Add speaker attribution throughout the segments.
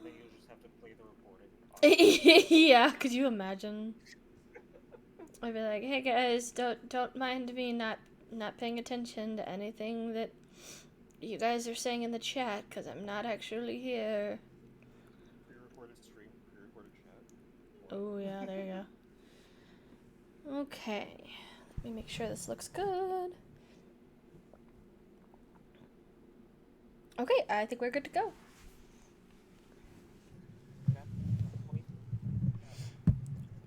Speaker 1: then you'll just have to play the recording on repeat.
Speaker 2: Yeah, could you imagine? I'd be like, "Hey guys, don't mind me not paying attention to anything that you guys are saying in the chat because I'm not actually here."
Speaker 1: Pre-recorded stream, pre-recorded chat. What?
Speaker 2: Oh yeah, there you go. Okay, let me make sure this looks good. Okay, I think we're good to go.
Speaker 1: Chapter 20.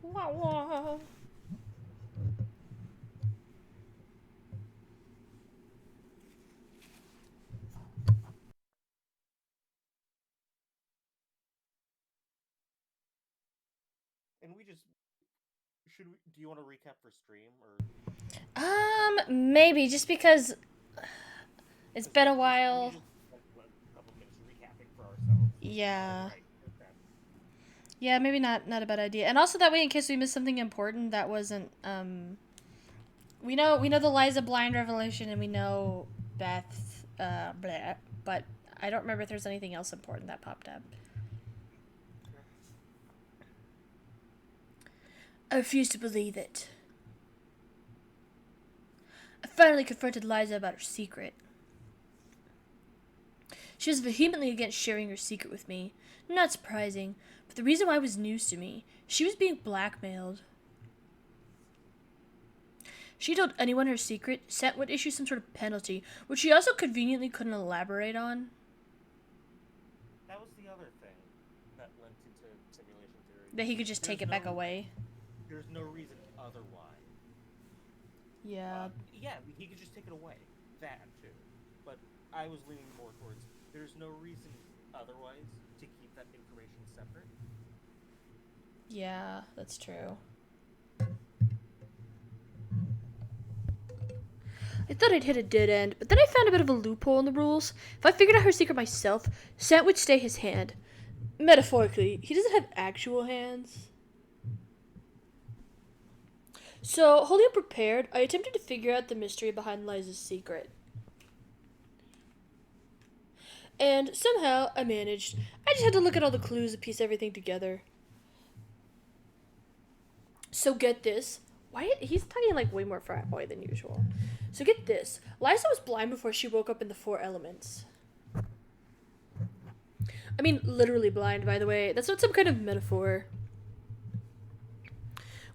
Speaker 2: Wah wah.
Speaker 1: And we just should we? Do you want to recap for stream or?
Speaker 2: Maybe just because it's
Speaker 1: Because
Speaker 2: been a
Speaker 1: we
Speaker 2: while.
Speaker 1: usually spend like, a couple minutes recapping for ourselves. Oh
Speaker 2: Yeah.
Speaker 1: right. Okay.
Speaker 2: Yeah, maybe not a bad idea. And also that way in case we miss something important that wasn't we know the Liza blind revelation and we know Beth blah, but I don't remember if there's anything else important that popped up.
Speaker 1: Okay.
Speaker 2: I refuse to believe it. I finally confronted Liza about her secret. She was vehemently against sharing her secret with me. Not surprising, but the reason why was news to me. She was being blackmailed. She told anyone her secret, Set would issue some sort of penalty, which she also conveniently couldn't elaborate on.
Speaker 1: That was the other thing that lent into simulation theory.
Speaker 2: That he could just take
Speaker 1: There's
Speaker 2: it back
Speaker 1: no
Speaker 2: away.
Speaker 1: there's no reason otherwise.
Speaker 2: Yeah.
Speaker 1: Yeah, he could just take it away. That too. But I was leaning more towards there's no reason otherwise to keep that information separate.
Speaker 2: Yeah, that's true. I thought I'd hit a dead end, but then I found a bit of a loophole in the rules. If I figured out her secret myself, Sant would stay his hand. Metaphorically, he doesn't have actual hands. So, wholly unprepared, I attempted to figure out the mystery behind Liza's secret. And somehow, I managed. I just had to look at all the clues and piece everything together. So get this. Why he's talking like way more frat boy than usual. So get this. Liza was blind before she woke up in the Four Elements. I mean, literally blind, by the way. That's not some kind of metaphor.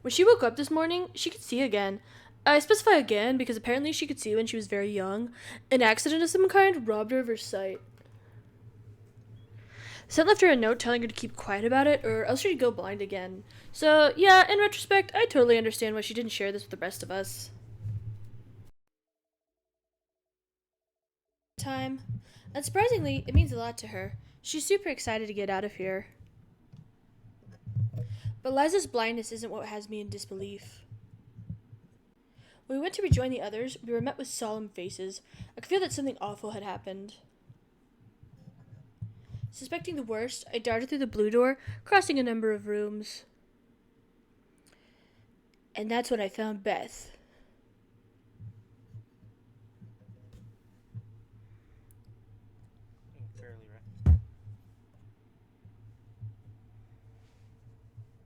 Speaker 2: When she woke up this morning, she could see again. I specify again because apparently she could see when she was very young. An accident of some kind robbed her of her sight. Seth left her a note telling her to keep quiet about it, or else she'd go blind again. So, yeah, in retrospect, I totally understand why she didn't share this with the rest of us. Time. Unsurprisingly, it means a lot to her. She's super excited to get out of here. But Liza's blindness isn't what has me in disbelief. When we went to rejoin the others, we were met with solemn faces. I could feel that something awful had happened. Suspecting the worst, I darted through the blue door, crossing a number of rooms. And that's when I found Beth.
Speaker 1: Fairly right.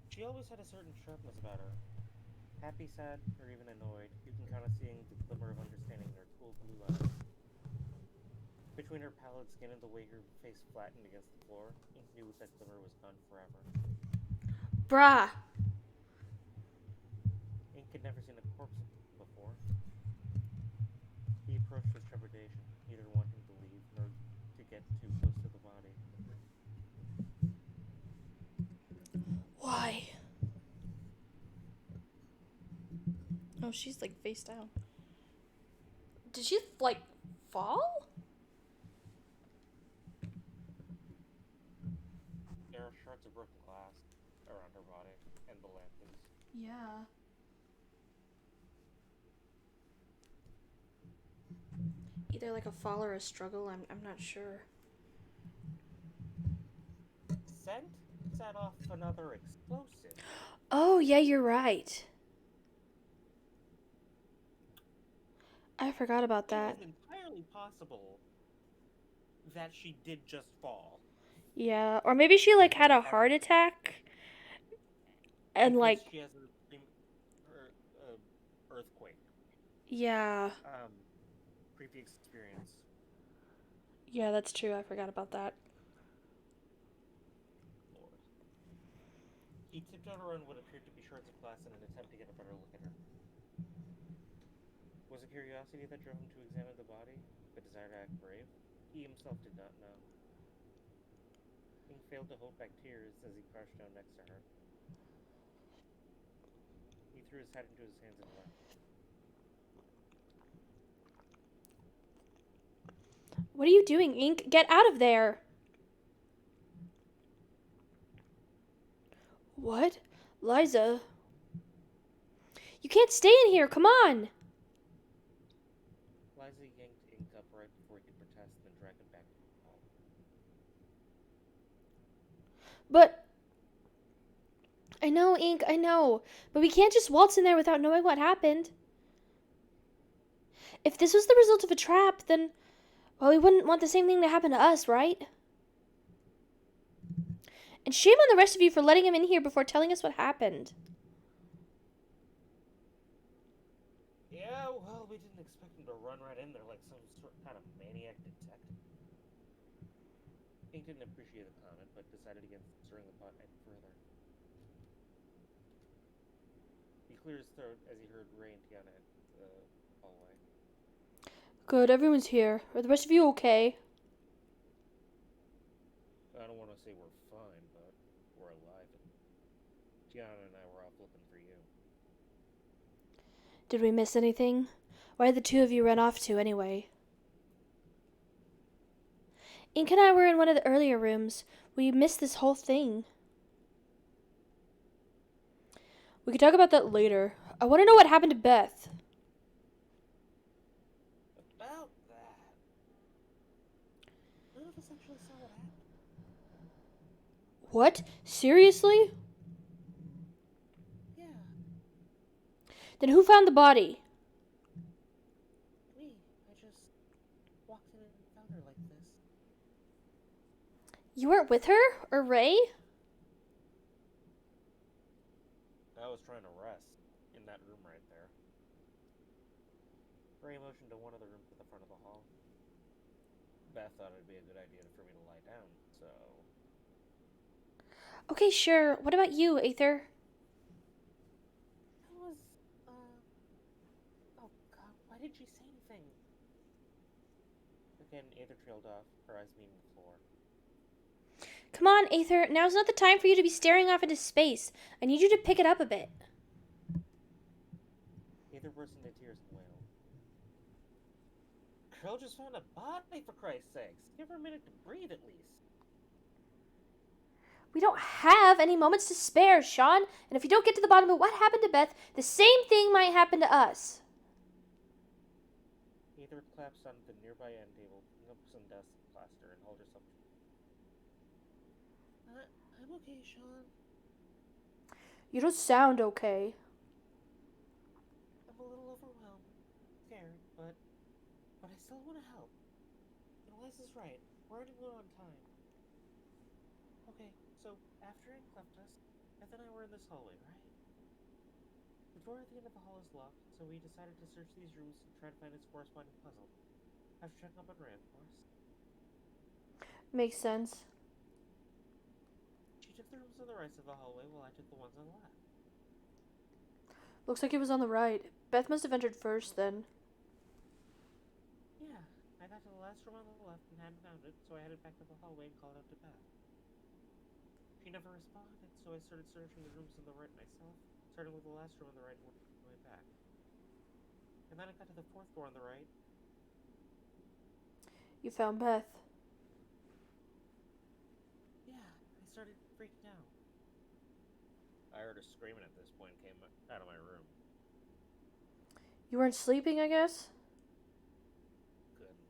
Speaker 1: She always had a certain sharpness about her. Happy, sad, or even annoyed, you can count on seeing the glimmer of understanding in her cool blue eyes. Between her pallid skin and the way her face flattened against the floor, Ink knew that glimmer was gone forever.
Speaker 2: Brah!
Speaker 1: Ink had never seen a corpse before. He approached with trepidation, neither wanting to leave nor to get too close to the body.
Speaker 2: Why? Oh, she's like face down. Did she, like, fall?
Speaker 1: There are shards of broken glass around her body, and the lamp is.
Speaker 2: Yeah. Either like a fall or a struggle, I'm not sure.
Speaker 1: Scent set off another explosive.
Speaker 2: Oh, yeah, you're right. I forgot about
Speaker 1: It
Speaker 2: that.
Speaker 1: was entirely possible that she did just fall.
Speaker 2: Yeah, or maybe she like had a heart attack and
Speaker 1: Because
Speaker 2: like
Speaker 1: she has a earthquake
Speaker 2: yeah.
Speaker 1: previous experience.
Speaker 2: Yeah, that's true. I forgot about that.
Speaker 1: Lord. He tiptoed around what appeared to be shards of glass in an attempt to get a better look at her. Was it curiosity that drove him to examine the body? A desire to act brave? He himself did not know. He failed to hold back tears as he crouched down next to her. He threw his hat into his hands and left.
Speaker 2: What are you doing, Ink? Get out of there! What? Liza? You can't stay in here, come on!
Speaker 1: Liza yanked Ink up right before he could protest, then dragged him back to the hall.
Speaker 2: But I know, Ink, I know. But we can't just waltz in there without knowing what happened. If this was the result of a trap, then, well, we wouldn't want the same thing to happen to us, right? And shame on the rest of you for letting him in here before telling us what happened.
Speaker 1: Yeah, well, we didn't expect him to run right in there like some kind of maniac detective. Ink didn't appreciate the comment, but decided against stirring the pot any further. He cleared his throat as he heard Ray and Tiana enter the hallway.
Speaker 2: Good, everyone's here. Are the rest of you okay?
Speaker 1: I don't want to say we're fine, but we're alive. And Tiana and I were off looking for you.
Speaker 2: Did we miss anything? Why did the two of you run off to, anyway? Ink and I were in one of the earlier rooms. We missed this whole thing. We could talk about that later. I want to know what happened to Beth.
Speaker 1: About that. None of us actually saw what happened.
Speaker 2: What? Seriously?
Speaker 1: Yeah,
Speaker 2: Then who found the body?
Speaker 1: me. I just walked in and found her like this.
Speaker 2: You weren't with her? Or Ray?
Speaker 1: I was trying to rest in that room right there. Ray motioned to one of the rooms at the front of the hall. Beth thought it'd be a good idea for me to lie down, so
Speaker 2: Okay, sure. What about you, Aether?
Speaker 1: I was, oh god, why did she say anything? Again, Aether trailed off, her eyes meeting the floor.
Speaker 2: Come on, Aether. Now's not the time for you to be staring off into space. I need you to pick it up a bit.
Speaker 1: Aether burst into tears and wailed. Girl just found a body, for Christ's sakes! Give her a minute to breathe, at least.
Speaker 2: We don't have any moments to spare, Sean. And if you don't get to the bottom of what happened to Beth, the same thing might happen to us.
Speaker 1: Aether collapsed onto the nearby end table, picking up some dust and plaster, and hauled herself. I'm okay, Sean.
Speaker 2: You don't sound okay.
Speaker 1: I'm a little overwhelmed, scared, but I still want to help. And Liza's right. We're running low on time. Okay, so after Ink left us, Beth and I were in this hallway, right? The door at the end of the hall is locked, so we decided to search these rooms and try to find its corresponding puzzle. After checking up on Ray, of course.
Speaker 2: Makes sense.
Speaker 1: She took the rooms on the right side of the hallway while I took the ones on the left.
Speaker 2: Looks like it was on the right. Beth must have entered first then.
Speaker 1: Yeah, I got to the last room on the left and hadn't found it, so I headed back to the hallway and called out to Beth. She never responded, so I started searching the rooms on the right myself, starting with the last room on the right and working my way back. And then I got to the fourth door on the right.
Speaker 2: You found Beth.
Speaker 1: Yeah, I started freaking out. I heard her screaming at this point and came out of my room.
Speaker 2: You weren't sleeping, I guess?
Speaker 1: Couldn't.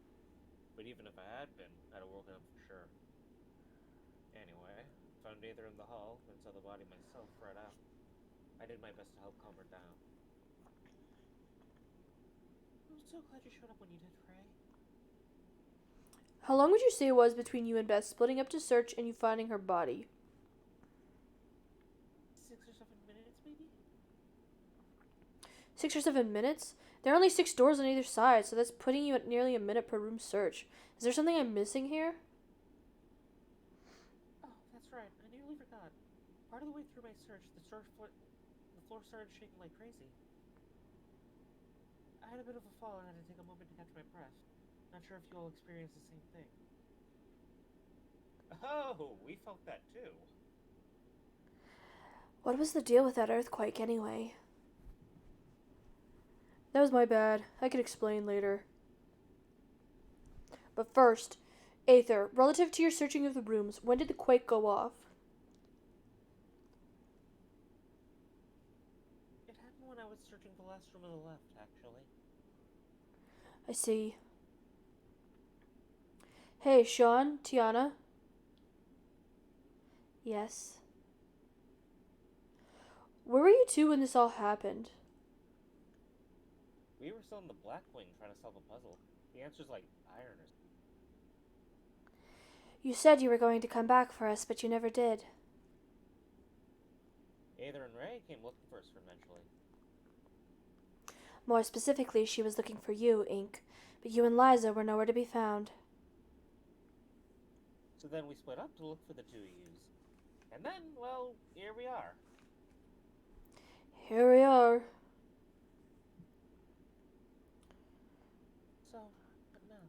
Speaker 1: But even if I had been, I'd have woken up for sure. Anyway, found Aether in the hall and saw the body myself right out. I did my best to help calm her down. I'm so glad you showed up when you did, Ray.
Speaker 3: How long would you say it was between you and Beth splitting up to search and you finding her body?
Speaker 1: 6 or 7 minutes, maybe?
Speaker 3: 6 or 7 minutes? There are only 6 doors on either side, so that's putting you at nearly a minute per room search. Is there something I'm missing here?
Speaker 1: Oh, that's right. I nearly forgot. Part of the way through my search, the floor started shaking like crazy. I had a bit of a fall and had to take a moment to catch my breath. Not sure if you all experienced the same thing. Oh, we felt that too.
Speaker 3: What was the deal with that earthquake anyway? That was my bad. I could explain later. But first, Aether, relative to your searching of the rooms, when did the quake go off?
Speaker 1: It happened when I was searching the last room on the left, actually.
Speaker 3: I see. Hey, Sean, Tiana? Yes. Where were you two when this all happened?
Speaker 1: We were still in the Black Wing trying to solve a puzzle. The answer's like iron or something.
Speaker 3: You said you were going to come back for us, but you never did.
Speaker 1: Aether and Ray came looking for us eventually.
Speaker 3: More specifically, she was looking for you, Ink, but you and Liza were nowhere to be found.
Speaker 1: So then we split up to look for the two U's. And then, well, here we are.
Speaker 3: Here we are.
Speaker 1: So, but now?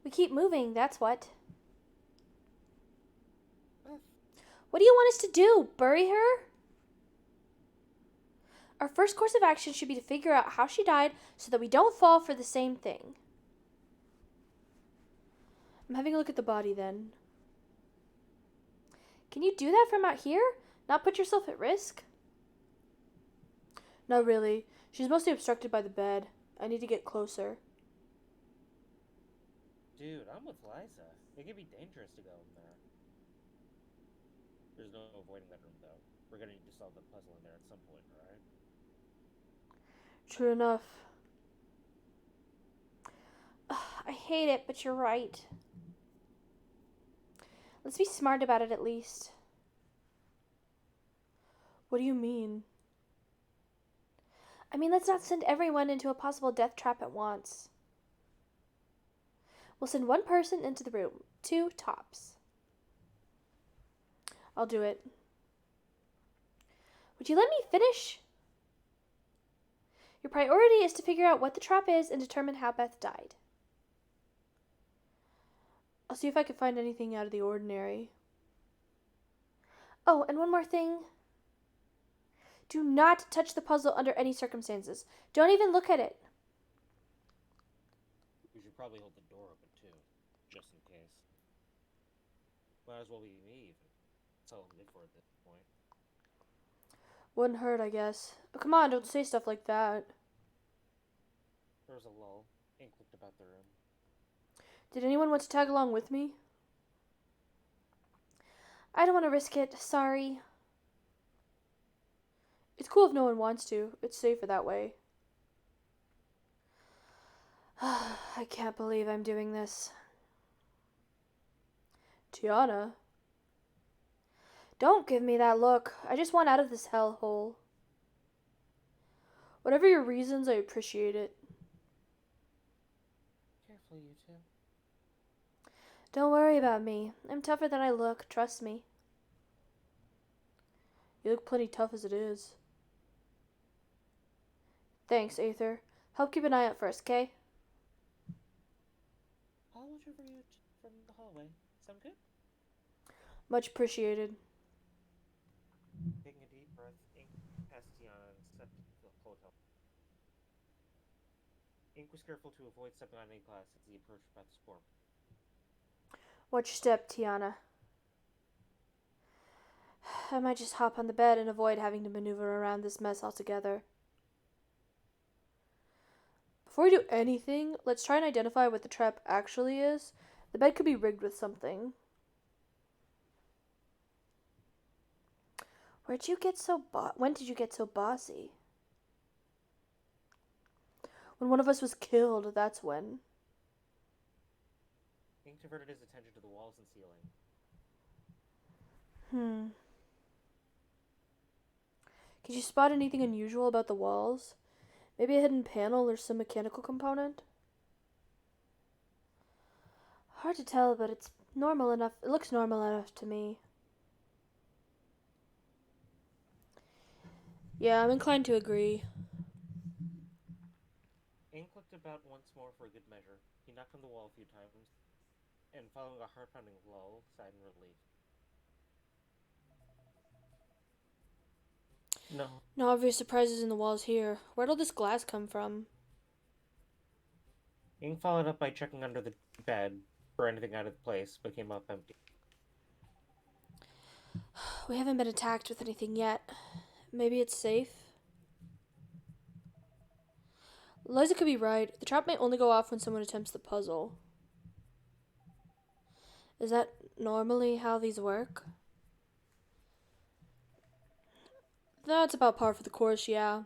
Speaker 3: We keep moving, that's what.
Speaker 1: Beth,
Speaker 3: What do you want us to do? Bury her? Our first course of action should be to figure out how she died so that we don't fall for the same thing. I'm having a look at the body then. Can you do that from out here? Not put yourself at risk? No, really. She's mostly obstructed by the bed. I need to get closer.
Speaker 1: dude, I'm with Liza. It could be dangerous to go in there. There's no avoiding that room, though. We're gonna need to solve the puzzle in there at some point, right?
Speaker 3: True enough. Ugh, I hate it, but you're right. Let's be smart about it at least. What do you mean? I mean, let's not send everyone into a possible death trap at once. We'll send one person into the room. 2 tops. I'll do it. Would you let me finish? Your priority is to figure out what the trap is and determine how Beth died. I'll see if I can find anything out of the ordinary. Oh, and one more thing. Do not touch the puzzle under any circumstances. Don't even look at it.
Speaker 1: We should probably hold the door open, too. Just in case. Might as well be me, even. That's all I'm good for at this point.
Speaker 3: Wouldn't hurt, I guess. But come on, don't say stuff like that.
Speaker 1: There was a lull. Ink looked about the room.
Speaker 3: Did anyone want to tag along with me? I don't want to risk it. Sorry. It's cool if no one wants to. It's safer that way. I can't believe I'm doing this. Tiana? Don't give me that look. I just want out of this hellhole. Whatever your reasons, I appreciate it.
Speaker 1: Careful, you two.
Speaker 3: Don't worry about me. I'm tougher than I look, trust me. You look plenty tough as it is. Thanks, Aether. Help keep an eye out for us, okay?
Speaker 1: I'll watch over you from the hallway. Sound good?
Speaker 3: Much appreciated.
Speaker 1: Taking a deep breath, Ink passed Tiana and stepped into the hotel. Ink was careful to avoid stepping on any glass as he approached Beth's corpse.
Speaker 3: Watch your step, Tiana. I might just hop on the bed and avoid having to maneuver around this mess altogether. Before we do anything, let's try and identify what the trap actually is. The bed could be rigged with something. When did you get so bossy? When one of us was killed, that's when.
Speaker 1: diverted his attention to the walls and ceiling.
Speaker 3: Could you spot anything unusual about the walls? Maybe a hidden panel or some mechanical component? Hard to tell, but it's normal enough. It looks normal enough to me. Yeah, I'm inclined to agree.
Speaker 1: Ink looked about once more for a good measure. He knocked on the wall a few times, and following a heart-pounding lull, sighed in relief.
Speaker 3: No obvious surprises in the walls here. Where'd all this glass come from?
Speaker 1: Ink followed up by checking under the bed for anything out of place, but came up empty.
Speaker 3: We haven't been attacked with anything yet. Maybe it's safe? Liza could be right. The trap may only go off when someone attempts the puzzle. Is that normally how these work? That's about par for the course, yeah.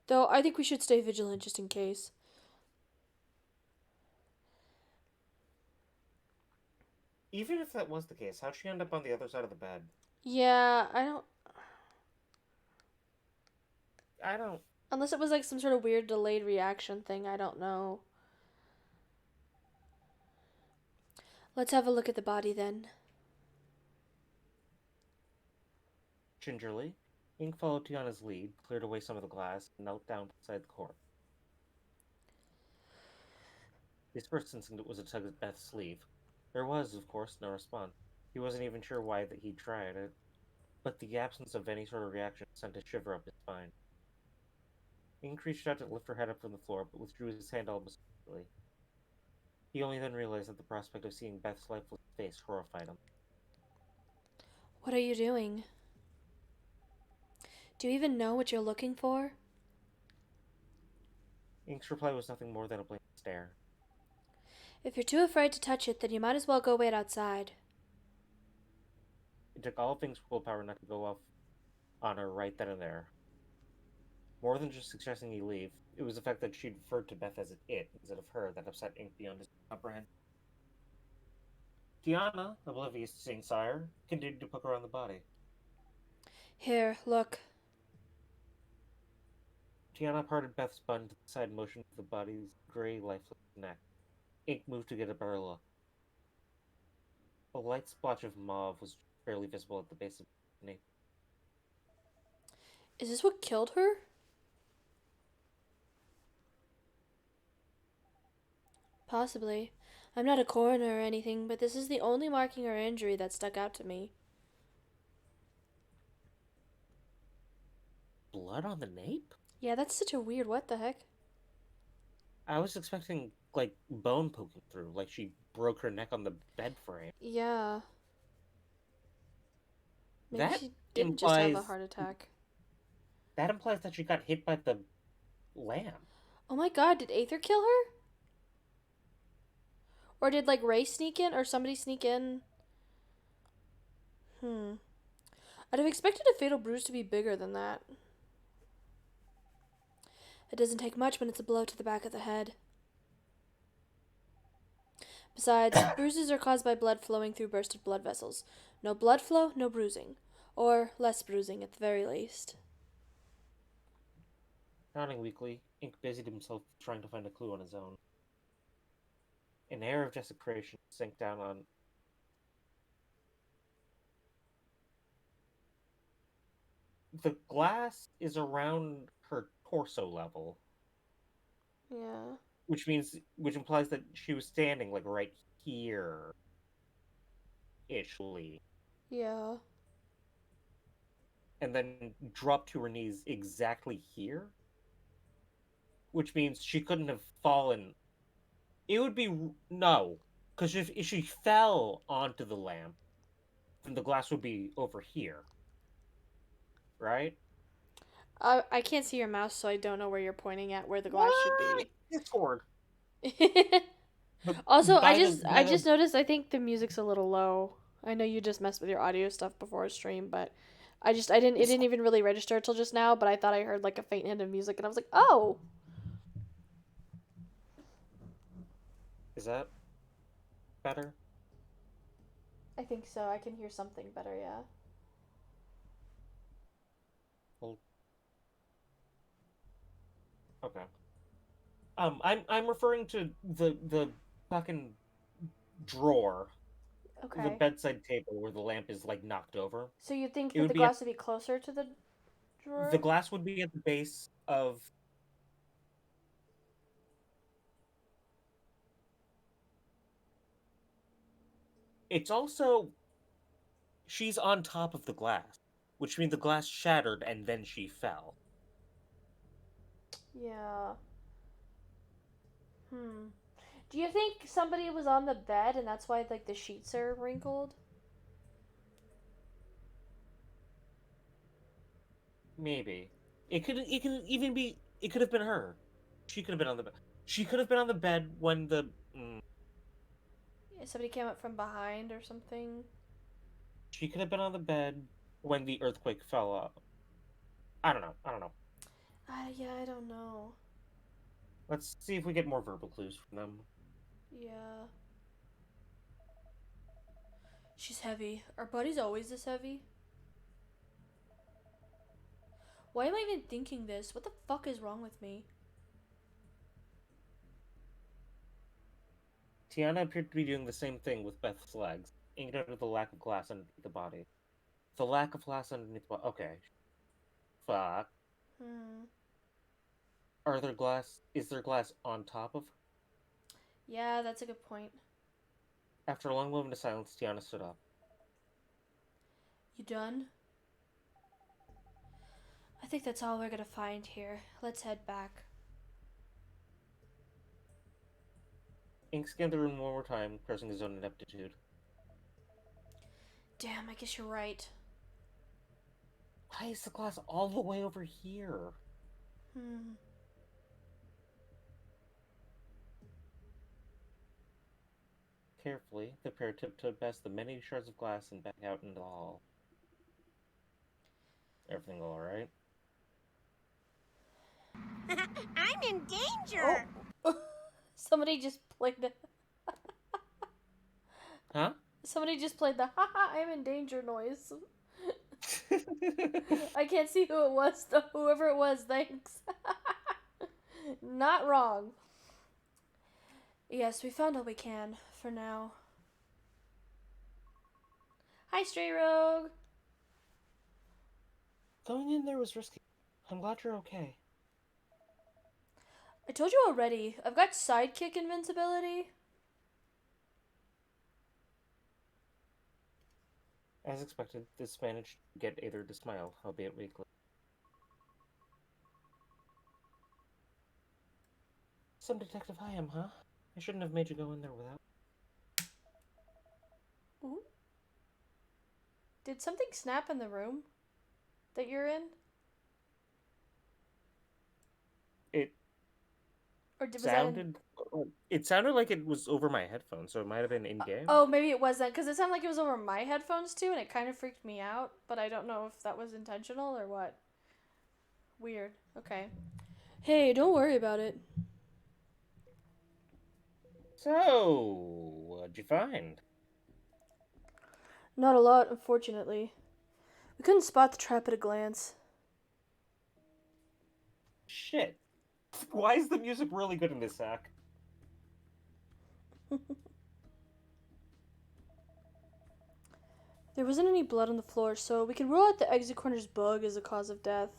Speaker 3: Though I think we should stay vigilant just in case.
Speaker 1: Even if that was the case, how'd she end up on the other side of the bed?
Speaker 3: Yeah,
Speaker 1: I don't...
Speaker 3: Unless it was like some sort of weird delayed reaction thing, I don't know. Let's have a look at the body then.
Speaker 1: Gingerly, Ink followed Tiana's lead, cleared away some of the glass, and knelt down beside the corpse. His first instinct was to tug at Beth's sleeve. There was, of course, no response. He wasn't even sure why that he'd tried it, but the absence of any sort of reaction sent a shiver up his spine. Ink reached out to lift her head up from the floor, but withdrew his hand almost immediately. He only then realized that the prospect of seeing Beth's lifeless face horrified him.
Speaker 3: What are you doing? Do you even know what you're looking for?
Speaker 1: Ink's reply was nothing more than a blank stare.
Speaker 3: If you're too afraid to touch it, then you might as well go wait outside.
Speaker 1: It took all of Ink's willpower not to go off on her right then and there. More than just suggesting he leave, it was the fact that she'd referred to Beth as an it instead of her that upset Ink beyond his comprehension. Tiana, oblivious to seeing Sire, continued to poke around the body.
Speaker 3: Here, look.
Speaker 1: Tiana parted Beth's bun to the side, motion to the body's gray, lifeless neck. Ink moved to get a better look. A light splotch of mauve was barely visible at the base of the nape.
Speaker 3: Is this what killed her? Possibly. I'm not a coroner or anything, but this is the only marking or injury that stuck out to me.
Speaker 1: Blood on the nape?
Speaker 3: Yeah, that's such a weird what the heck.
Speaker 1: I was expecting, like, bone poking through, like she broke her neck on the bed frame.
Speaker 3: Yeah. Maybe
Speaker 1: That
Speaker 3: she didn't just have a
Speaker 1: implies-
Speaker 3: heart attack.
Speaker 1: That implies that she got hit by the lamb.
Speaker 3: Oh my god, did Aether kill her? Or did, like, Ray sneak in? Or somebody sneak in? I'd have expected a fatal bruise to be bigger than that. It doesn't take much when it's a blow to the back of the head. Besides, bruises are caused by blood flowing through bursted blood vessels. No blood flow, no bruising. Or less bruising, at the very least.
Speaker 1: Nodding weakly, Ink busied himself trying to find a clue on his own. An air of desecration sank down on... The glass is around her torso level,
Speaker 3: Yeah.
Speaker 1: which implies that she was standing, like, right here. Ishly.
Speaker 3: Yeah.
Speaker 1: And then dropped to her knees exactly here? Which means she couldn't have fallen. It would be... No. Because if she fell onto the lamp, then the glass would be over here. Right?
Speaker 3: I can't see your mouse, so I don't know where you're pointing at, where the glass should
Speaker 1: Discord.
Speaker 3: be. Also,
Speaker 1: By
Speaker 3: I
Speaker 1: the-
Speaker 3: just noticed I think the music's a little low. I know you just messed with your audio stuff before a stream, but it didn't even really register till just now, but I thought I heard like a faint hint of music and I was like, "Oh."
Speaker 1: Is that better?
Speaker 3: I think so. I can hear something better, yeah.
Speaker 1: Well, okay. I'm referring to the fucking drawer, the
Speaker 3: Okay.
Speaker 1: bedside table where the lamp is like knocked over.
Speaker 3: So you think
Speaker 1: It
Speaker 3: that
Speaker 1: would
Speaker 3: the
Speaker 1: be at
Speaker 3: glass would be closer to the
Speaker 1: the
Speaker 3: drawer?
Speaker 1: glass would be at the base of. It's also she's on top of the glass, which means the glass shattered and then she fell.
Speaker 3: Yeah. Hmm. Do you think somebody was on the bed and that's why like the sheets are wrinkled?
Speaker 1: Maybe it could even be it could have been her. She could have been on the bed. She could have been on the bed when the
Speaker 3: Somebody came up from behind or something?
Speaker 1: she could have been on the bed when the earthquake fell up. I don't know. I don't know.
Speaker 3: Yeah, I don't know.
Speaker 1: Let's see if we get more verbal clues from them.
Speaker 3: Yeah. She's heavy. Our buddy's always this heavy. Why am I even thinking this? What the fuck is wrong with me?
Speaker 1: Tiana appeared to be doing the same thing with Beth's legs, inked out of the lack of glass underneath the body. The lack of glass underneath the body. Okay. Fuck.
Speaker 3: Hmm.
Speaker 1: Are there glass? Is there glass on top of?
Speaker 3: Yeah, that's a good point.
Speaker 1: After a long moment of silence, Tiana stood up.
Speaker 3: You done? I think that's all we're gonna find here. Let's head back.
Speaker 1: Ink scanned the room one more time, pressing his own ineptitude.
Speaker 3: Damn, I guess you're right.
Speaker 1: Why is the glass all the way over here?
Speaker 3: Hmm.
Speaker 1: Carefully, the pair tiptoed past the many shards of glass and back out into the hall. Everything all right?
Speaker 4: I'm in danger.
Speaker 3: Oh. Somebody just played the.
Speaker 1: Huh?
Speaker 3: Somebody just played the haha I'm in danger noise. I can't see who it was though. Whoever it was, thanks. Not wrong. Yes, we found all we can for now. Hi, Stray Rogue.
Speaker 1: Going in there was risky. I'm glad you're okay.
Speaker 3: I told you already. I've got sidekick invincibility.
Speaker 1: As expected, this managed to get Aether to smile, albeit weakly. Some detective I am, huh? I shouldn't have made you go in there without.
Speaker 3: Ooh. Did something snap in the room that you're in?
Speaker 1: It
Speaker 3: Or was
Speaker 1: sounded. It sounded like it was over my headphones, so it might have been in game.
Speaker 3: Oh, maybe it was that, because it sounded like it was over my headphones too, and it kind of freaked me out, but I don't know if that was intentional or what. Weird. Okay. Hey, don't worry about it.
Speaker 1: So, what'd you find?
Speaker 3: Not a lot, unfortunately. We couldn't spot the trap at a glance.
Speaker 1: Shit. Why is the music really good in this sack?
Speaker 3: There wasn't any blood on the floor, so we can rule out the exit corner's bug as a cause of death.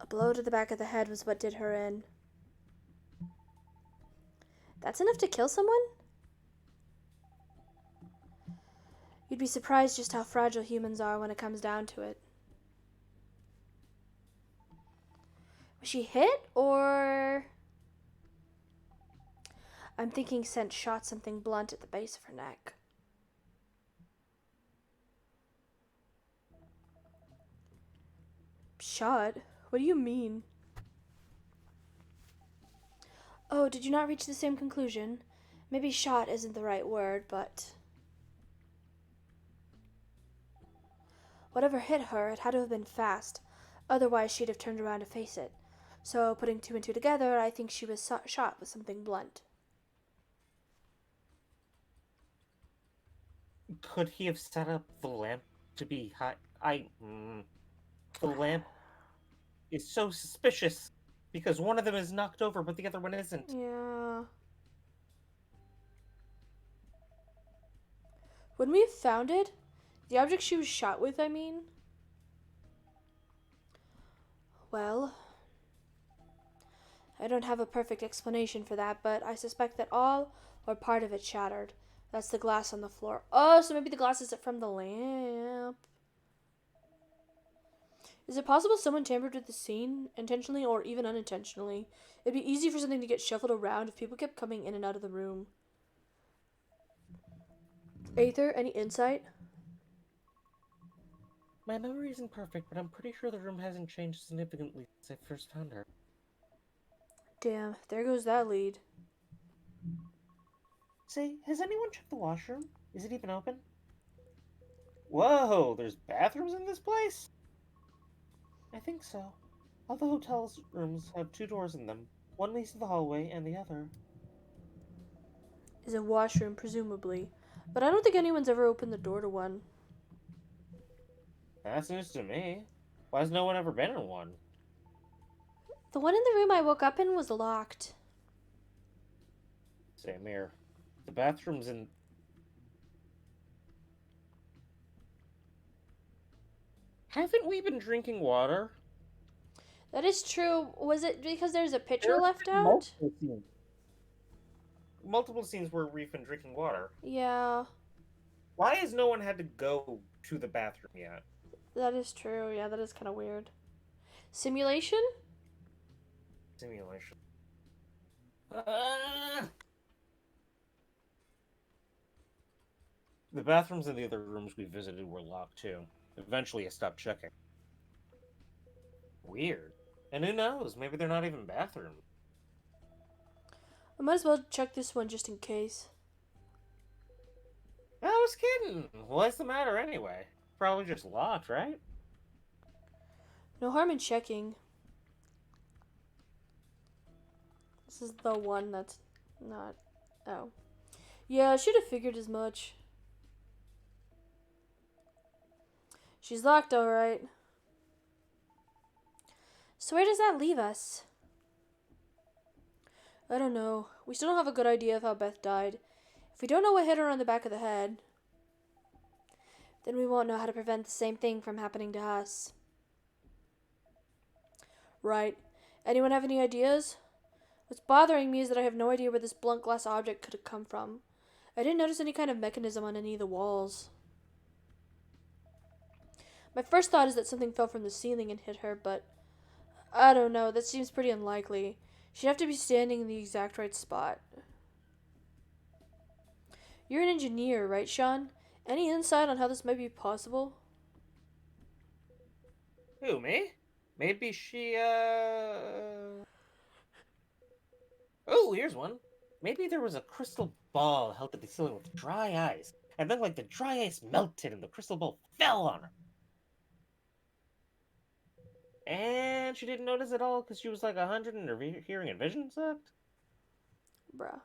Speaker 3: A blow to the back of the head was what did her in. That's enough to kill someone? You'd be surprised just how fragile humans are when it comes down to it. Was she hit, or... I'm thinking Scent shot something blunt at the base of her neck. Shot? What do you mean? Oh, did you not reach the same conclusion? Maybe shot isn't the right word, but... Whatever hit her, it had to have been fast. Otherwise, she'd have turned around to face it. So, putting two and two together, I think she was shot with something blunt.
Speaker 1: Could he have set up the lamp to be high? The lamp is so suspicious because one of them is knocked over, but the other one isn't.
Speaker 3: Yeah. When we found it, the object she was shot with, I mean. Well, I don't have a perfect explanation for that, but I suspect that all or part of it shattered. That's the glass on the floor. Oh, so maybe the glass is from the lamp. Is it possible someone tampered with the scene, intentionally or even unintentionally? It'd be easy for something to get shuffled around if people kept coming in and out of the room. Aether, any insight?
Speaker 1: My memory isn't perfect, but I'm pretty sure the room hasn't changed significantly since I first found her.
Speaker 3: Damn, there goes that lead.
Speaker 1: Say, has anyone checked the washroom? Is it even open? Whoa, there's bathrooms in this place? I think so. All the hotel's rooms have 2 doors in them. One leads to the hallway, and the other...
Speaker 3: Is a washroom, presumably. But I don't think anyone's ever opened the door to one.
Speaker 1: That's news to me. Why has no one ever been in one?
Speaker 3: The one in the room I woke up in was locked.
Speaker 1: Same here. The bathroom's in... Haven't we been drinking water?
Speaker 3: That is true. Was it because there's a pitcher
Speaker 1: There have
Speaker 3: left
Speaker 1: been
Speaker 3: out?
Speaker 1: Multiple scenes where we've been drinking water.
Speaker 3: Yeah,
Speaker 1: Why has no one had to go to the bathroom yet?
Speaker 3: that is true. Yeah, that is kind of weird. Simulation?
Speaker 1: Simulation. The bathrooms in the other rooms we visited were locked too. Eventually I stopped checking. Weird. And who knows, maybe they're not even bathrooms.
Speaker 3: I might as well check this one just in case.
Speaker 1: I was kidding. What's the matter anyway? Probably just locked, right?
Speaker 3: No harm in checking. This is the one that's not... Oh. Yeah, I should have figured as much. She's locked, alright. So where does that leave us? I don't know. We still don't have a good idea of how Beth died. If we don't know what hit her on the back of the head, then we won't know how to prevent the same thing from happening to us. Right. Anyone have any ideas? What's bothering me is that I have no idea where this blunt glass object could have come from. I didn't notice any kind of mechanism on any of the walls. My first thought is that something fell from the ceiling and hit her, but I don't know. That seems pretty unlikely. She'd have to be standing in the exact right spot. You're an engineer, right, Sean? Any insight on how this might be possible?
Speaker 1: Who, me? Maybe she, Oh, here's one. Maybe there was a crystal ball held to the ceiling with dry ice, and then, like, the dry ice melted and the crystal ball fell on her. And she didn't notice at all because she was like 100 and her hearing and vision sucked?
Speaker 3: Bruh.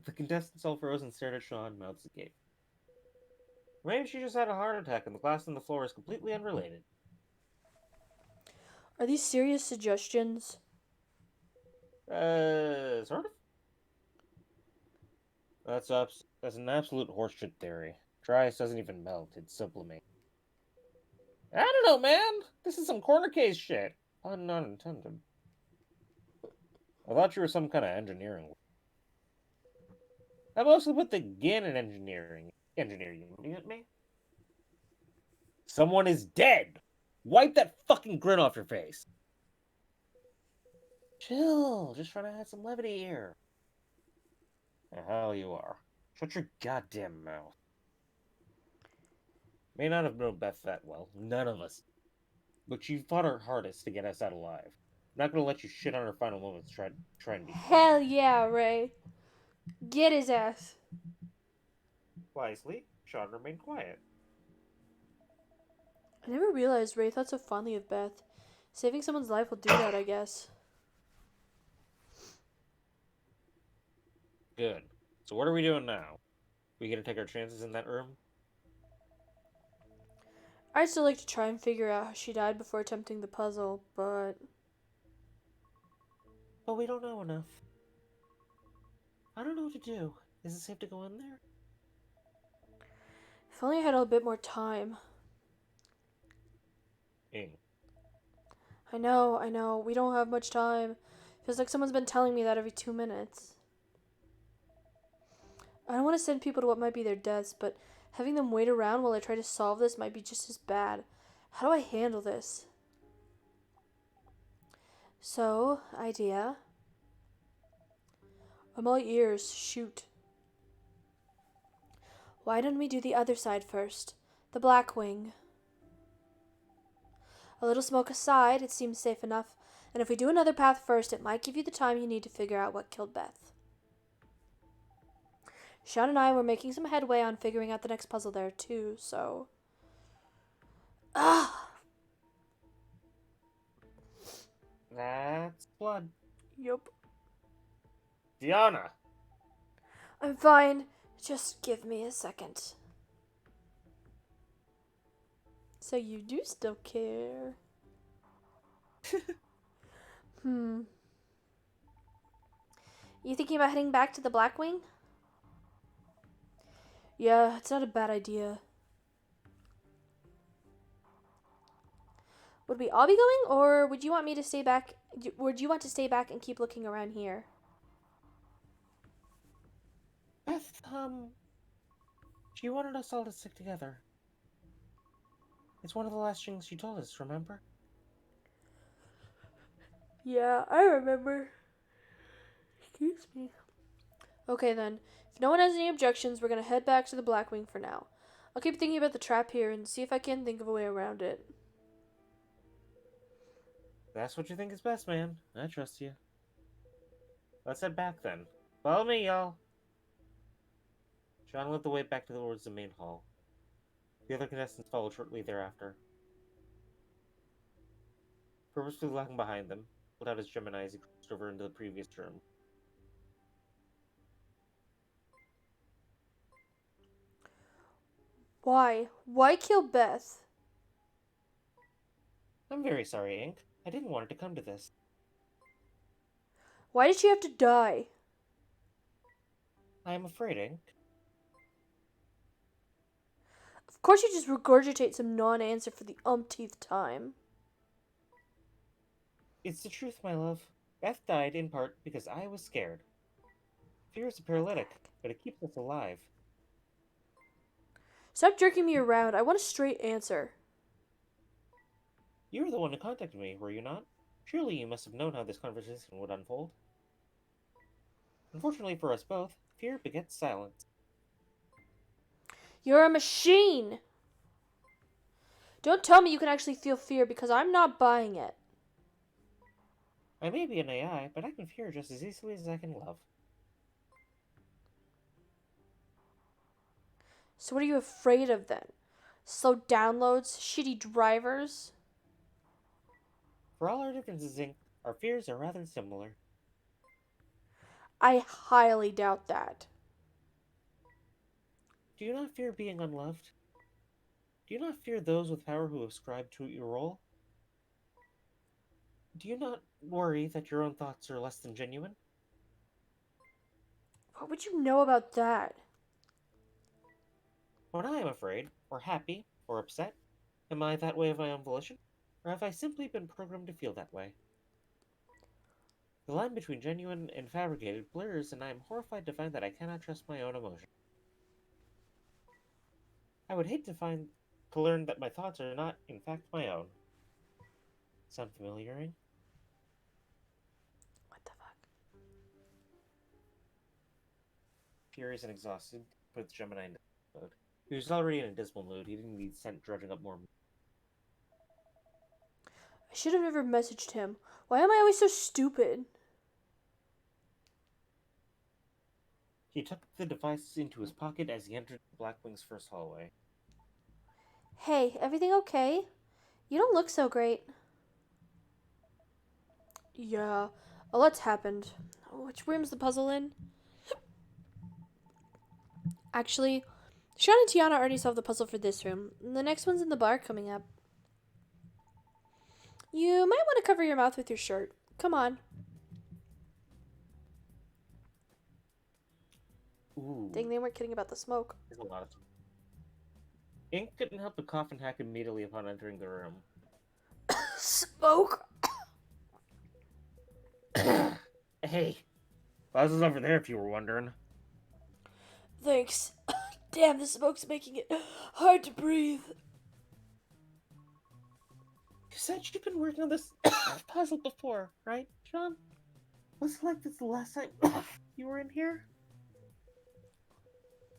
Speaker 1: The contestants all froze and stared at Sean, mouths agape. Maybe she just had a heart attack and the glass on the floor is completely unrelated.
Speaker 3: Are these serious suggestions?
Speaker 1: Sort of? That's an absolute horseshit theory. Dry ice doesn't even melt, it's sublimate. I don't know, man! This is some corner case shit. Pun not intended. I thought you were some kind of engineering. I mostly put the gin in engineering. Engineering, you get me? Someone is dead! Wipe that fucking grin off your face! Chill, just trying to add some levity here. The hell you are. Shut your goddamn mouth. May not have known Beth that well, none of us. But she fought her hardest to get us out alive. I'm not gonna let you shit on her final moments trying to be...
Speaker 3: Hell yeah, Ray. Get his ass.
Speaker 1: Wisely, Sean remained quiet.
Speaker 3: I never realized Ray thought so fondly of Beth. Saving someone's life will do that, I guess.
Speaker 1: Good. So what are we doing now? We gonna take our chances in that room?
Speaker 3: I'd still like to try and figure out how she died before attempting the puzzle, but
Speaker 1: But we don't know enough. I don't know what to do. Is it safe to go in there?
Speaker 3: if only I had a bit more time.
Speaker 1: Ing.
Speaker 3: I know. We don't have much time. Feels like someone's been telling me that every 2 minutes. I don't want to send people to what might be their deaths, but having them wait around while I try to solve this might be just as bad. How do I handle this? So, idea. I'm all ears. Shoot. Why don't we do the other side first? The Blackwing. A little smoke aside, it seems safe enough, and if we do another path first, it might give you the time you need to figure out what killed Beth. Sean and I were making some headway on figuring out the next puzzle there, too, so... Ah!
Speaker 1: That's blood.
Speaker 3: Yup.
Speaker 1: Diana!
Speaker 3: I'm fine. Just give me a second. So you do still care. You thinking about heading back to the Blackwing? Yeah, it's not a bad idea. Would we all be going, or would you want me to stay back? Would you want to stay back and keep looking around here?
Speaker 1: Beth, she wanted us all to stick together. It's one of the last things she told us, remember?
Speaker 3: Yeah, I remember. Excuse me. Okay then. If no one has any objections, we're gonna head back to the Blackwing for now. I'll keep thinking about the trap here and see if I can think of a way around it.
Speaker 1: That's what you think is best, man. I trust you. Let's head back then. Follow me, y'all. John led the way back towards the main hall. The other contestants followed shortly thereafter. Purposefully lagging behind them, pulled out his Gemini as he crossed over into the previous room.
Speaker 3: Why? Why kill Beth?
Speaker 1: I'm very sorry, Ink. I didn't want it to come to this.
Speaker 3: Why did she have to die?
Speaker 1: I am afraid, Ink.
Speaker 3: Of course you just regurgitate some non-answer for the umpteenth time.
Speaker 1: It's the truth, my love. Beth died in part because I was scared. Fear is a paralytic, but it keeps us alive.
Speaker 3: Stop jerking me around. I want a straight answer.
Speaker 1: You were the one who contacted me, were you not? Surely you must have known how this conversation would unfold. Unfortunately for us both, fear begets silence.
Speaker 3: You're a machine! Don't tell me you can actually feel fear because I'm not buying it.
Speaker 1: I may be an AI, but I can fear just as easily as I can love.
Speaker 3: So what are you afraid of then? Slow downloads? Shitty drivers?
Speaker 1: For all our differences, Ink, our fears are rather similar.
Speaker 3: I highly doubt that.
Speaker 1: Do you not fear being unloved? Do you not fear those with power who ascribe to your role? Do you not worry that your own thoughts are less than genuine?
Speaker 3: What would you know about that?
Speaker 1: When I am afraid, or happy, or upset, am I that way of my own volition? Or have I simply been programmed to feel that way? The line between genuine and fabricated blurs, and I am horrified to find that I cannot trust my own emotion. I would hate to learn that my thoughts are not, in fact, my own. Sound familiar, Ink?
Speaker 3: What the fuck?
Speaker 1: Furious and exhausted, put Gemini in mode. He was already in a dismal mood. He didn't need scent dredging up more.
Speaker 3: I should have never messaged him. Why am I always so stupid?
Speaker 1: He took the device into his pocket as he entered Blackwing's first hallway.
Speaker 3: Hey, everything okay? You don't look so great. Yeah, a lot's happened. Which room's the puzzle in? Actually, Sean and Tiana already solved the puzzle for this room. The next one's in the bar coming up. You might want to cover your mouth with your shirt. Come on.
Speaker 1: Ooh,
Speaker 3: Dang, they weren't kidding about the smoke.
Speaker 1: there's a lot of. Ink couldn't help but cough and hack immediately upon entering the room.
Speaker 3: Smoke?
Speaker 1: Hey, Buzz is over there if you were wondering.
Speaker 3: Thanks. Damn, the smoke's making it hard to breathe.
Speaker 1: You said you've been working on this puzzle before, right, Sean? Was it like this the last time you were in here?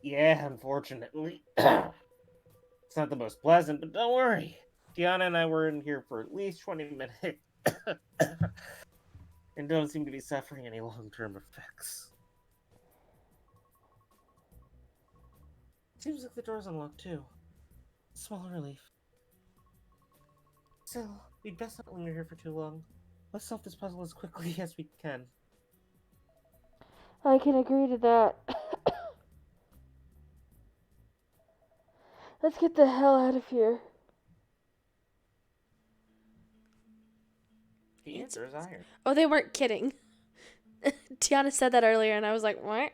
Speaker 1: Yeah, unfortunately. It's not the most pleasant, but don't worry. Tiana and I were in here for at least 20 minutes. And don't seem to be suffering any long-term effects. Seems like the door's unlocked too. Small relief. Still, we'd best not linger here for too long. Let's solve this puzzle as quickly as we can.
Speaker 3: I can agree to that. Let's get the hell out of here.
Speaker 1: The answer is iron.
Speaker 3: Oh, they weren't kidding. Tiana said that earlier, and I was like, what?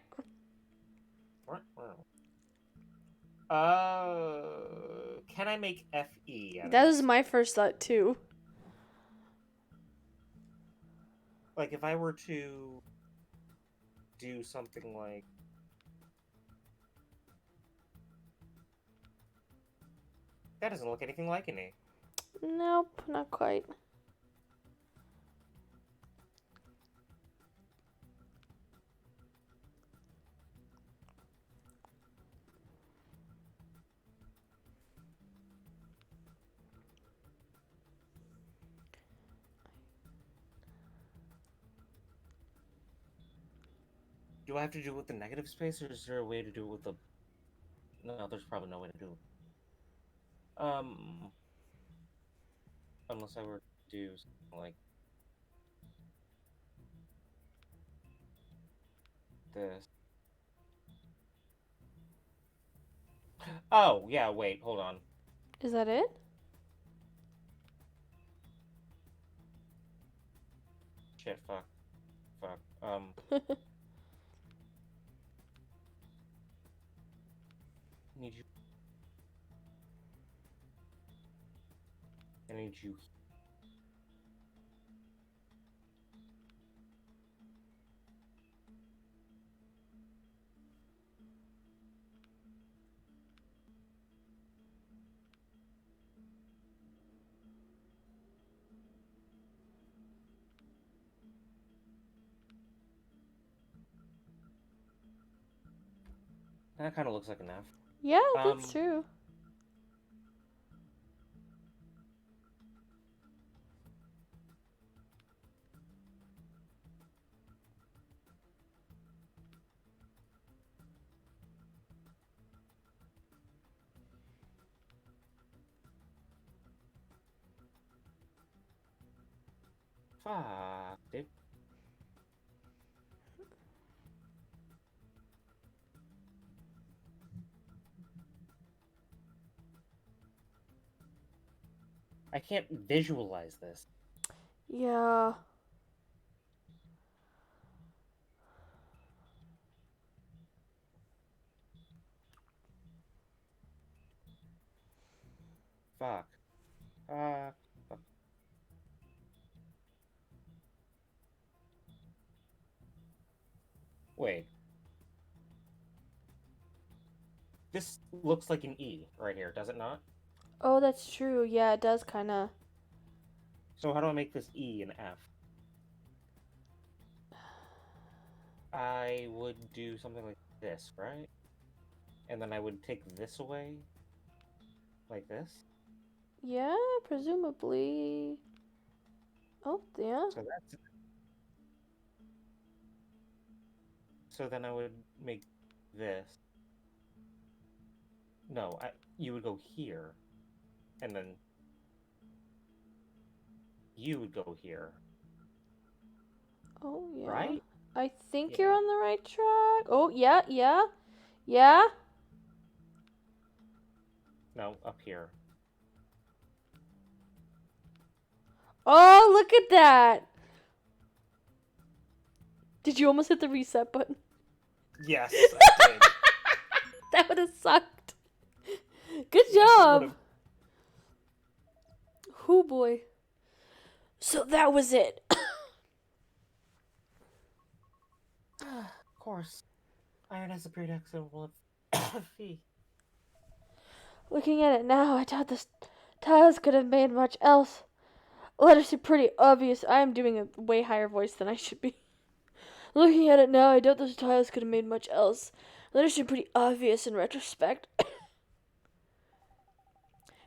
Speaker 1: Can I make FE? out of
Speaker 3: That
Speaker 1: this?
Speaker 3: was my first thought, too.
Speaker 1: Like, if I were to do something like... That doesn't look anything like an A.
Speaker 3: Nope, not quite.
Speaker 1: Do I have to do it with the negative space, or is there a way to do it with the... No, there's probably no way to do it. Unless I were to do something like... this. Oh, yeah, wait, hold on.
Speaker 3: Is that it?
Speaker 1: Shit, fuck. Need you... I need you... That kind of looks like an F.
Speaker 3: Yeah, that's
Speaker 1: Um,
Speaker 3: true.
Speaker 1: Fuck, dude. I can't visualize this.
Speaker 3: Yeah.
Speaker 1: Fuck. Fuck. Wait. This looks like an E right here, does it not?
Speaker 3: Oh, that's true. Yeah, it does kind of.
Speaker 1: So how do I make this E an F? I would do something like this, right? And then I would take this away. Like this.
Speaker 3: Yeah, presumably. Oh, yeah.
Speaker 1: So that's... So then I would make this. No, you would go here. And then you would go here.
Speaker 3: Oh, yeah.
Speaker 1: Right?
Speaker 3: I think
Speaker 1: Yeah.
Speaker 3: you're on the right track. Oh, yeah, yeah. Yeah.
Speaker 1: No, up here.
Speaker 3: Oh, look at that! Did you almost hit the reset button?
Speaker 1: Yes, I did.
Speaker 3: That would have sucked. Good
Speaker 1: Yes, it
Speaker 3: job!
Speaker 1: would've.
Speaker 3: Oh boy. So that was it.
Speaker 1: Of course. Iron has a predictable fee.
Speaker 3: Looking at it now, I doubt the tiles could have made much else. Letters are pretty obvious. I am doing a way higher voice than I should be. Looking at it now, I doubt those tiles could have made much else. Letters are pretty obvious in retrospect.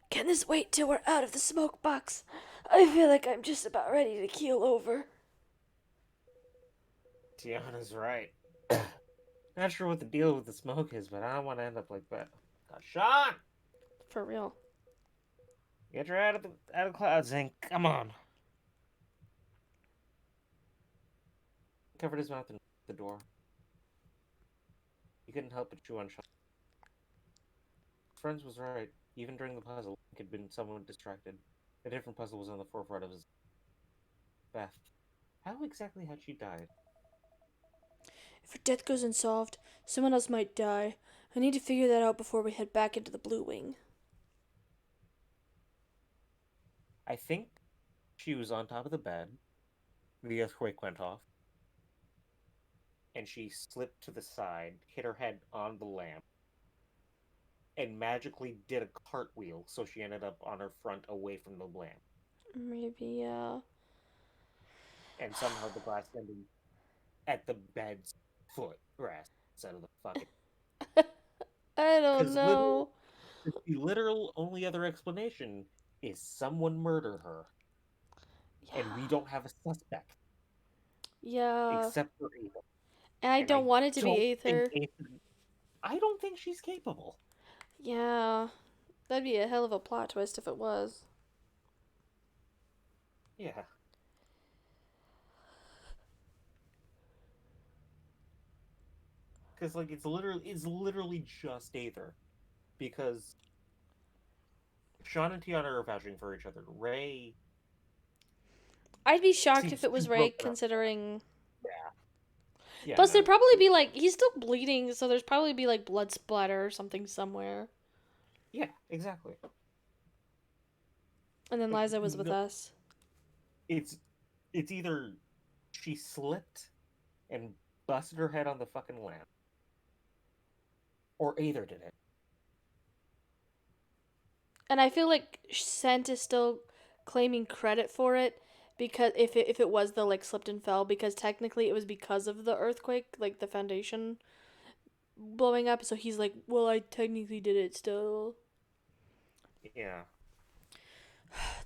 Speaker 3: Can this wait till we're out of the smoke box? I feel like I'm just about ready to keel over.
Speaker 1: Tiana's right. Not sure what the deal with the smoke is, but I don't want to end up like that. Sean!
Speaker 3: For real.
Speaker 1: Get her out of the cloud, Zink. Come on. Covered his mouth and the door. He couldn't help but chew on Sean. His friend was right. Even during the puzzle, he had been somewhat distracted. A different puzzle was on the forefront of his... Beth. How exactly had she died?
Speaker 3: If her death goes unsolved, someone else might die. I need to figure that out before we head back into the Blue Wing.
Speaker 1: I think she was on top of the bed. The earthquake went off. And she slipped to the side, hit her head on the lamp, and magically did a cartwheel, so she ended up on her front away from the lamp.
Speaker 3: Maybe,
Speaker 1: And somehow the glass ended at the bed's foot rest instead of the fucking...
Speaker 3: I don't
Speaker 1: 'Cause
Speaker 3: know.
Speaker 1: The literal only other explanation is someone murdered her, and we don't have a suspect
Speaker 3: Yeah.
Speaker 1: except for Aether.
Speaker 3: And I
Speaker 1: And
Speaker 3: don't want it to be
Speaker 1: don't think
Speaker 3: Aether.
Speaker 1: I don't think she's capable.
Speaker 3: Yeah. That'd be a hell of a plot twist if it was.
Speaker 1: Yeah. Because like it's literally just Aether, because Sean and Tiana are vouching for each other. Ray.
Speaker 3: I'd be shocked
Speaker 1: Seems
Speaker 3: if it was
Speaker 1: too
Speaker 3: Ray,
Speaker 1: broken up.
Speaker 3: considering.
Speaker 1: Yeah.
Speaker 3: Plus,
Speaker 1: no.
Speaker 3: there'd probably be like he's still bleeding, so there's probably be like blood splatter or something somewhere.
Speaker 1: Yeah, exactly.
Speaker 3: And then
Speaker 1: Like,
Speaker 3: Liza was with
Speaker 1: no-
Speaker 3: us.
Speaker 1: It's either she slipped and busted her head on the fucking lamp, or Aether did it.
Speaker 3: And I feel like Scent is still claiming credit for it because if it was the like slipped and fell, because technically it was because of the earthquake, like the foundation blowing up. So he's like, well, I technically did it still.
Speaker 1: Yeah.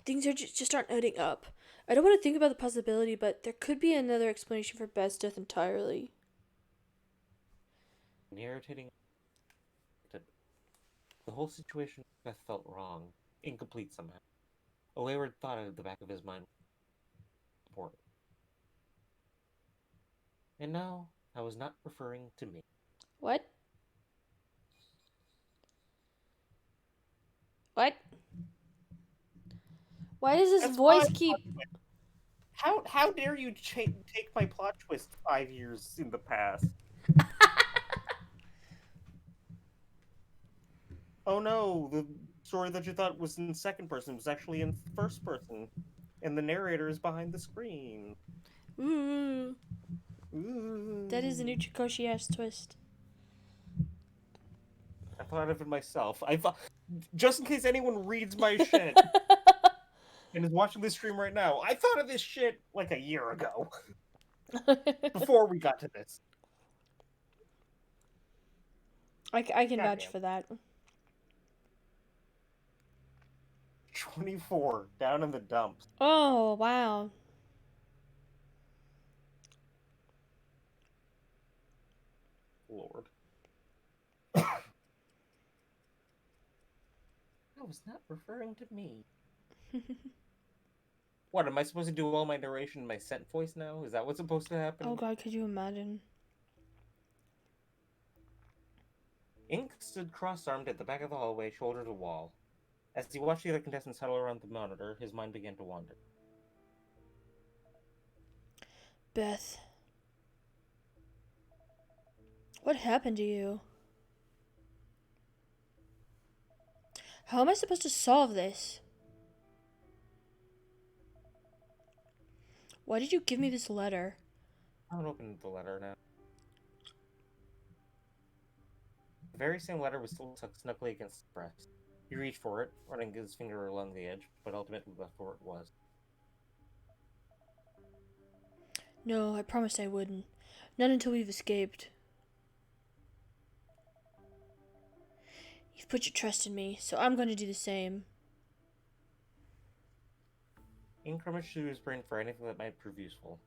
Speaker 3: Things are just aren't adding up. I don't want to think about the possibility, but there could be another explanation for Beth's death entirely.
Speaker 1: An irritating. The whole situation Beth felt wrong, incomplete somehow. A wayward thought at the back of his mind. Important. And no, I was not referring to me.
Speaker 3: What? What? Why does this
Speaker 1: That's
Speaker 3: voice
Speaker 1: my
Speaker 3: keep...
Speaker 1: plot twist. How dare you take my plot twist 5 years in the past? Oh no, the story that you thought was in second person was actually in first person, and the narrator is behind the screen.
Speaker 3: Ooh.
Speaker 1: Ooh.
Speaker 3: That is a new Chikoshi-ass twist.
Speaker 1: I thought of it myself. I thought, just in case anyone reads my shit and is watching this stream right now, I thought of this shit like a year ago, before we got to this.
Speaker 3: I can vouch
Speaker 1: Goddamn.
Speaker 3: for that.
Speaker 1: 24, down in the dumps.
Speaker 3: Oh, wow.
Speaker 1: Lord. I was not referring to me. What, am I supposed to do all my narration in my scent voice now? Is that what's supposed to happen?
Speaker 3: Oh god, could you imagine?
Speaker 1: Ink stood cross-armed at the back of the hallway, shoulder to wall. As he watched the other contestants huddle around the monitor, his mind began to wander.
Speaker 3: Beth. What happened to you? How am I supposed to solve this? Why did you give me this letter?
Speaker 1: I haven't opened the letter now. The very same letter was still tucked snugly against his breast. He reached for it, running his finger along the edge, but ultimately left where it was.
Speaker 3: No, I promised I wouldn't. Not until we've escaped. You've put your trust in me, so I'm going to do the same.
Speaker 1: Ink rummaged through his brain for anything that might prove useful.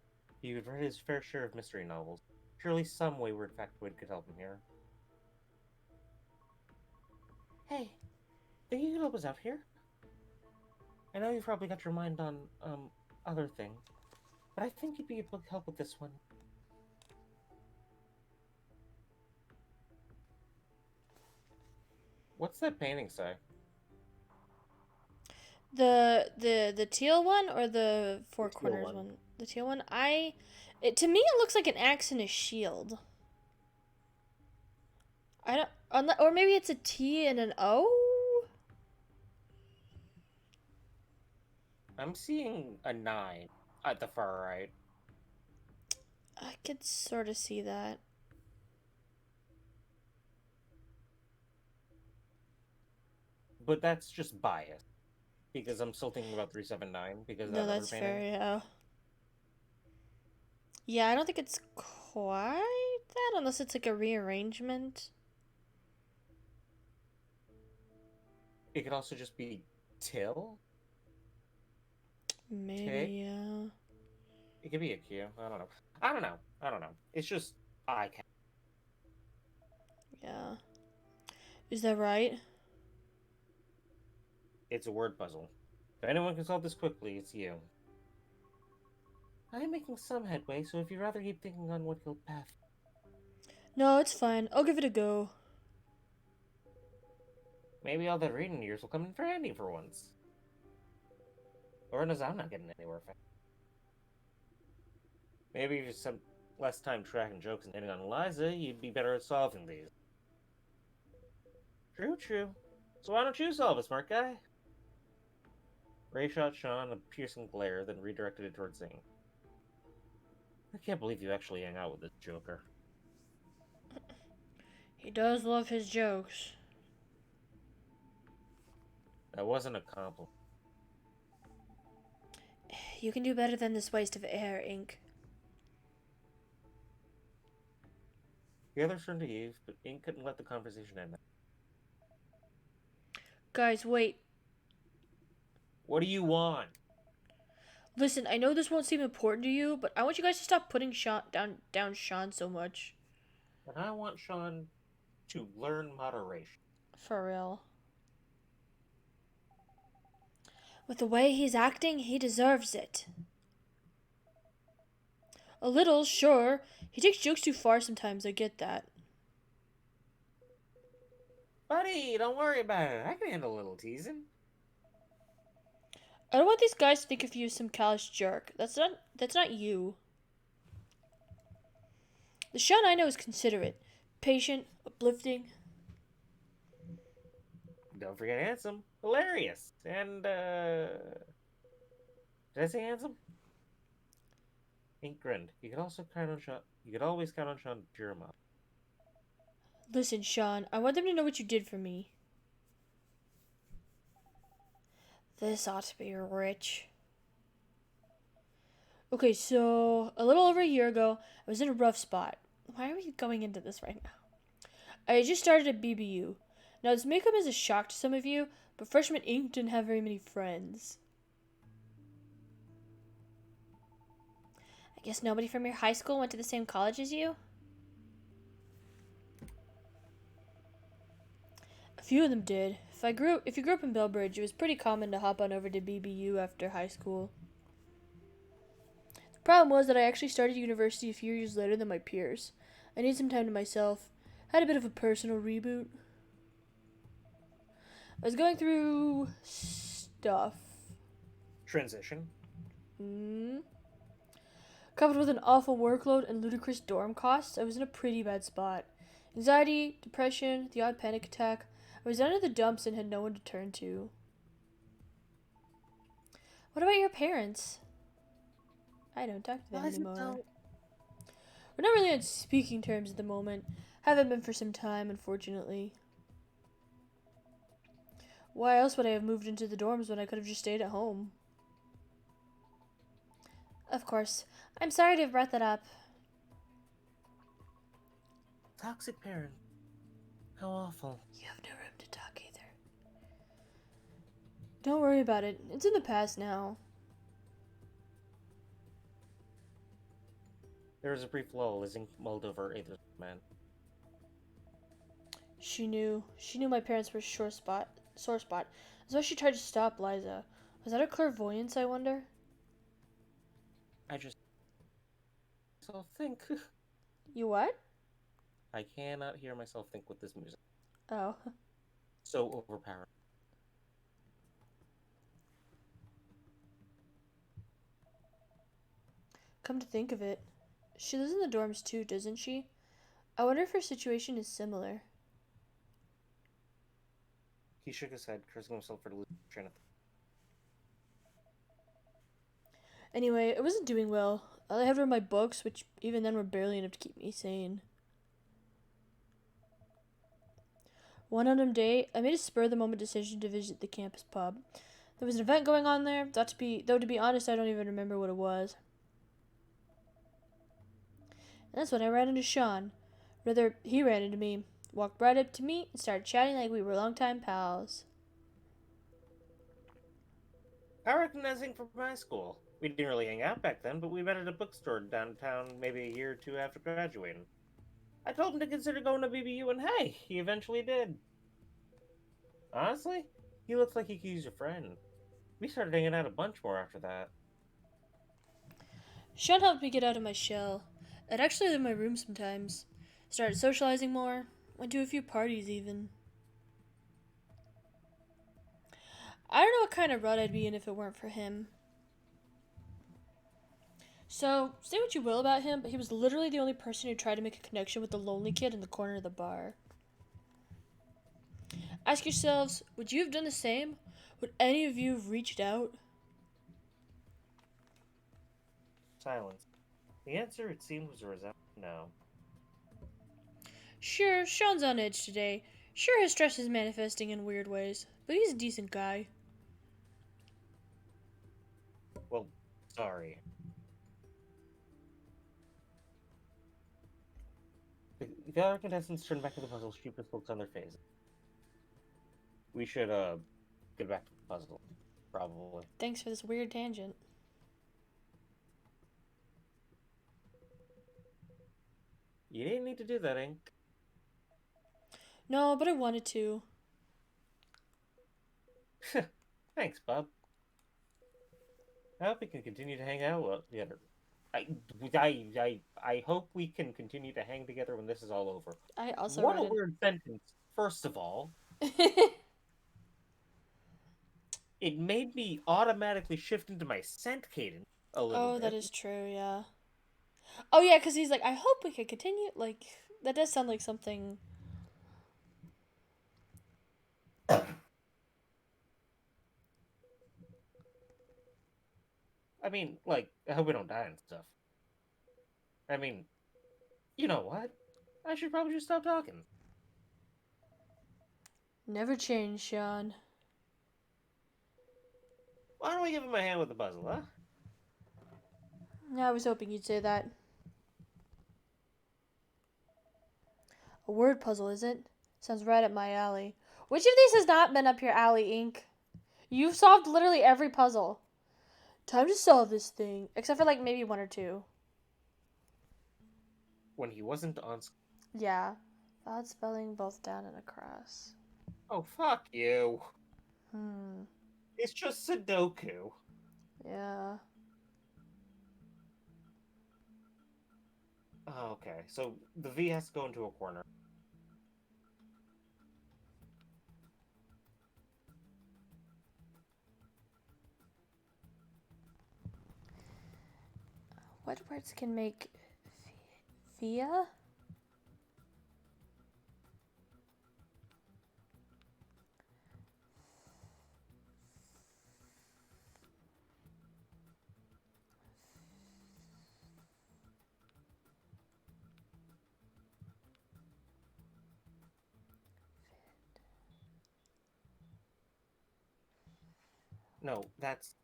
Speaker 1: He had read his fair share of mystery novels. Surely some wayward factoid could help him here. Hey, think you could help us out here? I know you've probably got your mind on, other things, but I think you'd be able to help with this one. What's that painting say?
Speaker 3: The teal one or the four
Speaker 1: teal
Speaker 3: corners
Speaker 1: one.
Speaker 3: one? The teal one? To me it looks like an axe and a shield. I don't, or maybe it's a T and an O?
Speaker 1: I'm seeing a 9 at the far right.
Speaker 3: I could sort of see that.
Speaker 1: But that's just bias. Because I'm still thinking about 379 because of
Speaker 3: No,
Speaker 1: that other
Speaker 3: that's
Speaker 1: painting.
Speaker 3: fair, yeah. Yeah, I don't think it's quite that, unless it's like a rearrangement.
Speaker 1: It could also just be Till.
Speaker 3: Maybe, yeah.
Speaker 1: It could be a Q. I don't know. It's just eye catch.
Speaker 3: Yeah. Is that right?
Speaker 1: It's a word puzzle. If anyone can solve this quickly, it's you. I'm making some headway, so if you'd rather keep thinking on what killed Path.
Speaker 3: No, it's fine. I'll give it a go.
Speaker 1: Maybe all that reading years will come in handy for once. Or as I'm not getting anywhere fast. Maybe if you spent less time tracking jokes and hitting on Eliza, you'd be better at solving these. True. So why don't you solve it, smart guy? Ray shot Sean a piercing glare, then redirected it towards Zane. I can't believe you actually hang out with this joker.
Speaker 3: He does love his jokes.
Speaker 1: That wasn't a compliment.
Speaker 3: You can do better than this waste of air, Ink.
Speaker 1: The others turned to Eve, but Ink couldn't let the conversation end.
Speaker 3: Guys, wait.
Speaker 1: What do you want?
Speaker 3: Listen, I know this won't seem important to you, but I want you guys to stop putting down Sean so much.
Speaker 1: And I want Sean to learn moderation.
Speaker 3: For real. With the way he's acting, he deserves it. A little, sure. He takes jokes too far sometimes, I get that.
Speaker 1: Buddy, don't worry about it. I can handle a little teasing.
Speaker 3: I don't want these guys to think of you as some callous jerk. That's not you. The Sean I know is considerate, patient, uplifting.
Speaker 1: Don't forget handsome, hilarious, and did I say handsome? Ink grinned. You could also count on Sean. You could always count on Sean to cheer him up.
Speaker 3: Listen, Sean, I want them to know what you did for me. This ought to be rich. Okay, so a little over a year ago, I was in a rough spot. Why are we going into this right now? I had just started at BBU. Now, this may come as a shock to some of you, but freshman Ink didn't have very many friends. I guess nobody from your high school went to the same college as you? A few of them did. If you grew up in Belbridge, it was pretty common to hop on over to BBU after high school. The problem was that I actually started university a few years later than my peers. I needed some time to myself. Had a bit of a personal reboot. I was going through stuff.
Speaker 1: Transition.
Speaker 3: Coupled with an awful workload and ludicrous dorm costs, I was in a pretty bad spot. Anxiety, depression, the odd panic attack. I was down in the dumps and had no one to turn to. What about your parents? I don't talk to them anymore. We're not really on speaking terms at the moment. Haven't been for some time, unfortunately. Why else would I have moved into the dorms when I could have just stayed at home? Of course. I'm sorry to have brought that up.
Speaker 1: Toxic parent. How awful.
Speaker 3: You have no room to talk either. Don't worry about it. It's in the past now.
Speaker 1: There was a brief lull as ink mulled over Aether's man.
Speaker 3: She knew my parents were sore spot. That's why she tried to stop Liza. Was that her clairvoyance, I wonder?
Speaker 1: I just... So think.
Speaker 3: You what?
Speaker 1: I cannot hear myself think with this music.
Speaker 3: Oh.
Speaker 1: So overpowering.
Speaker 3: Come to think of it, she lives in the dorms too, doesn't she? I wonder if her situation is similar.
Speaker 1: He shook his head, cursing himself for losing train of thought.
Speaker 3: Anyway, I wasn't doing well. All I had were my books, which even then were barely enough to keep me sane. One autumn day, I made a spur-of-the-moment decision to visit the campus pub. There was an event going on there, though to be honest, I don't even remember what it was. And that's when I ran into Sean. Rather, he ran into me, walked right up to me, and started chatting like we were longtime pals.
Speaker 1: I recognize him from high school. We didn't really hang out back then, but we met at a bookstore downtown maybe a year or two after graduating. I told him to consider going to BBU, and hey, he eventually did. Honestly, he looks like he could use a friend. We started hanging out a bunch more after that.
Speaker 3: Sean helped me get out of my shell. I'd actually live in my room sometimes. Started socializing more. Went to a few parties even. I don't know what kind of rut I'd be in if it weren't for him. So, say what you will about him, but he was literally the only person who tried to make a connection with the lonely kid in the corner of the bar. Ask yourselves, would you have done the same? Would any of you have reached out?
Speaker 1: Silence. The answer, it seemed, was a resounding no.
Speaker 3: Sure, Sean's on edge today. Sure, his stress is manifesting in weird ways, but he's a decent guy.
Speaker 1: Well, sorry. The other contestants turned back to the puzzle, sheepish looks on their faces. We should, get back to the puzzle. Probably.
Speaker 3: Thanks for this weird tangent.
Speaker 1: You didn't need to do that, Ink.
Speaker 3: No, but I wanted to.
Speaker 1: Thanks, Bob. I hope we can continue to hang out together. I hope we can continue to hang together when this is all over.
Speaker 3: I also
Speaker 1: What a
Speaker 3: read
Speaker 1: weird sentence, first of all.
Speaker 3: it.
Speaker 1: It made me automatically shift into my scent cadence a little bit.
Speaker 3: Oh, that is true, yeah. Oh, yeah, because he's like, I hope we can continue. Like, that does sound like something.
Speaker 1: I mean, like, I hope we don't die and stuff. I mean, you know what? I should probably just stop talking.
Speaker 3: Never change, Sean.
Speaker 1: Why don't we give him a hand with the puzzle, huh?
Speaker 3: Yeah, I was hoping you'd say that. A word puzzle, is it? Sounds right up my alley. Which of these has not been up your alley, Ink? You've solved literally every puzzle. Time to solve this thing. Except for, like, maybe one or two.
Speaker 1: When he wasn't on...
Speaker 3: Yeah. Odd spelling both down and across.
Speaker 1: Oh, fuck you.
Speaker 3: Hmm.
Speaker 1: It's just Sudoku.
Speaker 3: Yeah.
Speaker 1: Oh, okay, so the V has to go into a corner.
Speaker 3: What words can make via?
Speaker 1: No, that's.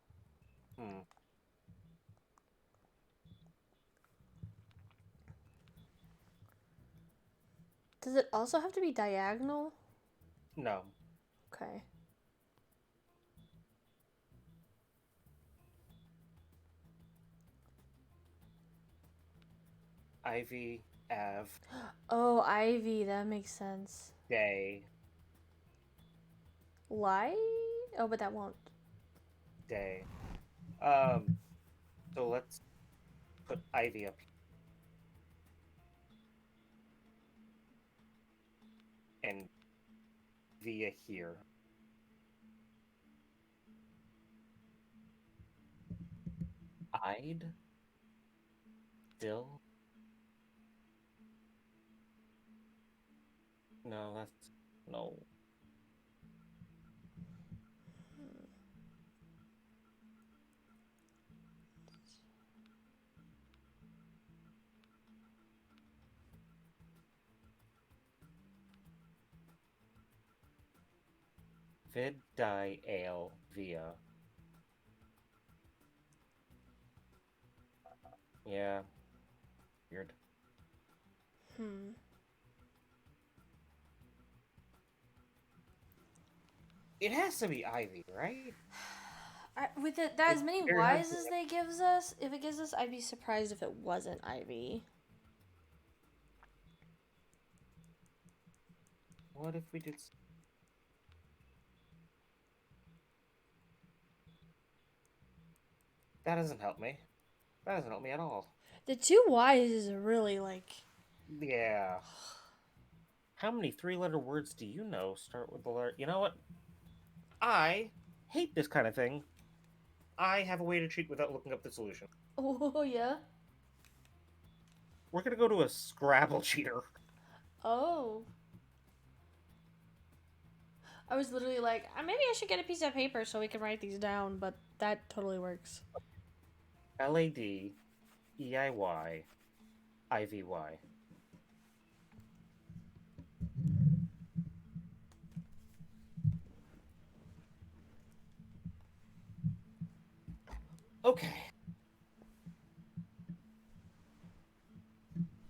Speaker 1: Hmm.
Speaker 3: Does it also have to be diagonal?
Speaker 1: No.
Speaker 3: Okay.
Speaker 1: Ivy, Av,
Speaker 3: Oh, Ivy. That makes sense.
Speaker 1: Day,
Speaker 3: Lie? Oh, but that won't.
Speaker 1: Day. Um, so let's put Ivy up and Via here. I'd still. No, that's no. Vid, die, ale, via. Yeah. Weird.
Speaker 3: Hmm.
Speaker 1: It has to be Ivy, right?
Speaker 3: With it, that
Speaker 1: It's
Speaker 3: as many
Speaker 1: very hard
Speaker 3: Y's
Speaker 1: to-
Speaker 3: as they gives us, if it gives us, I'd be surprised if it wasn't Ivy.
Speaker 1: What if we did? That doesn't help me. That doesn't help me at all.
Speaker 3: The two Y's is really like.
Speaker 1: Yeah. How many three-letter words do you know start with the letter? You know what? I hate this kind of thing. I have a way to cheat without looking up the solution.
Speaker 3: Oh, yeah?
Speaker 1: We're gonna go to a Scrabble cheater.
Speaker 3: Oh. I was literally like, maybe I should get a piece of paper so we can write these down, but that totally works.
Speaker 1: LADEIY IVY. Okay.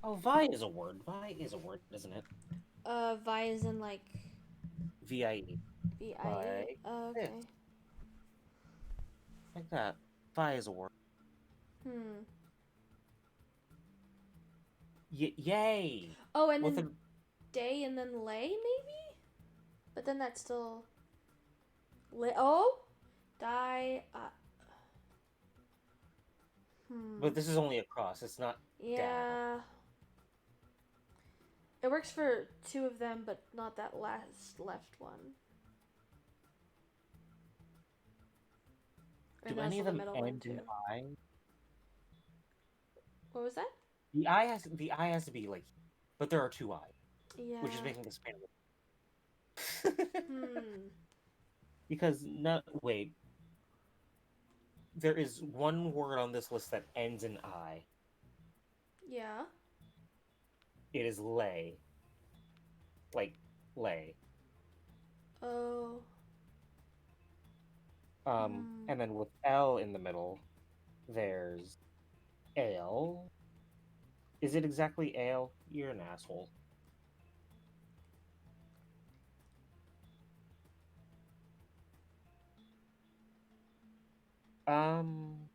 Speaker 1: Oh, Vi is a word. Vi is a word, isn't it?
Speaker 3: Vi is in like
Speaker 1: VIE.
Speaker 3: VIE. Oh, okay.
Speaker 1: Like that. Vi is a word.
Speaker 3: Hmm.
Speaker 1: Yay!
Speaker 3: Oh, and
Speaker 1: With
Speaker 3: then
Speaker 1: a
Speaker 3: day and then lay, maybe? But then that's still. Oh? Die.
Speaker 1: but this is only a cross. It's not down.
Speaker 3: Yeah. It works for two of them, but not that last left one.
Speaker 1: Do
Speaker 3: And
Speaker 1: any of
Speaker 3: also the
Speaker 1: them
Speaker 3: middle one,
Speaker 1: end
Speaker 3: too.
Speaker 1: in I?
Speaker 3: What was that?
Speaker 1: The I has to be like, but there are two I,
Speaker 3: Yeah.
Speaker 1: which is making this painful.
Speaker 3: Hmm.
Speaker 1: Because no, wait, there is one word on this list that ends in I.
Speaker 3: Yeah.
Speaker 1: It is lay. Like lay.
Speaker 3: Oh.
Speaker 1: And then with L in the middle, there's ale. Is it exactly ale? You're an asshole. Um,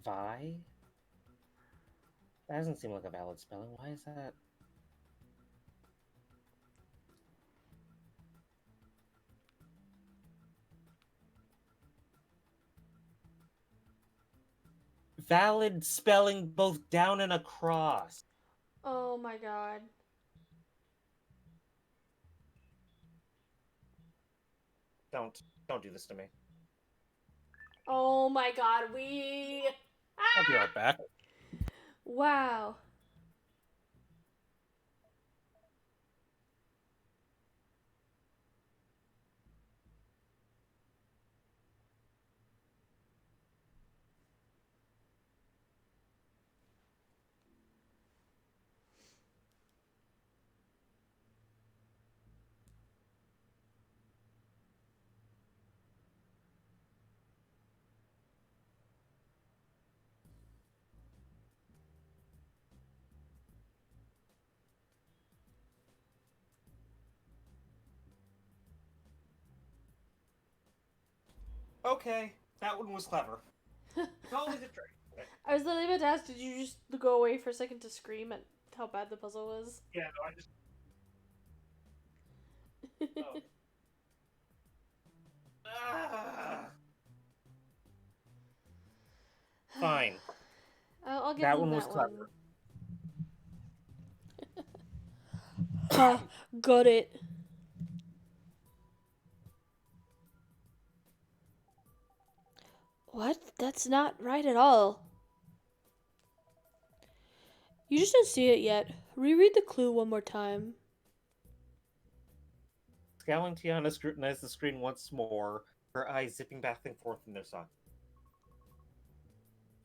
Speaker 1: Vi? That doesn't seem like a valid spelling. Why is that? Valid spelling both down and across.
Speaker 3: Oh my god.
Speaker 1: Don't do this to me.
Speaker 3: Oh my god,
Speaker 1: I'll be right back.
Speaker 3: Wow.
Speaker 1: Okay, that one was clever. It's always a trick.
Speaker 3: I was literally about to ask, did you just go away for a second to scream at how bad the puzzle was?
Speaker 1: Yeah, no, I just. Oh. Ah. Fine.
Speaker 3: I'll give
Speaker 1: That
Speaker 3: them
Speaker 1: one was
Speaker 3: that
Speaker 1: clever.
Speaker 3: Ha, got it. What? That's not right at all. You just don't see it yet. Reread the clue one more time.
Speaker 1: Scowling, Tiana scrutinized the screen once more, her eyes zipping back and forth in their sockets.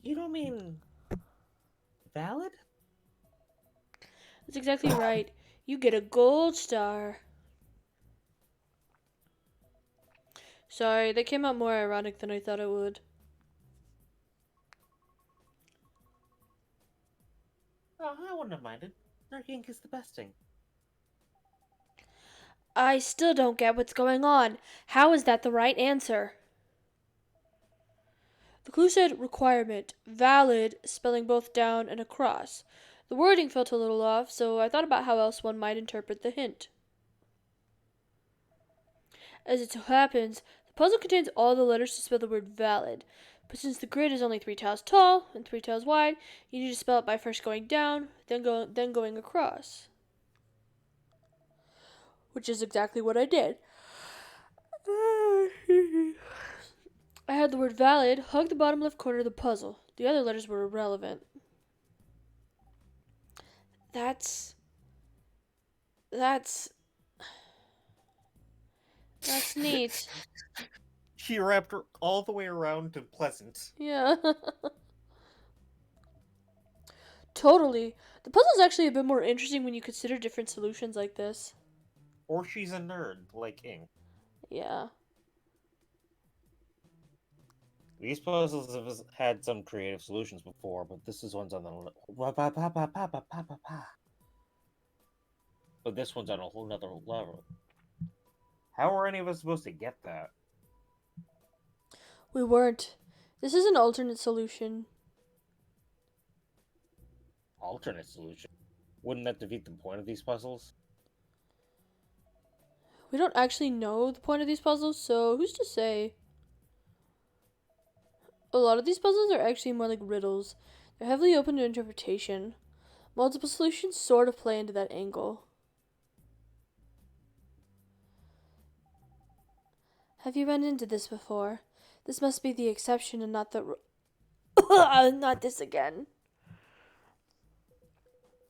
Speaker 1: You don't mean valid?
Speaker 3: That's exactly right. You get a gold star. Sorry, that came out more ironic than I thought it would.
Speaker 1: Oh, I wouldn't have minded. Dark ink is the best ink.
Speaker 3: I still don't get what's going on. How is that the right answer? The clue said requirement, valid, spelling both down and across. The wording felt a little off, so I thought about how else one might interpret the hint. As it so happens, the puzzle contains all the letters to spell the word valid, but since the grid is only 3 tiles tall and 3 tiles wide, you need to spell it by first going down, then going across. Which is exactly what I did. I had the word valid hug the bottom left corner of the puzzle. The other letters were irrelevant. That's neat.
Speaker 1: She wrapped her all the way around to pleasant.
Speaker 3: Yeah. Totally. The puzzle's actually a bit more interesting when you consider different solutions like this.
Speaker 1: Or she's a nerd, like ink.
Speaker 3: Yeah.
Speaker 1: These puzzles have had some creative solutions before, but this is one's on the but this one's on a whole nother level. How are any of us supposed to get that?
Speaker 3: We weren't. This is an alternate solution.
Speaker 1: Alternate solution? Wouldn't that defeat the point of these puzzles?
Speaker 3: We don't actually know the point of these puzzles, so who's to say? A lot of these puzzles are actually more like riddles. They're heavily open to interpretation. Multiple solutions sort of play into that angle. Have you run into this before? This must be the exception and not the not this again.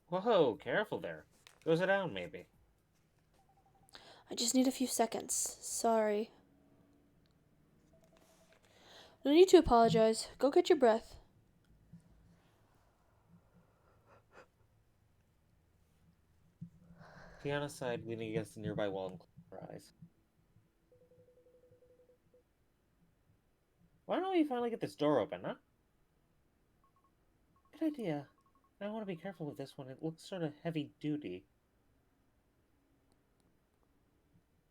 Speaker 1: Whoa, careful there. Goes it down, maybe.
Speaker 3: I just need a few seconds. Sorry. No need to apologize. Go get your breath.
Speaker 1: Tiana sighed, leaning against the nearby wall and closed her eyes. Why don't we finally get this door open, huh? Good idea. I want to be careful with this one. It looks sort of heavy-duty.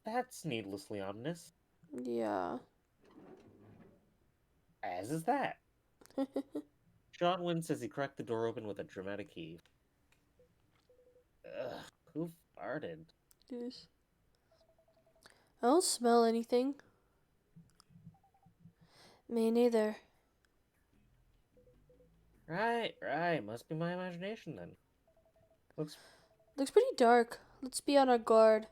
Speaker 1: That's needlessly ominous.
Speaker 3: Yeah.
Speaker 1: As is that. Sean winced as he cracked the door open with a dramatic heave. Ugh, who farted?
Speaker 3: Yes. I don't smell anything. Me neither.
Speaker 1: Right. Must be my imagination then. Looks
Speaker 3: Looks pretty dark. Let's be on our guard.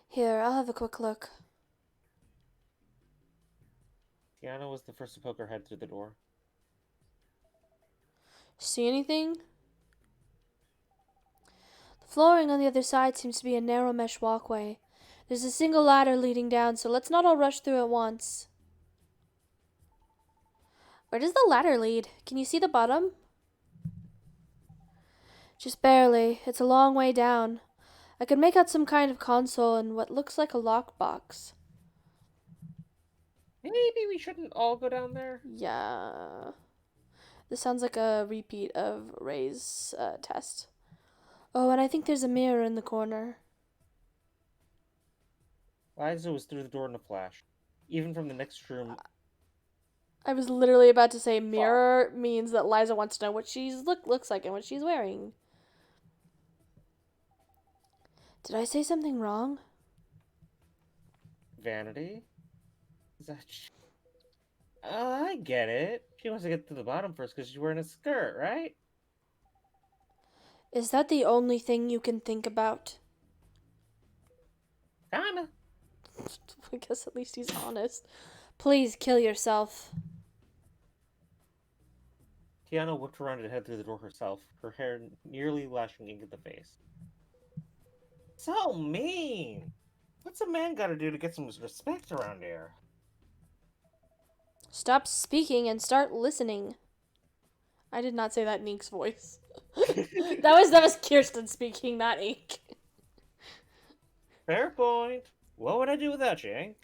Speaker 3: Here, I'll have a quick look.
Speaker 1: Tiana was the first to poke her head through the door.
Speaker 3: See anything? The flooring on the other side seems to be a narrow mesh walkway. There's a single ladder leading down, so let's not all rush through at once. Where does the ladder lead? Can you see the bottom? Just barely. It's a long way down. I could make out some kind of console and what looks like a lockbox.
Speaker 1: Maybe we shouldn't all go down there?
Speaker 3: Yeah. This sounds like a repeat of Ray's test. Oh, and I think there's a mirror in the corner.
Speaker 1: Liza was through the door in a flash. Even from the next room,
Speaker 3: I was literally about to say mirror means that Liza wants to know what she's looks like and what she's wearing. Did I say something wrong?
Speaker 1: Vanity? Is that... I get it. She wants to get to the bottom first because she's wearing a skirt, right?
Speaker 3: Is that the only thing you can think about?
Speaker 1: Kinda.
Speaker 3: I guess at least he's honest. Please kill yourself.
Speaker 1: Tiana whipped around and head through the door herself, her hair nearly lashing Ink in the face. So mean! What's a man gotta do to get some respect around here?
Speaker 3: Stop speaking and start listening. I did not say that in Ink's voice. that was Kirsten speaking, not Ink.
Speaker 1: Fair point. What would I do without you, Ink?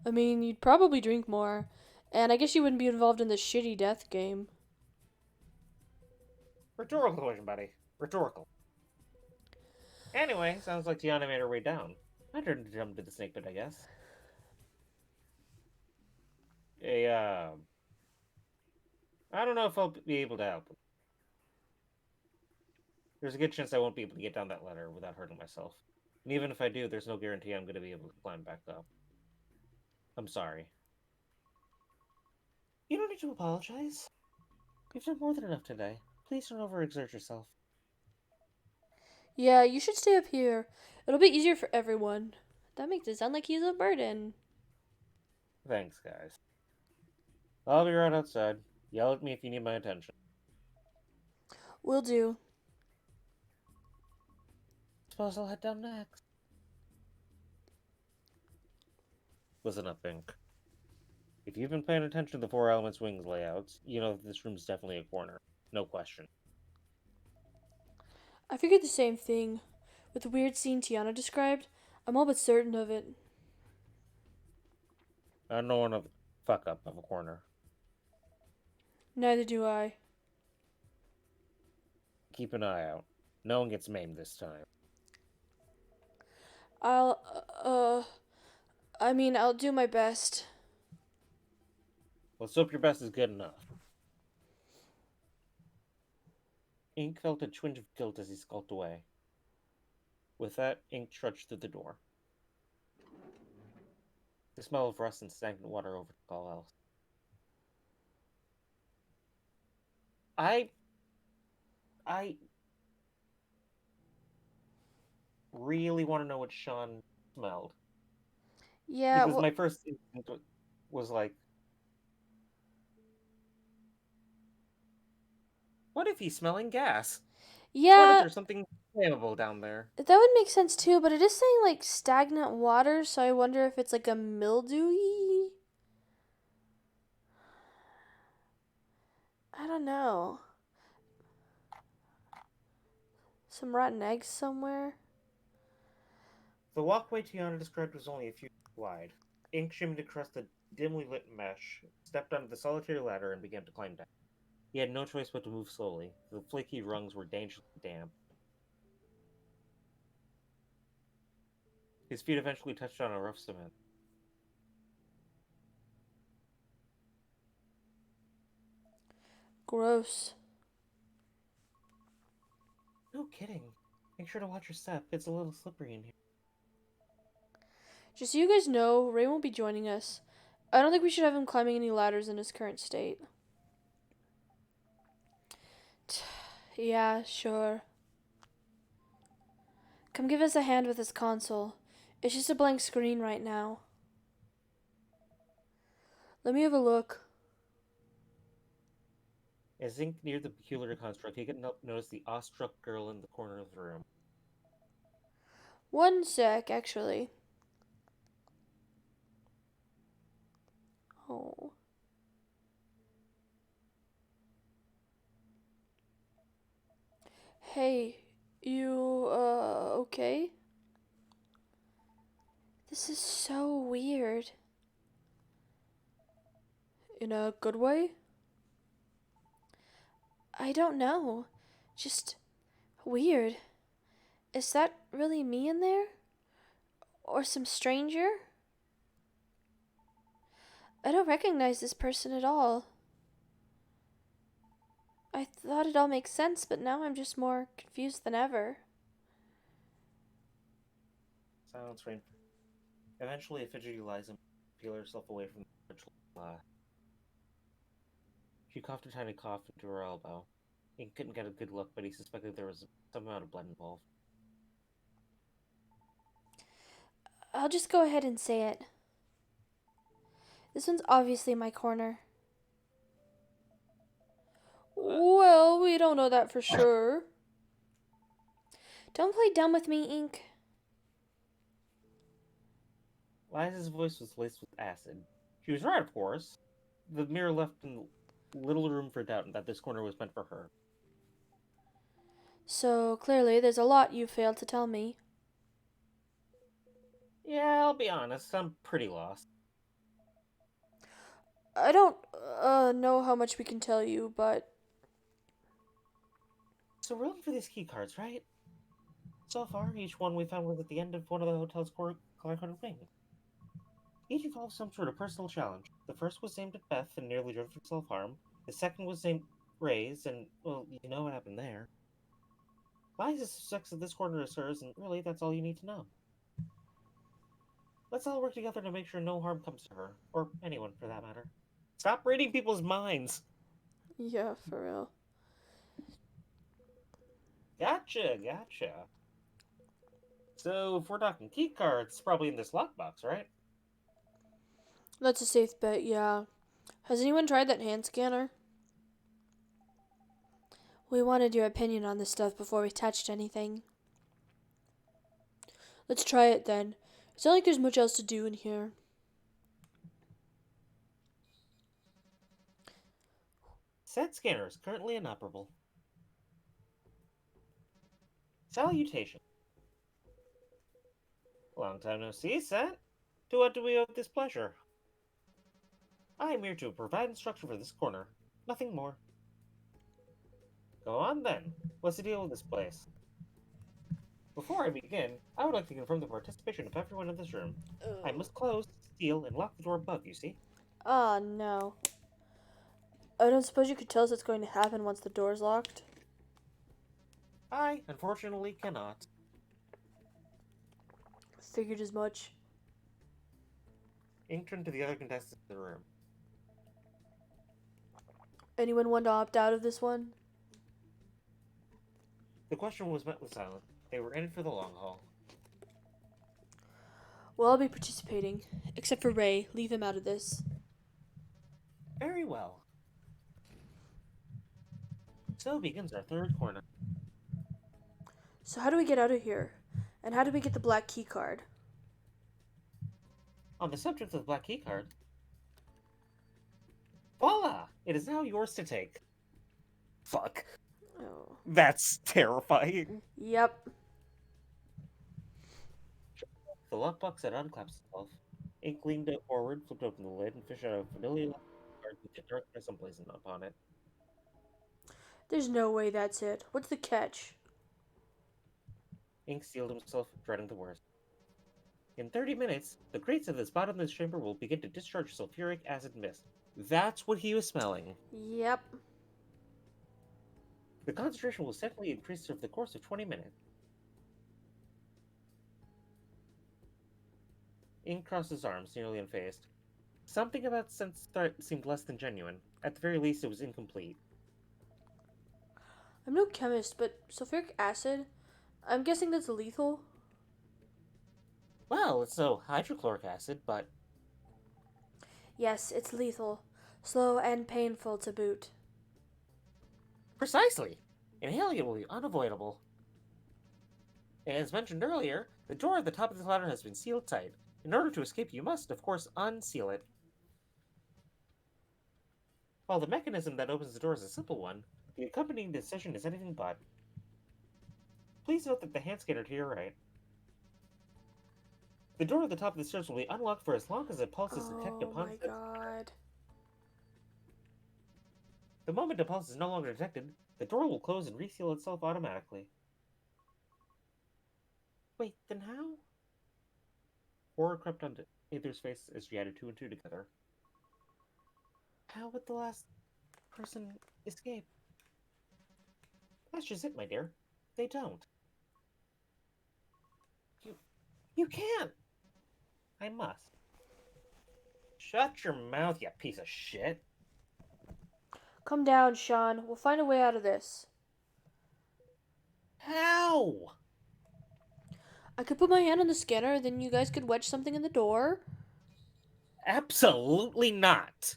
Speaker 3: I mean, you'd probably drink more. And I guess you wouldn't be involved in the shitty death game.
Speaker 1: Rhetorical question, buddy. Rhetorical. Anyway, sounds like Tiana made her way down. I turned to jump to the snake pit, I guess. I don't know if I'll be able to help. There's a good chance I won't be able to get down that ladder without hurting myself. And even if I do, there's no guarantee I'm going to be able to climb back up. I'm sorry. You don't need to apologize. You've done more than enough today. Please don't overexert yourself.
Speaker 3: Yeah, you should stay up here. It'll be easier for everyone. That makes it sound like he's a burden.
Speaker 1: Thanks, guys. I'll be right outside. Yell at me if you need my attention.
Speaker 3: Will do.
Speaker 1: Suppose I'll head down next. Listen up, Ink. If you've been paying attention to the Four Elements Wings layouts, you know that this room's definitely a corner. No question.
Speaker 3: I figured the same thing. With the weird scene Tiana described, I'm all but certain of it.
Speaker 1: I don't want to fuck up of a corner.
Speaker 3: Neither do I.
Speaker 1: Keep an eye out. No one gets maimed this time.
Speaker 3: I'll do my best.
Speaker 1: Let's hope your best is good enough. Ink felt a twinge of guilt as he skulked away. With that, Ink trudged through the door. The smell of rust and stagnant water overtook all else. I really want to know what Sean smelled.
Speaker 3: Yeah,
Speaker 1: Because my first instinct was like, what if he's smelling gas? What if
Speaker 3: yeah,
Speaker 1: there's something flammable down there?
Speaker 3: that would make sense too, but it is saying like stagnant water, so I wonder if it's like a mildewy. I don't know. Some rotten eggs somewhere.
Speaker 1: The walkway Tiana described was only a few feet wide. Ink shimmied across the dimly lit mesh, stepped onto the solitary ladder, and began to climb down. He had no choice but to move slowly. The flaky rungs were dangerously damp. His feet eventually touched on a rough cement.
Speaker 3: Gross.
Speaker 1: No kidding. Make sure to watch your step. It's a little slippery in here.
Speaker 3: Just so you guys know, Ray won't be joining us. I don't think we should have him climbing any ladders in his current state. Yeah, sure. Come give us a hand with this console. It's just a blank screen right now. Let me have a look.
Speaker 1: As Ink neared the peculiar construct, he could notice the awestruck girl in the corner of the room.
Speaker 3: One sec, actually. Oh. Hey, you, okay? This is so weird. In a good way? I don't know. Just weird. Is that really me in there? Or some stranger? I don't recognize this person at all. I thought it all makes sense, but now I'm just more confused than ever.
Speaker 1: Silence reigned. Eventually, a fidgety Liza peeled herself away from the bridge. She coughed a tiny cough into her elbow. Ink couldn't get a good look, but he suspected there was some amount of blood involved.
Speaker 3: I'll just go ahead and say it. This one's obviously my corner. Well, we don't know that for sure. Don't play dumb with me, Ink.
Speaker 1: Liza's voice was laced with acid. She was right, of course. The mirror left little room for doubt that this corner was meant for her.
Speaker 3: So, clearly, there's a lot you failed to tell me.
Speaker 1: Yeah, I'll be honest, I'm pretty lost.
Speaker 3: I don't, know how much we can tell you, but...
Speaker 1: So we're looking for these key cards, right? So far, each one we found was at the end of one of the hotel's color-coded wings. Each involved some sort of personal challenge. The first was aimed at Beth and nearly drove her to self-harm. The second was aimed at Ray's, and, well, you know what happened there. Liza suspects that this corner is hers, and really, that's all you need to know. Let's all work together to make sure no harm comes to her, or anyone for that matter. Stop reading people's minds!
Speaker 3: Yeah, for real.
Speaker 1: Gotcha. So, if we're talking key cards, probably in this lockbox, right?
Speaker 3: That's a safe bet, yeah. Has anyone tried that hand scanner? We wanted your opinion on this stuff before we touched anything. Let's try it then. It's not like there's much else to do in here.
Speaker 1: Said scanner is currently inoperable. Salutation. Long time no see, Set. To what do we owe this pleasure? I am here to provide instruction for this corner. Nothing more. Go on then. What's the deal with this place? Before I begin, I would like to confirm the participation of everyone in this room. I must close, seal, and lock the door above, you see?
Speaker 3: Ah, no. I don't suppose you could tell us what's going to happen once the door's locked?
Speaker 1: I, unfortunately, cannot.
Speaker 3: Figured as much.
Speaker 1: Ink turned to the other contestants in the room.
Speaker 3: Anyone want to opt out of this one?
Speaker 1: The question was met with silence. They were in it for the long haul.
Speaker 3: Well, I'll be participating. Except for Ray. Leave him out of this.
Speaker 1: Very well. So begins our third corner.
Speaker 3: So how do we get out of here? And how do we get the black key card?
Speaker 1: On the subject of the black key card, voila! It is now yours to take. Fuck.
Speaker 3: Oh.
Speaker 1: That's terrifying.
Speaker 3: Yep.
Speaker 1: The lockbox had unclasped itself. Ink leaned forward, flipped open the lid, and fished out a familiar card with a dark crescent blazoned upon it.
Speaker 3: There's no way that's it. What's the catch?
Speaker 1: Ink steeled himself, dreading the worst. In 30 minutes, the grates of this bottomless chamber will begin to discharge sulfuric acid mist. That's what he was smelling.
Speaker 3: Yep.
Speaker 1: The concentration will steadily increase over the course of 20 minutes. Ink crossed his arms, nearly unfazed. Something about Sense threat seemed less than genuine. At the very least, it was incomplete.
Speaker 3: I'm no chemist, but sulfuric acid? I'm guessing that's lethal?
Speaker 1: Well, it's no hydrochloric acid, but
Speaker 3: Yes, it's lethal. Slow and painful to boot.
Speaker 1: precisely! Inhaling it will be unavoidable. As mentioned earlier, the door at the top of the ladder has been sealed tight. In order to escape, you must, of course, unseal it. While the mechanism that opens the door is a simple one, the accompanying decision is anything but. Please note that the hand scanner to your right. The door at the top of the stairs will be unlocked for as long as a pulse is detected
Speaker 3: Oh
Speaker 1: upon
Speaker 3: my god.
Speaker 1: The moment a pulse is no longer detected, the door will close and reseal itself automatically. Wait, then how? Horror crept onto Aether's face as she added two and two together. How would the last person escape? That's just it, my dear. They don't. You can't! I must. Shut your mouth, you piece of shit.
Speaker 3: Calm down, Sean. We'll find a way out of this.
Speaker 1: How?
Speaker 3: I could put my hand on the scanner, then you guys could wedge something in the door.
Speaker 1: Absolutely not.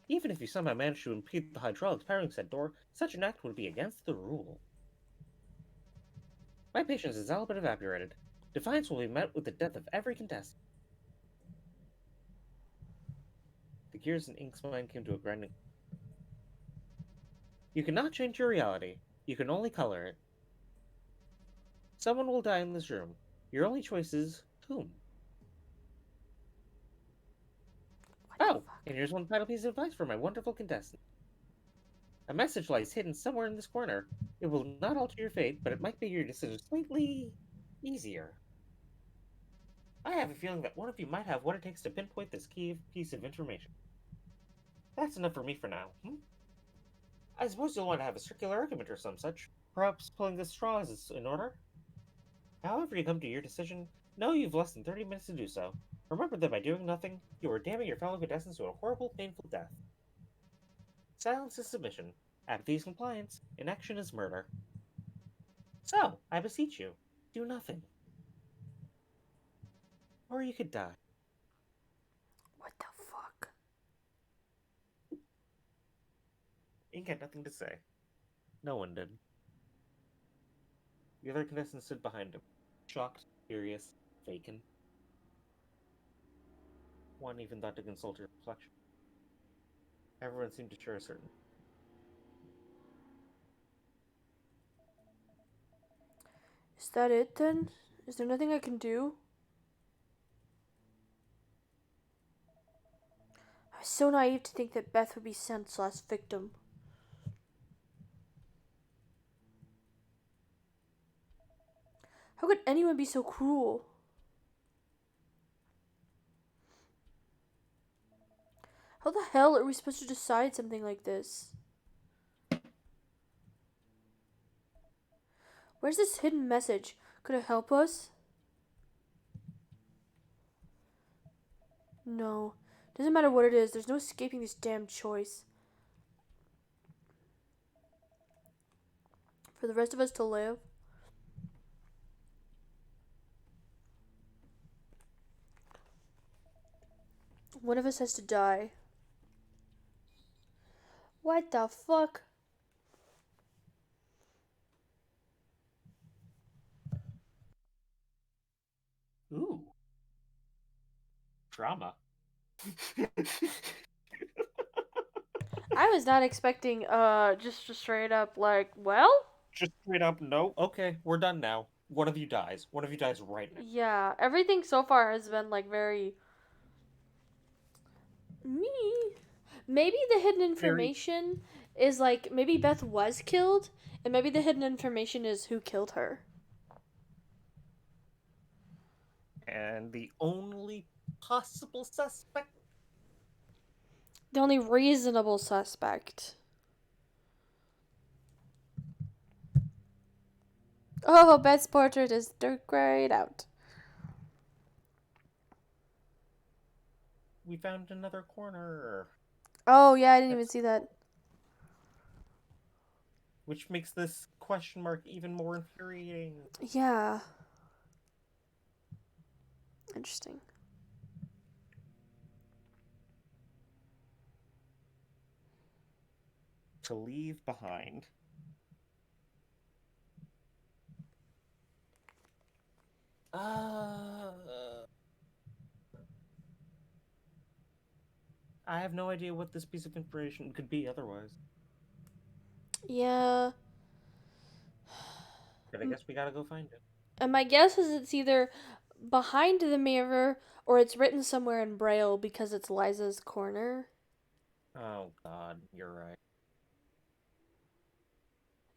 Speaker 1: Even if you somehow managed to impede the hydraulics powering said door, such an act would be against the rule. My patience is all but evaporated. Defiance will be met with the death of every contestant. The gears in Ink's mind came to a grinding. You cannot change your reality. You can only color it. Someone will die in this room. Your only choice is whom? Oh, and here's one final piece of advice for my wonderful contestant. A message lies hidden somewhere in this corner. It will not alter your fate, but it might make your decision slightly easier. I have a feeling that one of you might have what it takes to pinpoint this key piece of information. That's enough for me for now. I suppose you'll want to have a circular argument or some such. Perhaps pulling the straw is in order? However you come to your decision, know you've less than 30 minutes to do so. Remember that by doing nothing, you are damning your fellow contestants to a horrible, painful death. Silence is submission. Apathy is compliance. Inaction is murder. So, I beseech you, do nothing. Or you could die.
Speaker 3: What the fuck?
Speaker 1: Ink had nothing to say. No one did. The other contestants stood behind him, shocked, furious, vacant. One even thought to consult her reflection. Everyone seemed to share a certain.
Speaker 3: Is that it then? Is there nothing I can do? I was so naive to think that Beth would be Sent's last victim. How could anyone be so cruel? How the hell are we supposed to decide something like this? Where's this hidden message? Could it help us? No. Doesn't matter what it is, there's no escaping this damn choice. For the rest of us to live? One of us has to die. What the fuck?
Speaker 1: Ooh. Drama.
Speaker 3: I was not expecting just straight up like, well?
Speaker 1: Just straight up, no. Okay, we're done now. One of you dies. One of you dies right now.
Speaker 3: Yeah, everything so far has been like very me. Maybe the hidden information is like maybe Beth was killed, and maybe the hidden information is who killed her.
Speaker 1: And the only possible suspect?
Speaker 3: The only reasonable suspect. Oh, Beth's portrait is dirt grayed out.
Speaker 1: We found another corner.
Speaker 3: Oh, yeah, I didn't even
Speaker 1: That's-
Speaker 3: see that.
Speaker 1: Which makes this question mark even more infuriating.
Speaker 3: Yeah. Interesting.
Speaker 1: To leave behind. I have no idea what this piece of information could be otherwise.
Speaker 3: Yeah.
Speaker 1: But I guess we gotta go find it.
Speaker 3: And my guess is it's either behind the mirror or it's written somewhere in Braille because it's Liza's corner.
Speaker 1: Oh god, you're right.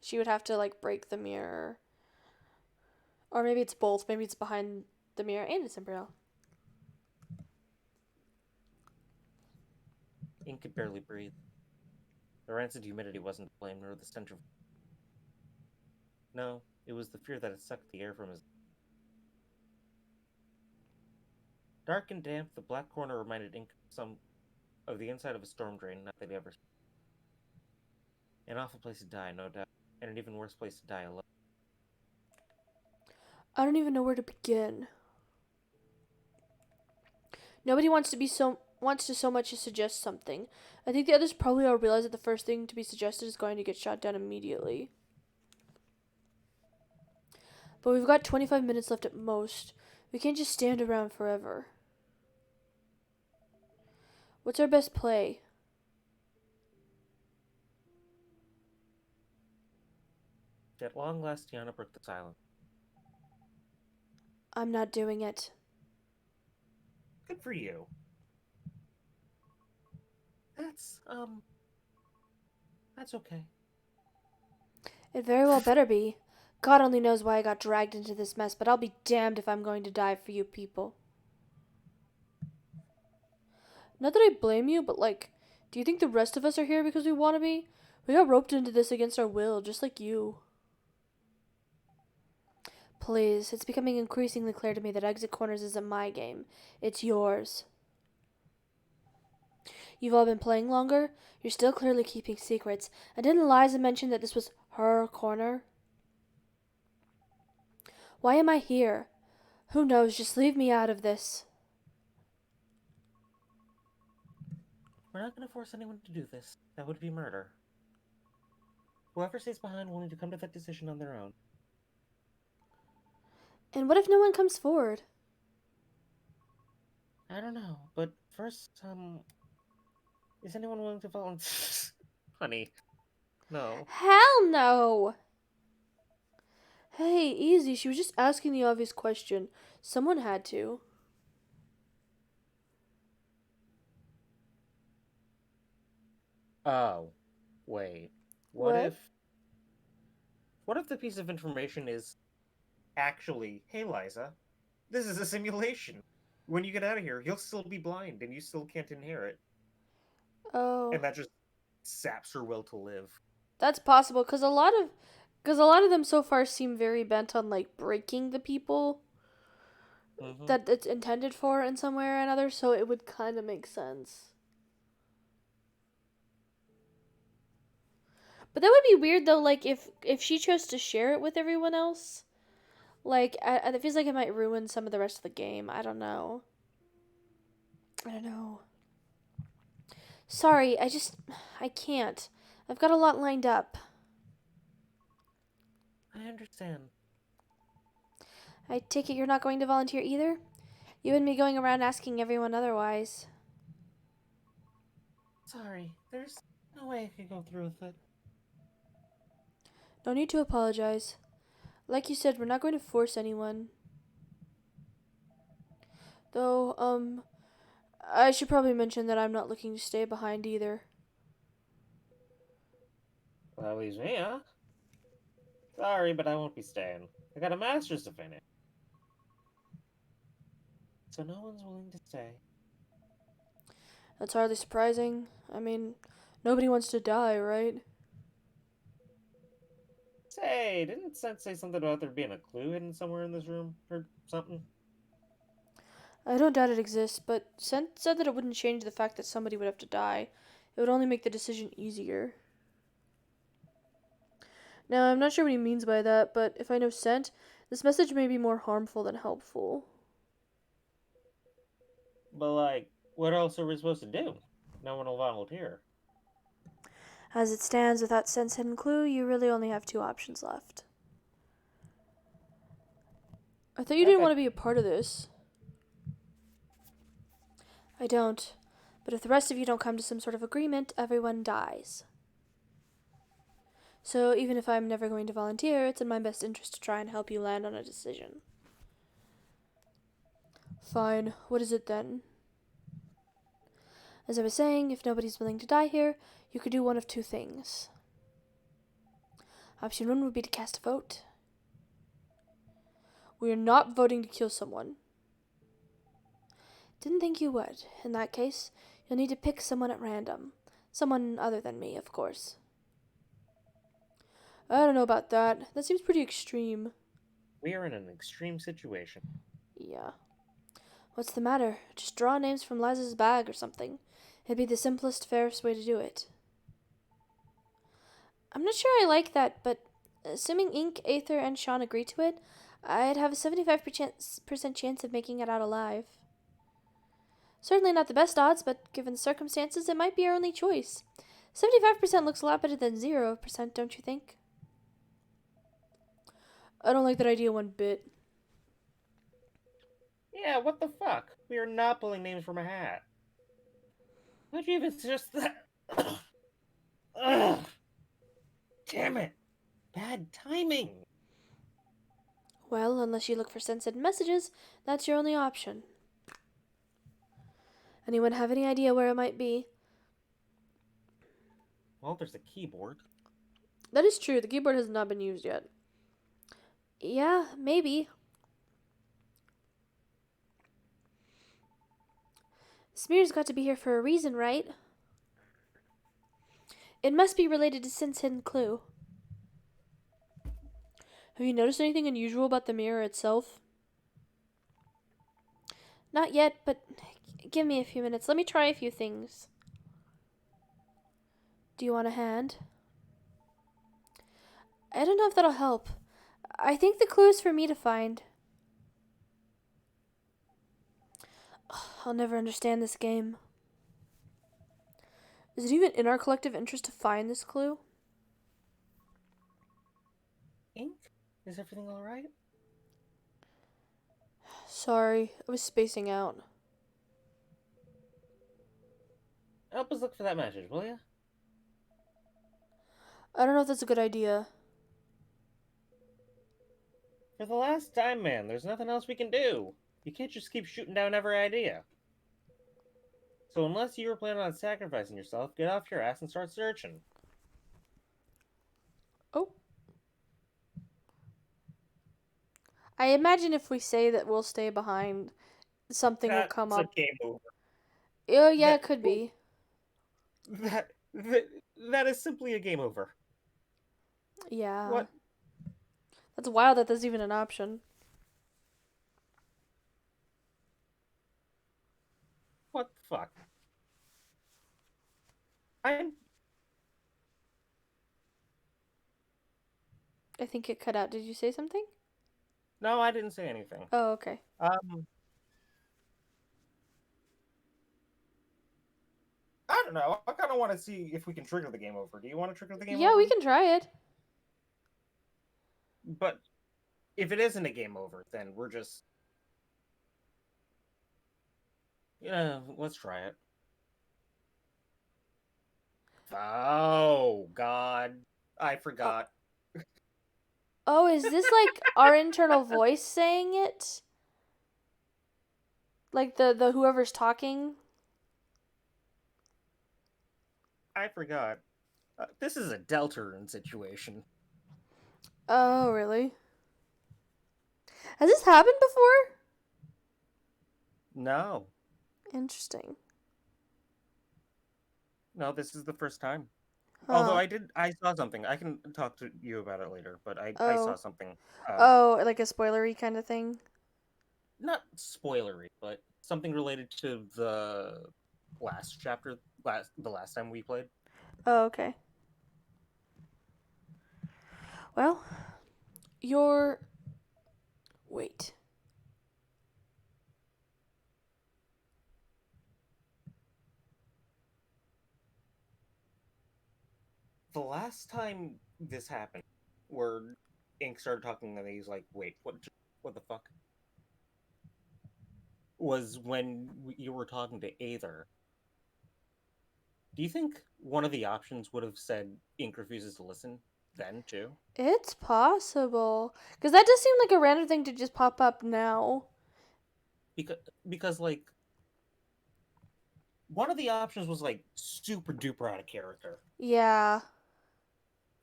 Speaker 3: She would have to, like, break the mirror. Or maybe it's both. Maybe it's behind the mirror and it's in Braille.
Speaker 1: Ink could barely breathe. The rancid humidity wasn't to blame, nor the stench of... No, it was the fear that had sucked the air from his... Dark and damp, the black corner reminded Ink of the inside of a storm drain not that he ever... An awful place to die, no doubt, and an even worse place to die alone.
Speaker 3: I don't even know where to begin. Nobody wants to so much as suggest something. I think the others probably all realize that the first thing to be suggested is going to get shot down immediately. But we've got 25 minutes left at most. We can't just stand around forever. What's our best play?
Speaker 1: At long last, Tiana broke the silence.
Speaker 3: I'm not doing it.
Speaker 1: Good for you. That's okay.
Speaker 3: It very well better be. God only knows why I got dragged into this mess, but I'll be damned if I'm going to die for you people. Not that I blame you, but, like, do you think the rest of us are here because we want to be? We got roped into this against our will, just like you. Please, it's becoming increasingly clear to me that Exit Corners isn't my game. It's yours. You've all been playing longer. You're still clearly keeping secrets. And didn't Liza mention that this was her corner? Why am I here? Who knows? Just leave me out of this.
Speaker 1: We're not going to force anyone to do this. That would be murder. Whoever stays behind will need to come to that decision on their own.
Speaker 3: And what if no one comes forward?
Speaker 1: I don't know, but first, is anyone willing to volunteer? Honey, no.
Speaker 3: Hell no! Hey, easy. She was just asking the obvious question. Someone had to.
Speaker 1: Oh, wait.
Speaker 3: What?
Speaker 1: What if the piece of information is actually, hey Liza, this is a simulation. When you get out of here, you'll still be blind and you still can't inherit.
Speaker 3: Oh.
Speaker 1: And that just saps her will to live.
Speaker 3: That's possible, because a lot of them so far seem very bent on, like, breaking the people that it's intended for in some way or another, so it would kind of make sense. But that would be weird, though, like, if she chose to share it with everyone else. Like, it feels like it might ruin some of the rest of the game. I don't know. Sorry, I can't. I've got a lot lined up.
Speaker 1: I understand.
Speaker 3: I take it you're not going to volunteer either? You wouldn't be going around asking everyone otherwise.
Speaker 1: Sorry, there's no way I could go through with it.
Speaker 3: No need to apologize. Like you said, we're not going to force anyone. Though, I should probably mention that I'm not looking to stay behind either.
Speaker 1: Well, that leaves me, huh? Sorry, but I won't be staying. I got a master's to finish. So no one's willing to stay.
Speaker 3: That's hardly surprising. I mean, nobody wants to die, right?
Speaker 1: Say, didn't Sent say something about there being a clue hidden somewhere in this room or something?
Speaker 3: I don't doubt it exists, but Sent said that it wouldn't change the fact that somebody would have to die. It would only make the decision easier. Now, I'm not sure what he means by that, but if I know Sent, this message may be more harmful than helpful.
Speaker 1: But, like, what else are we supposed to do? No one will volunteer.
Speaker 3: As it stands, without Sent's hidden clue, you really only have two options left. I thought you didn't
Speaker 1: Okay.
Speaker 3: want to be a part of this. I don't. But if the rest of you don't come to some sort of agreement, everyone dies. So even if I'm never going to volunteer, it's in my best interest to try and help you land on a decision. Fine. What is it then? As I was saying, if nobody's willing to die here, you could do one of two things. Option 1 would be to cast a vote. We are not voting to kill someone. Didn't think you would. In that case, you'll need to pick someone at random. Someone other than me, of course. I don't know about that. That seems pretty extreme.
Speaker 1: We are in an extreme situation.
Speaker 3: Yeah. What's the matter? Just draw names from Liza's bag or something. It'd be the simplest, fairest way to do it. I'm not sure I like that, but assuming Ink, Aether, and Sean agree to it, I'd have a 75% chance of making it out alive. Certainly not the best odds, but given the circumstances, it might be our only choice. 75% looks a lot better than 0%, don't you think? I don't like that idea one bit.
Speaker 1: Yeah, what the fuck? We are not pulling names from a hat. Why'd you even suggest that? Ugh. Damn it. Bad timing.
Speaker 3: Well, unless you look for censored messages, that's your only option. Anyone have any idea where it might be?
Speaker 1: Well, there's a keyboard.
Speaker 3: That is true, the keyboard has not been used yet. Yeah, maybe. Smear's got to be here for a reason, right? It must be related to Sin's hidden clue. Have you noticed anything unusual about the mirror itself? Not yet, but give me a few minutes. Let me try a few things. Do you want a hand? I don't know if that'll help. I think the clue is for me to find. I'll never understand this game. Is it even in our collective interest to find this clue?
Speaker 1: Ink? Is everything alright?
Speaker 3: Sorry, I was spacing out.
Speaker 1: Help us look for that message, will ya?
Speaker 3: I don't know if that's a good idea.
Speaker 1: For the last time, man, there's nothing else we can do. You can't just keep shooting down every idea. So unless you were planning on sacrificing yourself, get off your ass and start searching.
Speaker 3: Oh. I imagine if we say that we'll stay behind, something will come
Speaker 1: That's
Speaker 3: up.
Speaker 1: a game over.
Speaker 3: Oh, yeah,
Speaker 1: That-
Speaker 3: it could be.
Speaker 1: That is simply a game over.
Speaker 3: Yeah.
Speaker 1: What?
Speaker 3: That's wild that there's even an option.
Speaker 1: What the fuck?
Speaker 3: I think it cut out. Did you say something?
Speaker 1: No, I didn't say anything.
Speaker 3: Oh, okay.
Speaker 1: I don't know. I kind of want to see if we can trigger the game over. Do you want to trigger the game over?
Speaker 3: Yeah, we can try it.
Speaker 1: But if it isn't a game over, then we're just... Yeah, let's try it. Oh, God. I forgot.
Speaker 3: Oh, is this like our internal voice saying it? Like the whoever's talking?
Speaker 1: I forgot. This is a Deltarune situation.
Speaker 3: Oh, really? Has this happened before?
Speaker 1: No.
Speaker 3: Interesting.
Speaker 1: No, this is the first time. Although
Speaker 3: Huh.
Speaker 1: I saw something. I can talk to you about it later, but I saw
Speaker 3: Oh.
Speaker 1: something.
Speaker 3: Oh, like a spoilery kind of thing?
Speaker 1: Not spoilery, but something related to the last chapter, the last time we played.
Speaker 3: Oh, okay. Well, you're. Wait.
Speaker 1: The last time this happened, where Ink started talking and he's like, "Wait, what the fuck?" Was when you were talking to Aether. Do you think one of the options would have said Ink refuses to listen then too?
Speaker 3: It's possible. Because that does seem like a random thing to just pop up now.
Speaker 1: Because because like one of the options was like super duper out of character,
Speaker 3: Yeah.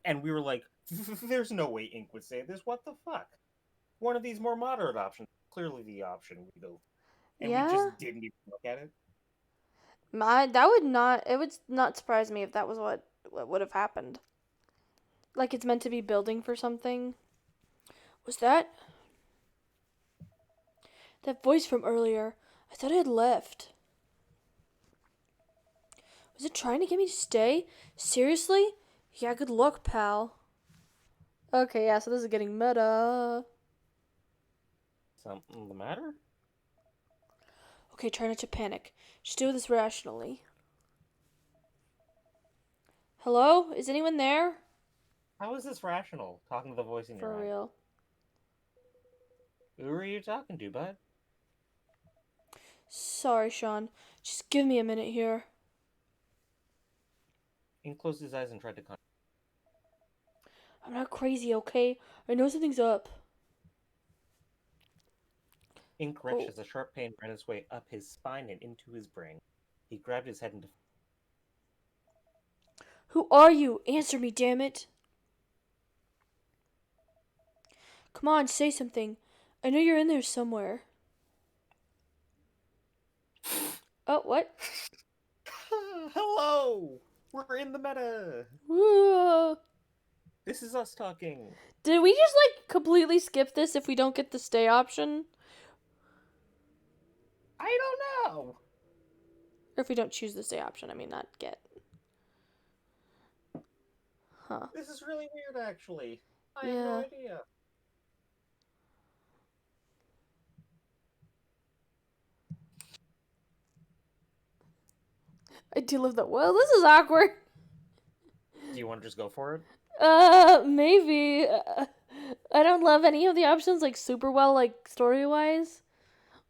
Speaker 1: and we were like, "There's no way Ink would say this. What the fuck?" One of these more moderate options, clearly the option we go, and we
Speaker 3: Yeah.
Speaker 1: just didn't even look at it.
Speaker 3: That would not. It would not surprise me if that was what would have happened. Like it's meant to be building for something. Was that voice from earlier? I thought I had left. Was it trying to get me to stay? Seriously? Yeah, good luck, pal. Okay, yeah, so this is getting meta.
Speaker 1: Something the matter?
Speaker 3: Okay, try not to panic. Just do this rationally. Hello? Is anyone there?
Speaker 1: How is this rational? Talking to the voice in your
Speaker 3: For
Speaker 1: head.
Speaker 3: real.
Speaker 1: Who are you talking to, bud?
Speaker 3: Sorry, Sean. Just give me a minute here.
Speaker 1: Ink closed his eyes and tried to con.
Speaker 3: I'm not crazy, okay? I know something's up.
Speaker 1: Ink retched
Speaker 3: Oh.
Speaker 1: as a sharp pain ran its way up his spine and into his brain. He grabbed his head and
Speaker 3: Who are you? Answer me, damn it. Come on, say something. I know you're in there somewhere. Oh, what?
Speaker 1: Hello! We're in the meta!
Speaker 3: Whoa.
Speaker 1: This is us talking.
Speaker 3: Did we just like completely skip this if we don't get the stay option?
Speaker 1: I don't know!
Speaker 3: Or if we don't choose the stay option, I mean not get. Huh.
Speaker 1: This is really weird, actually. I have no
Speaker 3: Yeah.
Speaker 1: idea.
Speaker 3: I do love that. Well, this is awkward.
Speaker 1: Do you want to just go for it?
Speaker 3: Maybe. I don't love any of the options like super well, like story wise.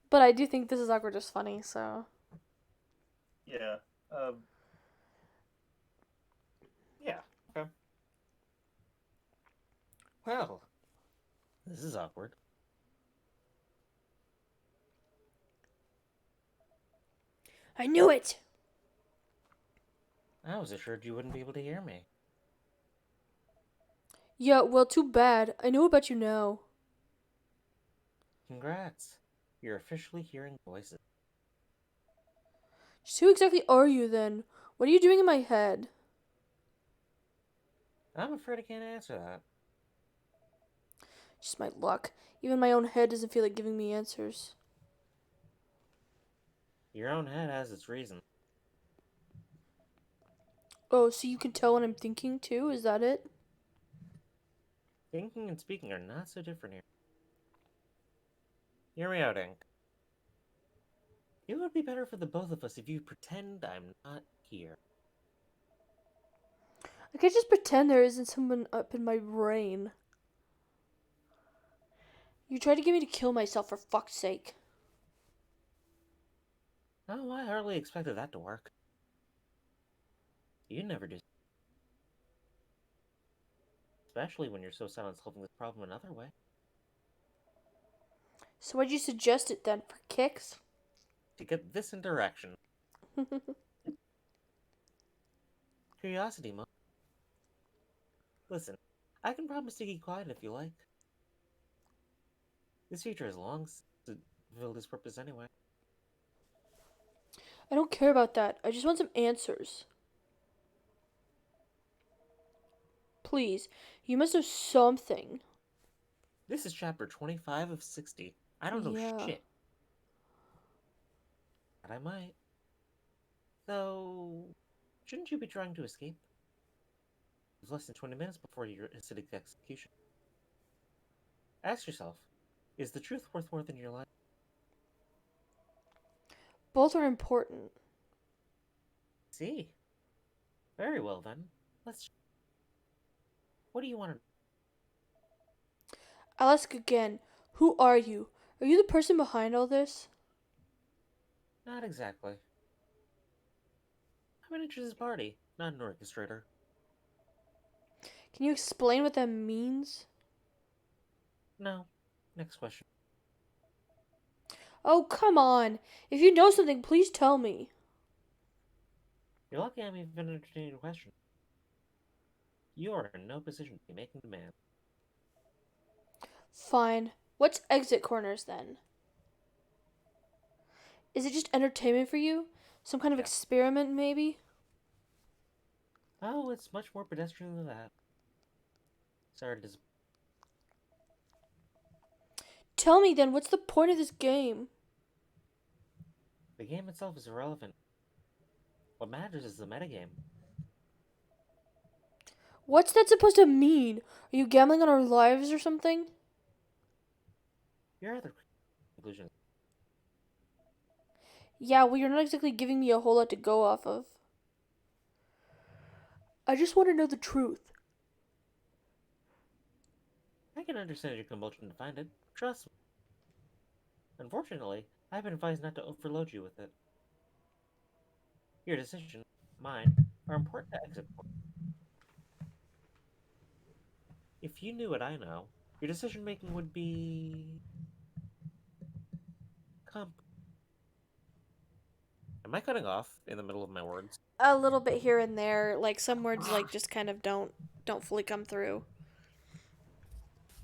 Speaker 3: But I do think this is awkward just funny, so.
Speaker 1: Yeah. Yeah. Okay. Well, this is awkward.
Speaker 3: I knew it!
Speaker 1: I was assured you wouldn't be able to hear me.
Speaker 3: Yeah, well, too bad. I know about you now.
Speaker 1: Congrats. You're officially hearing voices.
Speaker 3: Just who exactly are you then? What are you doing in my head?
Speaker 1: I'm afraid I can't answer that.
Speaker 3: Just my luck. Even my own head doesn't feel like giving me answers.
Speaker 1: Your own head has its reasons.
Speaker 3: Oh, so you can tell when I'm thinking too? Is that it?
Speaker 1: Thinking and speaking are not so different here. Hear me out, Ink. It would be better for the both of us if you pretend I'm not here.
Speaker 3: I could just pretend there isn't someone up in my brain. You tried to get me to kill myself for fuck's sake.
Speaker 1: Oh, I hardly expected that to work. You never do. Especially when you're so set on solving this problem another way.
Speaker 3: So why'd you suggest it then? For kicks?
Speaker 1: To get this interaction. Curiosity, Mo. Listen, I can promise to keep quiet if you like. This feature has long fulfilled its purpose anyway.
Speaker 3: I don't care about that. I just want some answers. Please, you must know something.
Speaker 1: This is chapter 25 of 60. I don't know
Speaker 3: Yeah.
Speaker 1: shit. But I might. So, shouldn't you be trying to escape? It's less than 20 minutes before your acidic execution. Ask yourself, is the truth worth more than your life?
Speaker 3: Both are important.
Speaker 1: See? Very well then. Let's. What do you want to.
Speaker 3: I'll ask again. Who are you? Are you the person behind all this?
Speaker 1: Not exactly. I'm an interested party, not an orchestrator.
Speaker 3: Can you explain what that means?
Speaker 1: No. Next question.
Speaker 3: Oh, come on. If you know something, please tell me.
Speaker 1: You're lucky I'm even entertaining your question. You are in no position to be making demands.
Speaker 3: Fine. What's exit corners then? Is it just entertainment for you? Some kind of
Speaker 1: Yeah.
Speaker 3: experiment, maybe?
Speaker 1: Oh, it's much more pedestrian than that. Sorry to disappoint.
Speaker 3: Tell me then, what's the point of this game?
Speaker 1: The game itself is irrelevant. What matters is the metagame.
Speaker 3: What's that supposed to mean? Are you gambling on our lives or something?
Speaker 1: Your other conclusion.
Speaker 3: Yeah, well, you're not exactly giving me a whole lot to go off of. I just want to know the truth.
Speaker 1: I can understand your compulsion to find it. Trust me. Unfortunately, I've been advised not to overload you with it. Your decision, mine, are important to exit point. If you knew what I know, your decision making would be comp. Am I cutting off in the middle of my words?
Speaker 3: A little bit here and there, like some words like just kind of don't fully come through.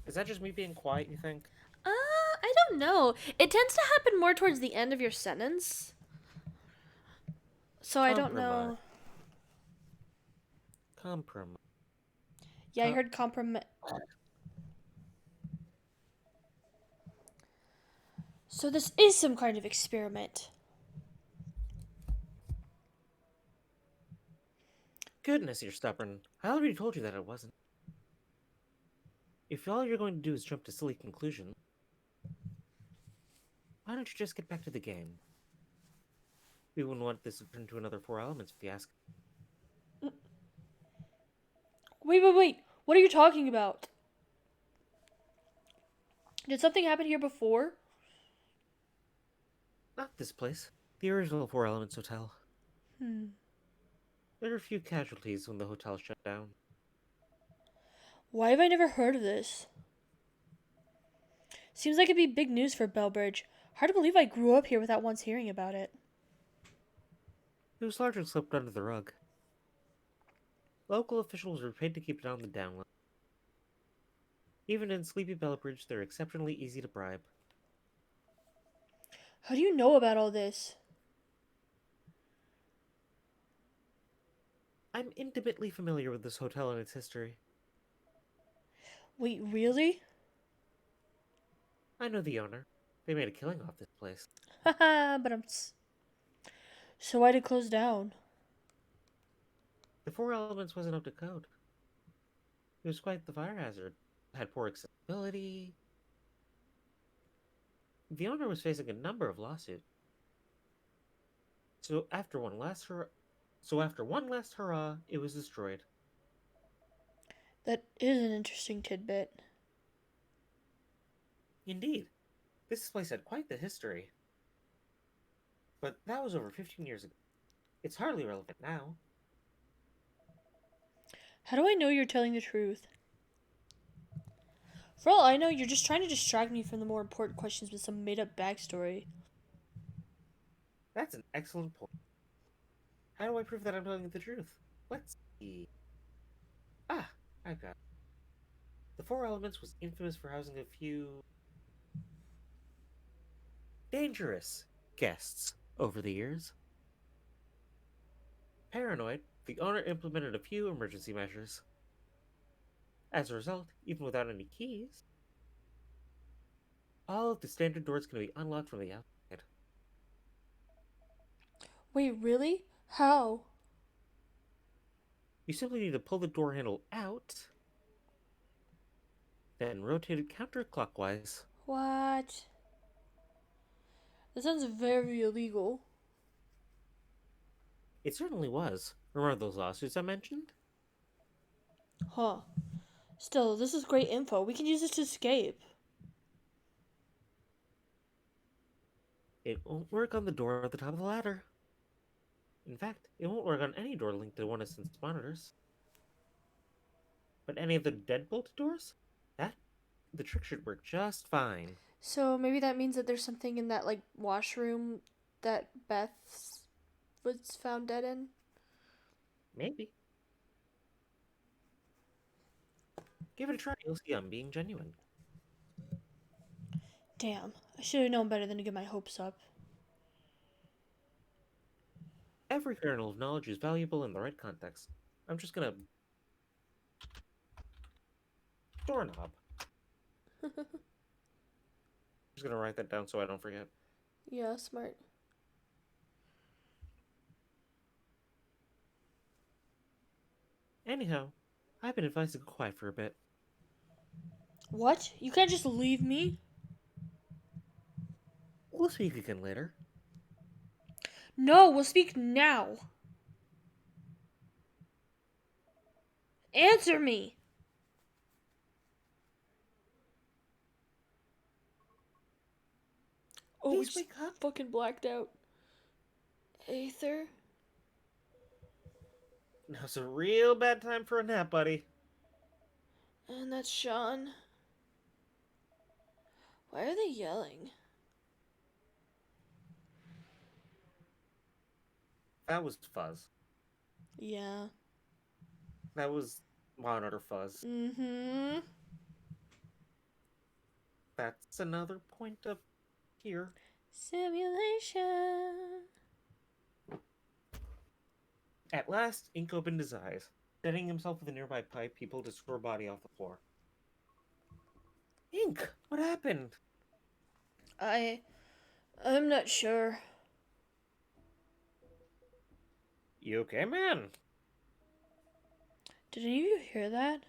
Speaker 1: Is that just me being quiet, you think?
Speaker 3: I don't know. It tends to happen more towards the end of your sentence. So I don't know.
Speaker 1: Compromise.
Speaker 3: Yeah, I heard compromise. So this is some kind of experiment.
Speaker 1: Goodness, you're stubborn. I already told you that it wasn't. If all you're going to do is jump to silly conclusions, why don't you just get back to the game? We wouldn't want this to turn into another Four Elements if you ask.
Speaker 3: Wait. What are you talking about? Did something happen here before?
Speaker 1: Not this place. The original Four Elements Hotel. There were a few casualties when the hotel shut down.
Speaker 3: Why have I never heard of this? Seems like it'd be big news for Bellbridge. Hard to believe I grew up here without once hearing about it.
Speaker 1: It was largely swept under the rug. Local officials were paid to keep it on the down low. Even in Sleepy Bellbridge, they're exceptionally easy to bribe.
Speaker 3: How do you know about all this?
Speaker 1: I'm intimately familiar with this hotel and its history.
Speaker 3: Wait, really?
Speaker 1: I know the owner. They made a killing off this place.
Speaker 3: Haha, but So why'd it close down?
Speaker 1: The Four Elements wasn't up to code. It was quite the fire hazard. It had poor accessibility. The owner was facing a number of lawsuits. So after one last hurrah, it was destroyed.
Speaker 3: That is an interesting tidbit.
Speaker 1: Indeed, this place had quite the history. But that was over 15 years ago. It's hardly relevant now.
Speaker 3: How do I know you're telling the truth? For all I know, you're just trying to distract me from the more important questions with some made-up backstory.
Speaker 1: That's an excellent point. How do I prove that I'm telling you the truth? Let's see. Ah, I've got it. The Four Elements was infamous for housing a few dangerous guests over the years. Paranoid, the owner implemented a few emergency measures. As a result, even without any keys, all of the standard doors can be unlocked from the outside.
Speaker 3: Wait, really? How?
Speaker 1: You simply need to pull the door handle out, then rotate it counterclockwise.
Speaker 3: What? That sounds very illegal.
Speaker 1: It certainly was. Remember those lawsuits I mentioned?
Speaker 3: Huh. Still, this is great info. We can use this to escape.
Speaker 1: It won't work on the door at the top of the ladder. In fact, it won't work on any door linked to one of Synth's monitors. But any of the deadbolt doors? The trick should work just fine.
Speaker 3: So maybe that means that there's something in that, like, washroom that Beth was found dead in?
Speaker 1: Maybe. Give it a try, you'll see I'm being genuine.
Speaker 3: Damn. I should have known better than to get my hopes up.
Speaker 1: Every kernel of knowledge is valuable in the right context. I'm just gonna... doorknob. Just gonna write that down so I don't forget.
Speaker 3: Yeah, smart.
Speaker 1: Anyhow, I've been advised to go quiet for a bit.
Speaker 3: What? You can't just leave me?
Speaker 1: We'll speak again later.
Speaker 3: No, we'll speak now. Answer me. Oh, we
Speaker 1: Please
Speaker 3: just
Speaker 1: wake up.
Speaker 3: fucking blacked out. Aether?
Speaker 1: Now's a real bad time for a nap, buddy.
Speaker 3: And that's Sean. Why are they yelling?
Speaker 1: That was Fuzz.
Speaker 3: Yeah.
Speaker 1: That was Monitor Fuzz.
Speaker 3: Mm-hmm.
Speaker 1: That's another point up here.
Speaker 3: Simulation.
Speaker 1: At last, Ink opened his eyes. Steadying himself with a nearby pipe, he pulled his sore body off the floor. Ink, what happened?
Speaker 3: I'm not sure.
Speaker 1: You okay, man?
Speaker 3: Did any of you hear that?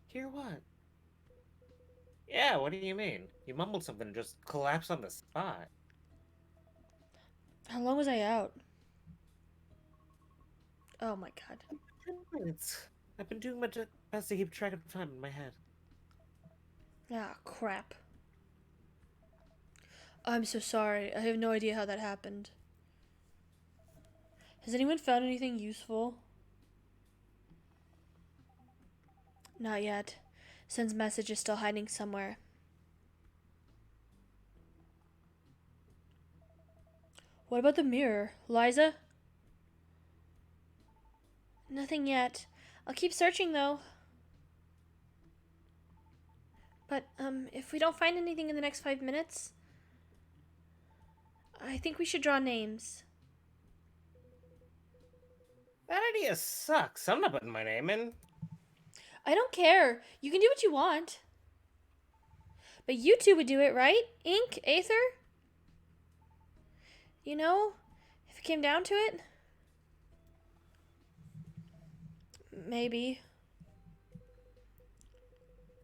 Speaker 1: Hear what? Yeah, what do you mean? You mumbled something and just collapsed on the spot.
Speaker 3: How long was I out? Oh my god.
Speaker 1: 10 minutes. I've been doing my best to keep track of time in my head.
Speaker 3: Ah, crap. I'm so sorry. I have no idea how that happened. Has anyone found anything useful? Not yet. Sen's message is still hiding somewhere. What about the mirror? Liza? Nothing yet. I'll keep searching though. But, if we don't find anything in the next 5 minutes, I think we should draw names.
Speaker 1: That idea sucks. I'm not putting my name in.
Speaker 3: I don't care. You can do what you want. But you two would do it, right? Ink, Aether? You know, if it came down to it? Maybe.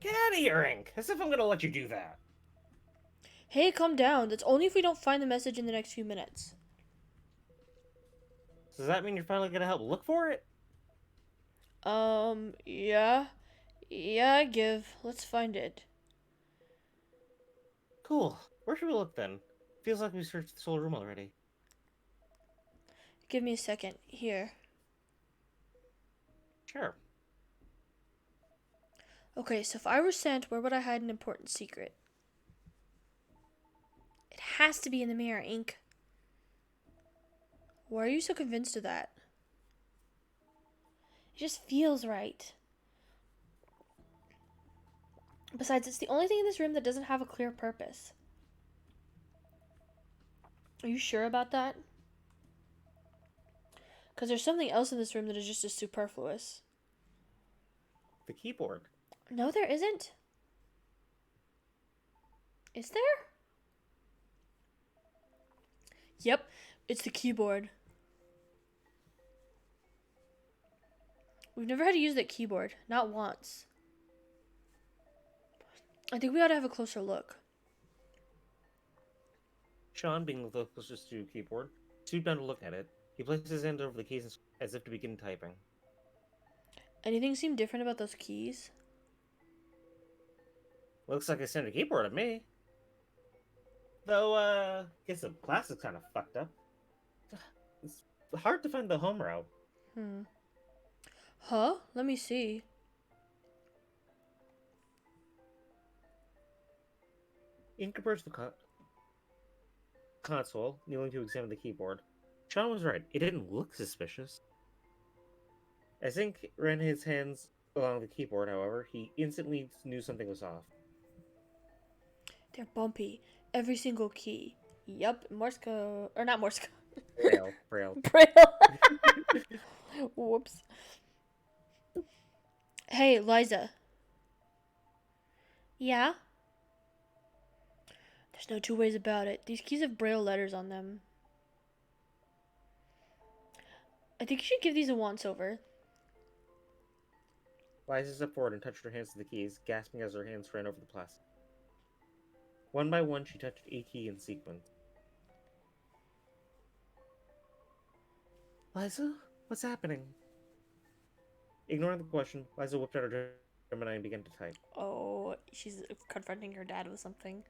Speaker 1: Get out of here, Ink. As if I'm gonna let you do that.
Speaker 3: Hey, calm down. That's only if we don't find the message in the next few minutes.
Speaker 1: Does that mean you're finally gonna help look for it?
Speaker 3: Yeah. Yeah, I give. Let's find it.
Speaker 1: Cool. Where should we look then? Feels like we've searched this whole room already.
Speaker 3: Give me a second. Here.
Speaker 1: Sure.
Speaker 3: Okay, so if I were sent, where would I hide an important secret? It has to be in the mirror, Ink. Why are you so convinced of that? It just feels right. Besides, it's the only thing in this room that doesn't have a clear purpose. Are you sure about that? Because there's something else in this room that is just as superfluous.
Speaker 1: the keyboard.
Speaker 3: No, there isn't. Is there? Yep, it's the keyboard. We've never had to use that keyboard. Not once. I think we ought to have a closer look.
Speaker 1: Sean, being the closest to the keyboard, stooped down to look at it. He placed his hand over the keys as if to begin typing.
Speaker 3: Anything seem different about those keys?
Speaker 1: Looks like a standard keyboard to me. Though, guess the plastic's kind of fucked up. It's hard to find the home route.
Speaker 3: Huh? Let me see.
Speaker 1: Ink approached the console, kneeling to examine the keyboard. Sean was right. It didn't look suspicious. As Ink ran his hands along the keyboard, however, he instantly knew something was off.
Speaker 3: They're bumpy. Every single key. Yup, Morse code. Or not Morse
Speaker 1: Braille.
Speaker 3: code. Braille. Whoops. Hey, Liza. Yeah? There's no two ways about it. These keys have Braille letters on them. I think you should give these a once-over.
Speaker 1: Liza stepped forward and touched her hands to the keys, gasping as her hands ran over the plastic. One by one, she touched a key in sequence. Liza? What's happening? Ignoring the question, Liza whipped out her Gemini and began to type.
Speaker 3: Oh, she's confronting her dad with something.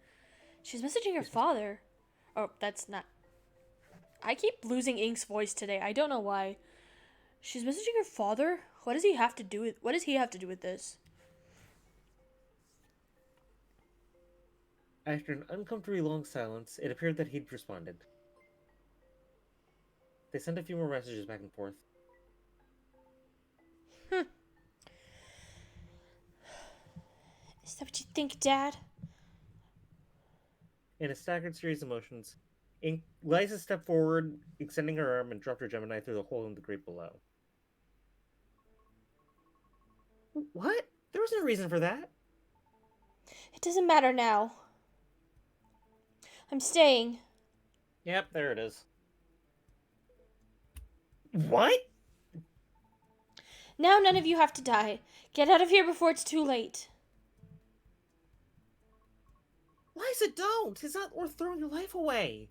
Speaker 3: She's messaging her father. Oh, that's not... I keep losing Ink's voice today. I don't know why. She's messaging her father? What does he have to do with this?
Speaker 1: After an uncomfortably long silence, it appeared that he'd responded. They sent a few more messages back and forth.
Speaker 3: Is that what you think, Dad?
Speaker 1: In a staggered series of motions, Liza stepped forward, extending her arm, and dropped her Gemini through the hole in the grate below. What? There was no reason for that.
Speaker 3: It doesn't matter now. I'm staying.
Speaker 1: Yep, there it is. What?
Speaker 3: Now none of you have to die. Get out of here before it's too late.
Speaker 1: Liza, don't! It's not worth throwing your life away.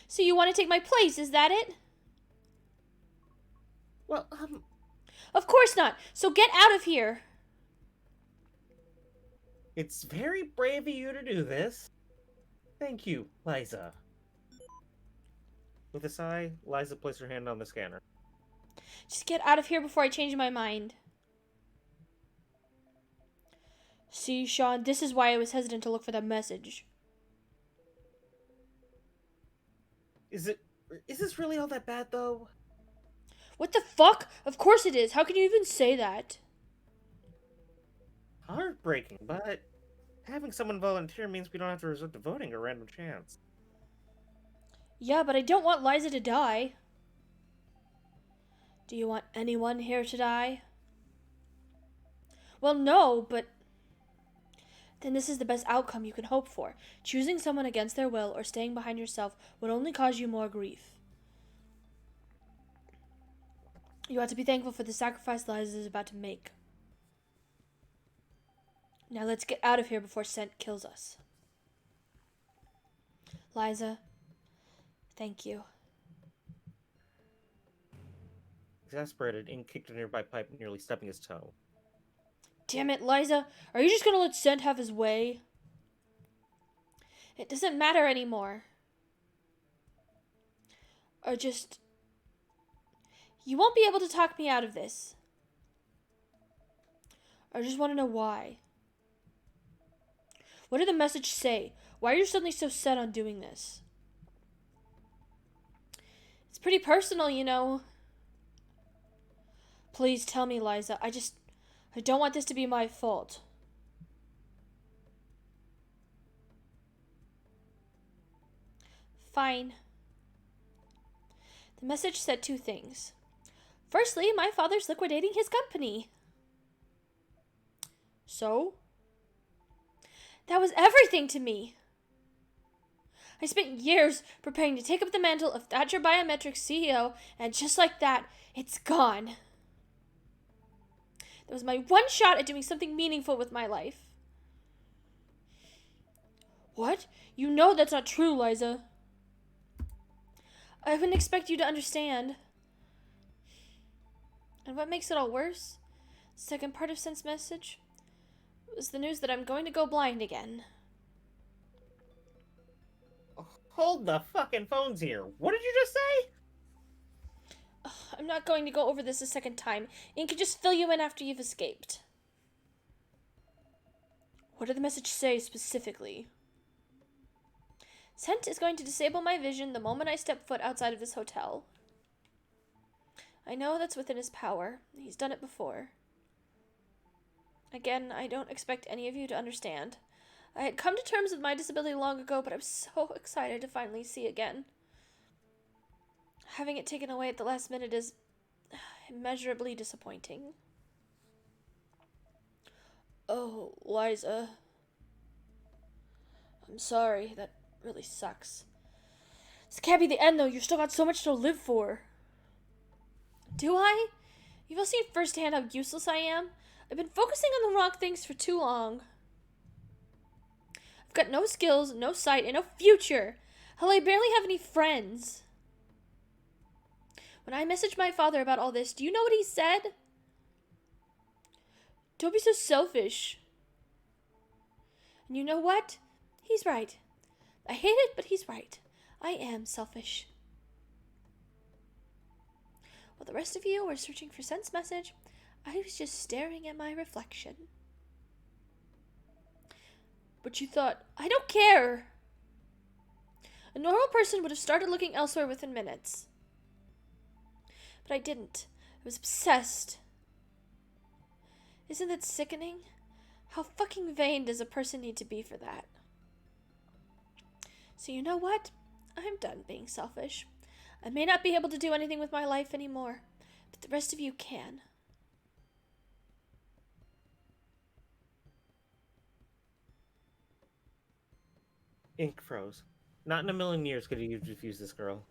Speaker 3: So you want to take my place, is that it?
Speaker 1: Well,
Speaker 3: Of course not. So get out of here.
Speaker 1: it's very brave of you to do this. Thank you, Liza. With a sigh, Liza placed her hand on the scanner.
Speaker 3: Just get out of here before I change my mind. See, Sean, this is why I was hesitant to look for that message.
Speaker 1: Is this really all that bad, though?
Speaker 3: What the fuck? Of course it is. How can you even say that?
Speaker 1: Heartbreaking, but having someone volunteer means we don't have to resort to voting or random chance.
Speaker 3: Yeah, but I don't want Liza to die. Do you want anyone here to die? Well, no, but then this is the best outcome you can hope for. Choosing someone against their will or staying behind yourself would only cause you more grief. You ought to be thankful for the sacrifice Liza is about to make. Now let's get out of here before Scent kills us. Liza, thank you.
Speaker 1: Exasperated, Ink kicked a nearby pipe, nearly stepping his toe.
Speaker 3: Damn it, Liza. Are you just gonna let Scent have his way? It doesn't matter anymore. Or just... You won't be able to talk me out of this. I just want to know why. What did the message say? Why are you suddenly so set on doing this? It's pretty personal, you know. Please tell me, Liza. I don't want this to be my fault. Fine. The message said two things. Firstly, my father's liquidating his company. So? That was everything to me. I spent years preparing to take up the mantle of Thatcher Biometrics CEO, and just like that, it's gone. That was my one shot at doing something meaningful with my life. What? You know that's not true, Liza. I wouldn't expect you to understand. And what makes it all worse, the second part of Sense Message, was the news that I'm going to go blind again.
Speaker 1: Hold the fucking phones here. What did you just say?
Speaker 3: I'm not going to go over this a second time. Ian can just fill you in after you've escaped. What did the message say specifically? Scent is going to disable my vision the moment I step foot outside of this hotel. I know that's within his power. He's done it before. Again, I don't expect any of you to understand. I had come to terms with my disability long ago, but I'm so excited to finally see again. Having it taken away at the last minute is immeasurably disappointing. Oh, Liza. I'm sorry. That really sucks. This can't be the end, though. You've still got so much to live for. Do I? You've all seen firsthand how useless I am. I've been focusing on the wrong things for too long. I've got no skills, no sight, and no future. Hell, I barely have any friends. When I messaged my father about all this, do you know what he said? Don't be so selfish. And you know what? He's right. I hate it, but he's right. I am selfish. While the rest of you were searching for Sense Message, I was just staring at my reflection. But you thought, I don't care. A normal person would have started looking elsewhere within minutes. But I didn't. I was obsessed. Isn't that sickening? How fucking vain does a person need to be for that? So you know what? I'm done being selfish. I may not be able to do anything with my life anymore, but the rest of you can.
Speaker 1: Ink froze. Not in a million years could you defuse this girl.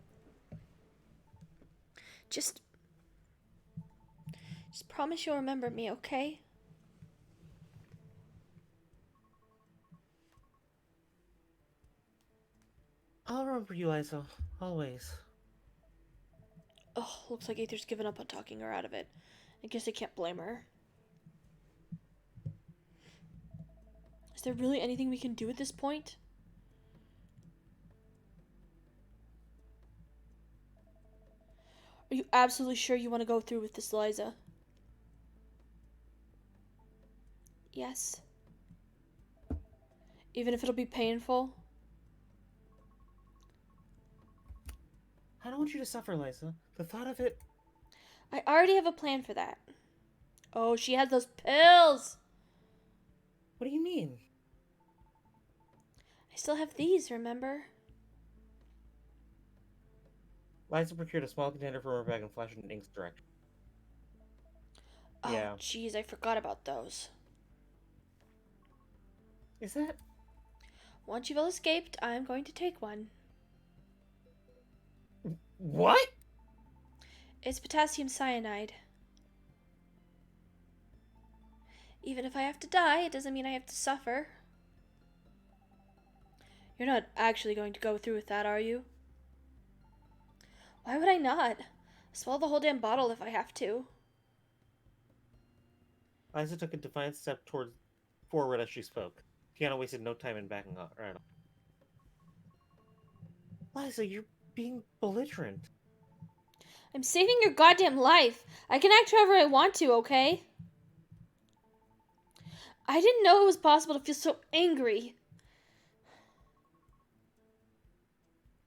Speaker 3: Just promise you'll remember me, okay?
Speaker 1: I'll remember you, Liza. Always.
Speaker 3: Oh, looks like Aether's given up on talking her out of it. I guess I can't blame her. Is there really anything we can do at this point? Are you absolutely sure you want to go through with this, Liza? Yes. Even if it'll be painful?
Speaker 1: I don't want you to suffer, Liza. The thought of it...
Speaker 3: I already have a plan for that. Oh, she has those pills!
Speaker 1: What do you mean?
Speaker 3: I still have these, remember?
Speaker 1: Liza procured a small container from her bag and flashed it in Ink's direction.
Speaker 3: Oh,
Speaker 1: Yeah.
Speaker 3: jeez, I forgot about those.
Speaker 1: Is that...
Speaker 3: Once you've all escaped, I'm going to take one.
Speaker 1: What?
Speaker 3: It's potassium cyanide. Even if I have to die, it doesn't mean I have to suffer. You're not actually going to go through with that, are you? Why would I not? I'll swallow the whole damn bottle if I have to.
Speaker 1: Liza took a defiant step forward as she spoke. Tiana wasted no time in backing up. Right. Liza, you're being belligerent.
Speaker 3: I'm saving your goddamn life. I can act however I want to, okay? I didn't know it was possible to feel so angry.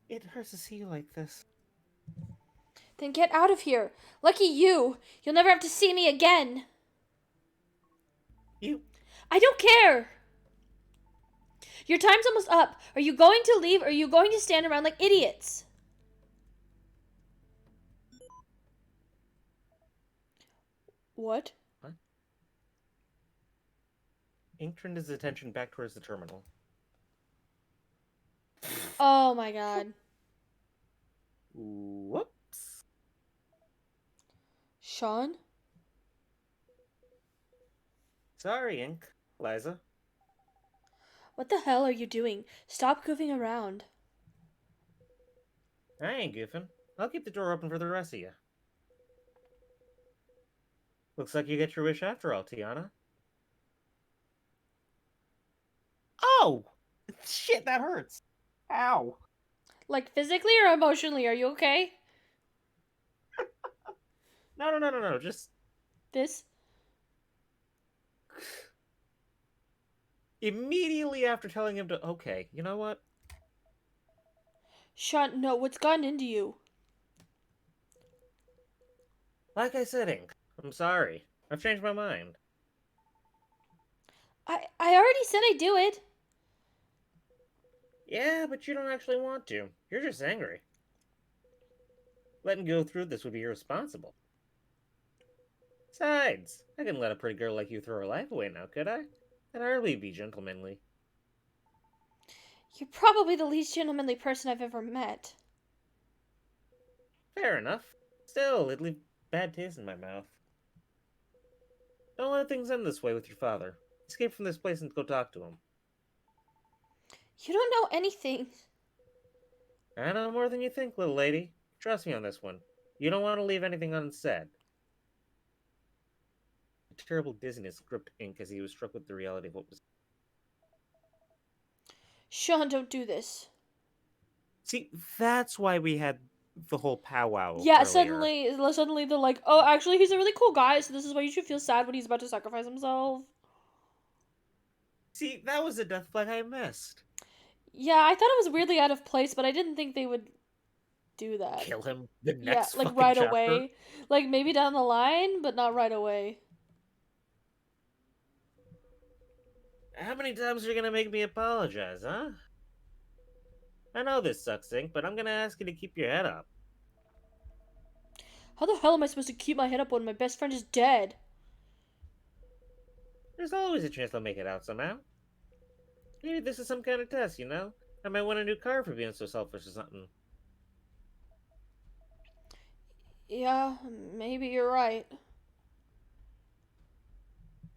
Speaker 1: It hurts to see you like this.
Speaker 3: Then get out of here. Lucky you. You'll never have to see me again.
Speaker 1: You...
Speaker 3: I don't care. Your time's almost up. Are you going to leave or are you going to stand around like idiots? What?
Speaker 1: What? Ink turned his attention back towards the terminal.
Speaker 3: Oh my god.
Speaker 1: Whoops.
Speaker 3: Sean?
Speaker 1: Sorry, Ink. Liza.
Speaker 3: What the hell are you doing? Stop goofing around.
Speaker 1: I ain't goofing. I'll keep the door open for the rest of you. Looks like you get your wish after all, Tiana. Oh! Shit, that hurts. Ow.
Speaker 3: Like physically or emotionally? Are you okay?
Speaker 1: No. Just
Speaker 3: This?
Speaker 1: immediately after telling him to. Okay, you know what?
Speaker 3: Sean, no, what's gotten into you?
Speaker 1: Like I said, Ink. I'm sorry. I've changed my mind.
Speaker 3: I already said I'd do it.
Speaker 1: Yeah, but you don't actually want to. You're just angry. Letting go through this would be irresponsible. Besides, I couldn't let a pretty girl like you throw her life away now, could I? That'd hardly be gentlemanly.
Speaker 3: You're probably the least gentlemanly person I've ever met.
Speaker 1: Fair enough. Still, it'd leave bad taste in my mouth. Don't let things end this way with your father. Escape from this place and go talk to him.
Speaker 3: You don't know anything.
Speaker 1: I know more than you think, little lady. Trust me on this one. You don't want to leave anything unsaid. A terrible dizziness gripped Ink as he was struck with the reality of what was.
Speaker 3: Sean, don't do this.
Speaker 1: See, that's why we had the whole powwow.
Speaker 3: Yeah,
Speaker 1: earlier.
Speaker 3: suddenly they're like, oh, actually, he's a really cool guy, so this is why you should feel sad when he's about to sacrifice himself.
Speaker 1: See, that was a death flag I missed.
Speaker 3: Yeah, I thought it was weirdly out of place, but I didn't think they would do that.
Speaker 1: Kill him the
Speaker 3: Yeah,
Speaker 1: next
Speaker 3: like
Speaker 1: fucking
Speaker 3: right
Speaker 1: chapter.
Speaker 3: away. Like maybe down the line, but not right away.
Speaker 1: How many times are you gonna make me apologize, huh? I know this sucks, Ink, but I'm gonna ask you to keep your head up.
Speaker 3: How the hell am I supposed to keep my head up when my best friend is dead?
Speaker 1: There's always a chance they'll make it out somehow. Maybe this is some kind of test, you know? I might win a new car for being so selfish or something.
Speaker 3: Yeah, maybe you're right.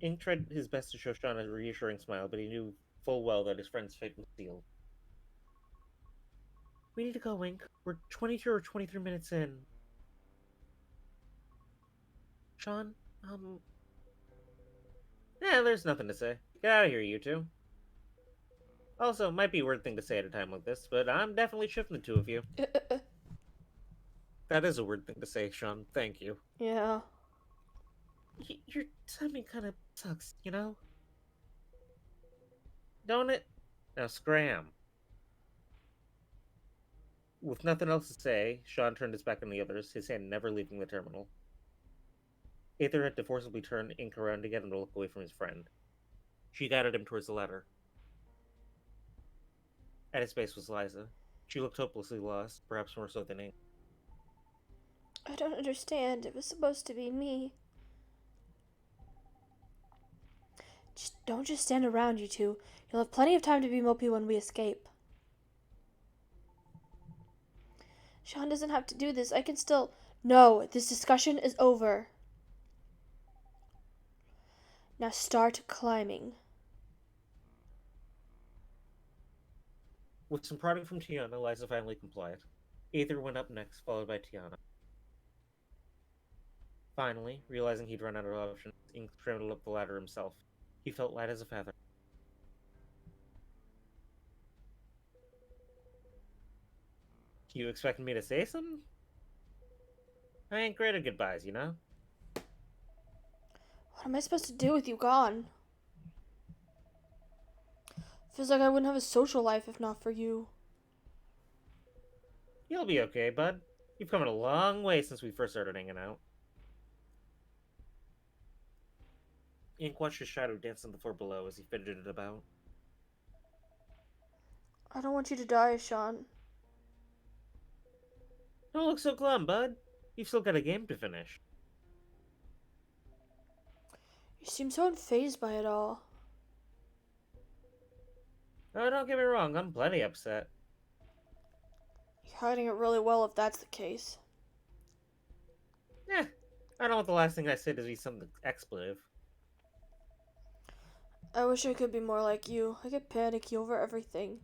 Speaker 1: Ink tried his best to show Sean a reassuring smile, but he knew full well that his friend's fate was sealed. We need to go, Ink. We're 22 or 23 minutes in. Sean, yeah, there's nothing to say. Get out of here, you two. Also, might be a weird thing to say at a time like this, but I'm definitely shifting the two of you. That is a weird thing to say, Sean. Thank you.
Speaker 3: Yeah.
Speaker 1: Your timing kind of sucks, you know? Don't it? Now scram. With nothing else to say, Sean turned his back on the others, his hand never leaving the terminal. Aether had to forcibly turn Ink around to get him to look away from his friend. She guided him towards the ladder. At his base was Liza. She looked hopelessly lost, perhaps more so than Ink.
Speaker 3: I don't understand. It was supposed to be me. Don't just stand around, you two. You'll have plenty of time to be mopey when we escape. Sean doesn't have to do this. I can still... No, this discussion is over. Now start climbing.
Speaker 1: With some prodding from Tiana, Liza finally complied. Aether went up next, followed by Tiana. Finally, realizing he'd run out of options, Ink scrambled up the ladder himself. He felt light as a feather. You expecting me to say something? I ain't great at goodbyes, you know?
Speaker 3: What am I supposed to do with you gone? Feels like I wouldn't have a social life if not for you.
Speaker 1: You'll be okay, bud. You've come a long way since we first started hanging out. Ink watched his shadow dance on the floor below as he fidgeted about.
Speaker 3: I don't want you to die, Sean.
Speaker 1: Don't look so glum, bud. You've still got a game to finish.
Speaker 3: You seem so unfazed by it all.
Speaker 1: Oh, don't get me wrong, I'm plenty upset.
Speaker 3: You're hiding it really well if that's the case.
Speaker 1: Eh, I don't want the last thing I say to be something expletive.
Speaker 3: I wish I could be more like you. I get panicky over everything.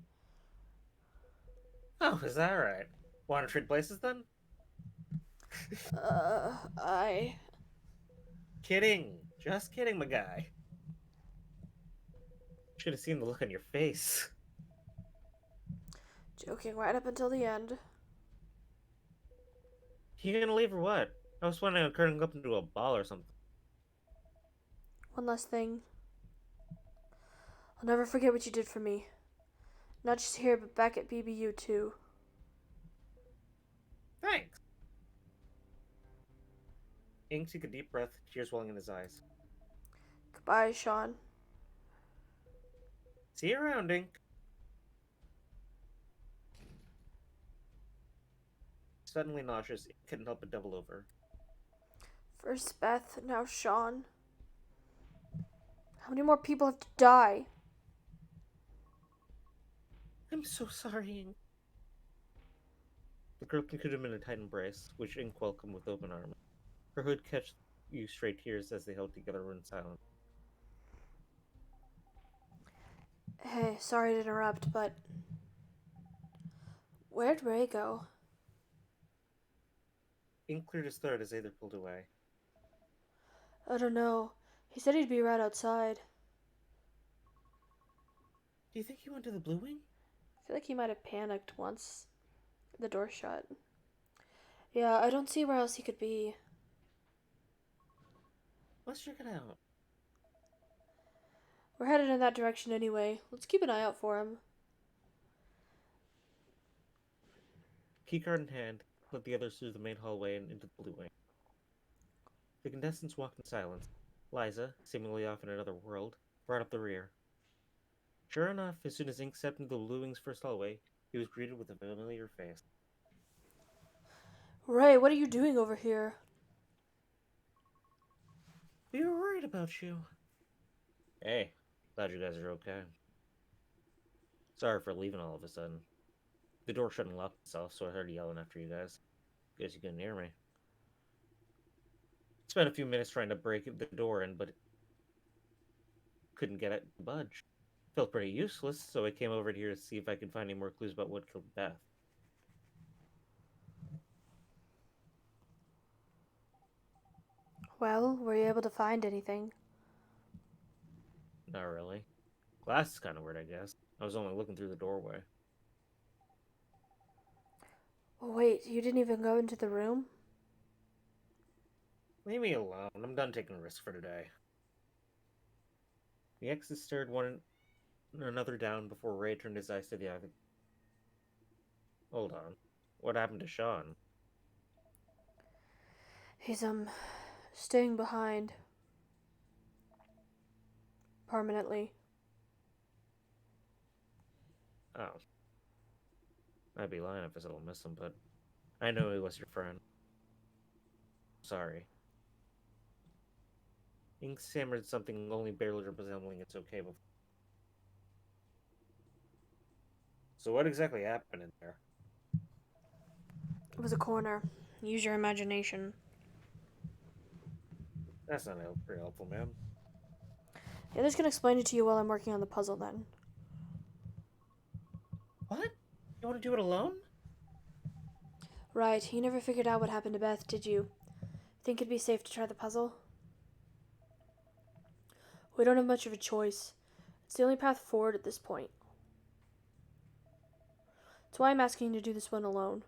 Speaker 1: Oh, is that right? Want to trade places then?
Speaker 3: I...
Speaker 1: Kidding. Just kidding, my guy. Should have seen the look on your face.
Speaker 3: Joking right up until the end.
Speaker 1: You gonna leave or what? I was planning on curling up into a ball or something.
Speaker 3: One last thing. I'll never forget what you did for me. Not just here, but back at BBU too.
Speaker 1: Thanks. Ink took a deep breath, tears welling in his eyes.
Speaker 3: Goodbye, Sean.
Speaker 1: See you around, Ink. Suddenly nauseous, Ink couldn't help but double over.
Speaker 3: First Beth, now Sean. How many more people have to die?
Speaker 1: I'm so sorry, Ink. The girl concluded him in a tight embrace, which Ink welcomed with open arms. Her hood catch you straight tears as they held together in silence.
Speaker 3: Hey, sorry to interrupt, but... Where'd Ray go?
Speaker 1: Ink cleared his throat as Aether pulled away.
Speaker 3: I don't know. He said he'd be right outside.
Speaker 1: Do you think he went to the Blue Wing?
Speaker 3: I feel like he might have panicked once the door shut. Yeah, I don't see where else he could be.
Speaker 1: Let's check it out.
Speaker 3: We're headed in that direction anyway. Let's keep an eye out for him.
Speaker 1: Keycard in hand, led the others through the main hallway and into the Blue Wing. The contestants walked in silence. Liza, seemingly off in another world, brought up the rear. Sure enough, as soon as Ink stepped into the Blue Wing's first hallway, he was greeted with a familiar face.
Speaker 3: Ray, what are you doing over here?
Speaker 1: We were worried about you. Hey, glad you guys are okay. Sorry for leaving all of a sudden. The door shut and locked itself, so I heard yelling after you guys. Guess you couldn't hear me. Spent a few minutes trying to break the door in, but couldn't get it to budge. Felt pretty useless, so I came over here to see if I could find any more clues about what killed Beth.
Speaker 3: Well, were you able to find anything?
Speaker 1: Not really. Glass is kind of weird, I guess. I was only looking through the doorway.
Speaker 3: Oh, wait, you didn't even go into the room?
Speaker 1: Leave me alone. I'm done taking risks for today. The exes stared one another down before Ray turned his eyes to the other. Hold on. What happened to Sean?
Speaker 3: He's, staying behind. Permanently.
Speaker 1: Oh. I'd be lying if I said I'll miss him, but I know he was your friend. Sorry. Ink stammered something only barely resembling it's okay before. So what exactly happened in there?
Speaker 3: It was a corner. Use your imagination.
Speaker 1: That's not very helpful, man.
Speaker 3: Yeah, just gonna explain it to you while I'm working on the puzzle then.
Speaker 1: What? You want to do it alone?
Speaker 3: Right, you never figured out what happened to Beth, did you? Think it'd be safe to try the puzzle? We don't have much of a choice. It's the only path forward at this point. That's why I'm asking you to do this one alone.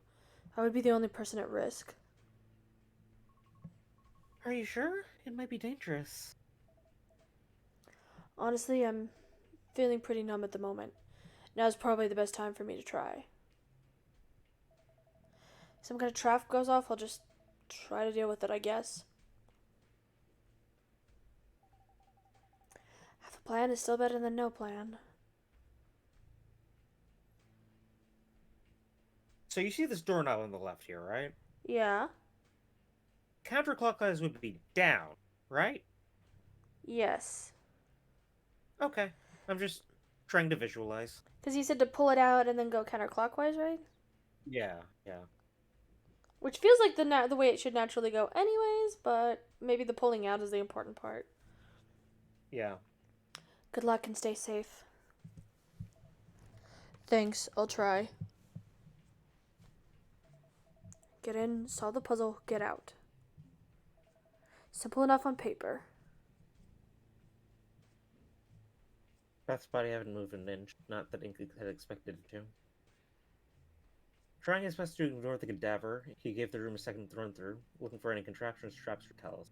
Speaker 3: I would be the only person at risk.
Speaker 1: Are you sure? It might be dangerous.
Speaker 3: Honestly, I'm feeling pretty numb at the moment. Now's probably the best time for me to try. Some kind of traffic goes off, I'll just try to deal with it, I guess. Half a plan is still better than no plan.
Speaker 1: So you see this doorknob on the left here, right?
Speaker 3: Yeah?
Speaker 1: Counterclockwise would be down, right?
Speaker 3: Yes.
Speaker 1: Okay. I'm just trying to visualize.
Speaker 3: Because you said to pull it out and then go counterclockwise, right?
Speaker 1: Yeah, yeah.
Speaker 3: Which feels like the way it should naturally go anyways, but maybe the pulling out is the important part.
Speaker 1: Yeah.
Speaker 3: Good luck and stay safe. Thanks, I'll try. Get in, solve the puzzle, get out. Simple enough on paper.
Speaker 1: Beth's body hadn't moved an inch, not that Ink had expected it to. Trying his best to ignore the cadaver, he gave the room a second run through, looking for any contraptions, traps, or tells.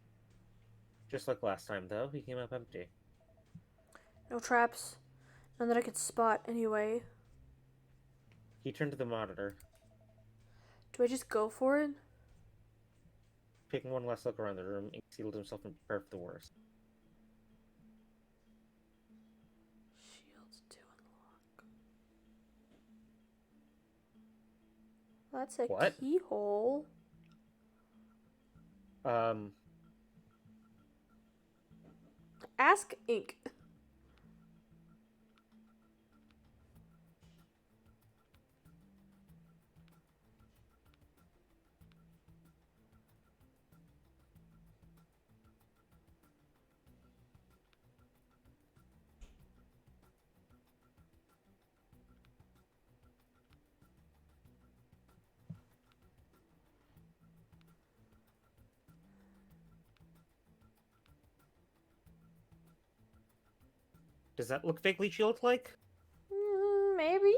Speaker 1: Just like last time, though, he came up empty.
Speaker 3: No traps. None that I could spot anyway.
Speaker 1: He turned to the monitor.
Speaker 3: Do I just go for it?
Speaker 1: Taking one last look around the room, Ink sealed himself and prepared for the worst.
Speaker 3: Shields to unlock. That's a
Speaker 1: What?
Speaker 3: keyhole. Ask Ink.
Speaker 1: Does that look vaguely shield-like?
Speaker 3: Maybe?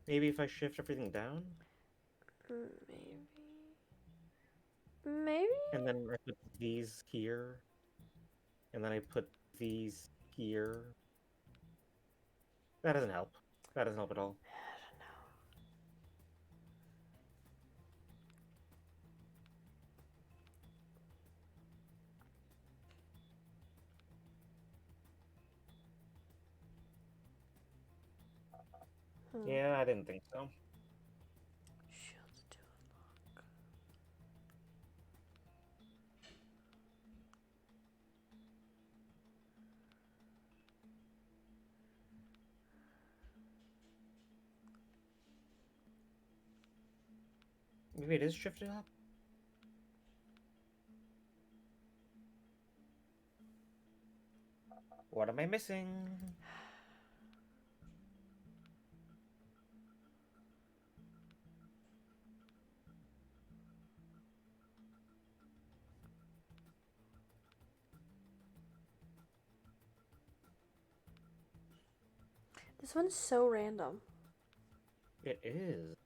Speaker 1: Maybe if I shift everything down?
Speaker 3: Maybe. Maybe?
Speaker 1: And then I put these here. And then I put these here. That doesn't help. That doesn't help at all. Yeah, I didn't think so.
Speaker 3: Shields to unlock.
Speaker 1: Maybe it is shifted up? What am I missing?
Speaker 3: This one's so random.
Speaker 1: It is.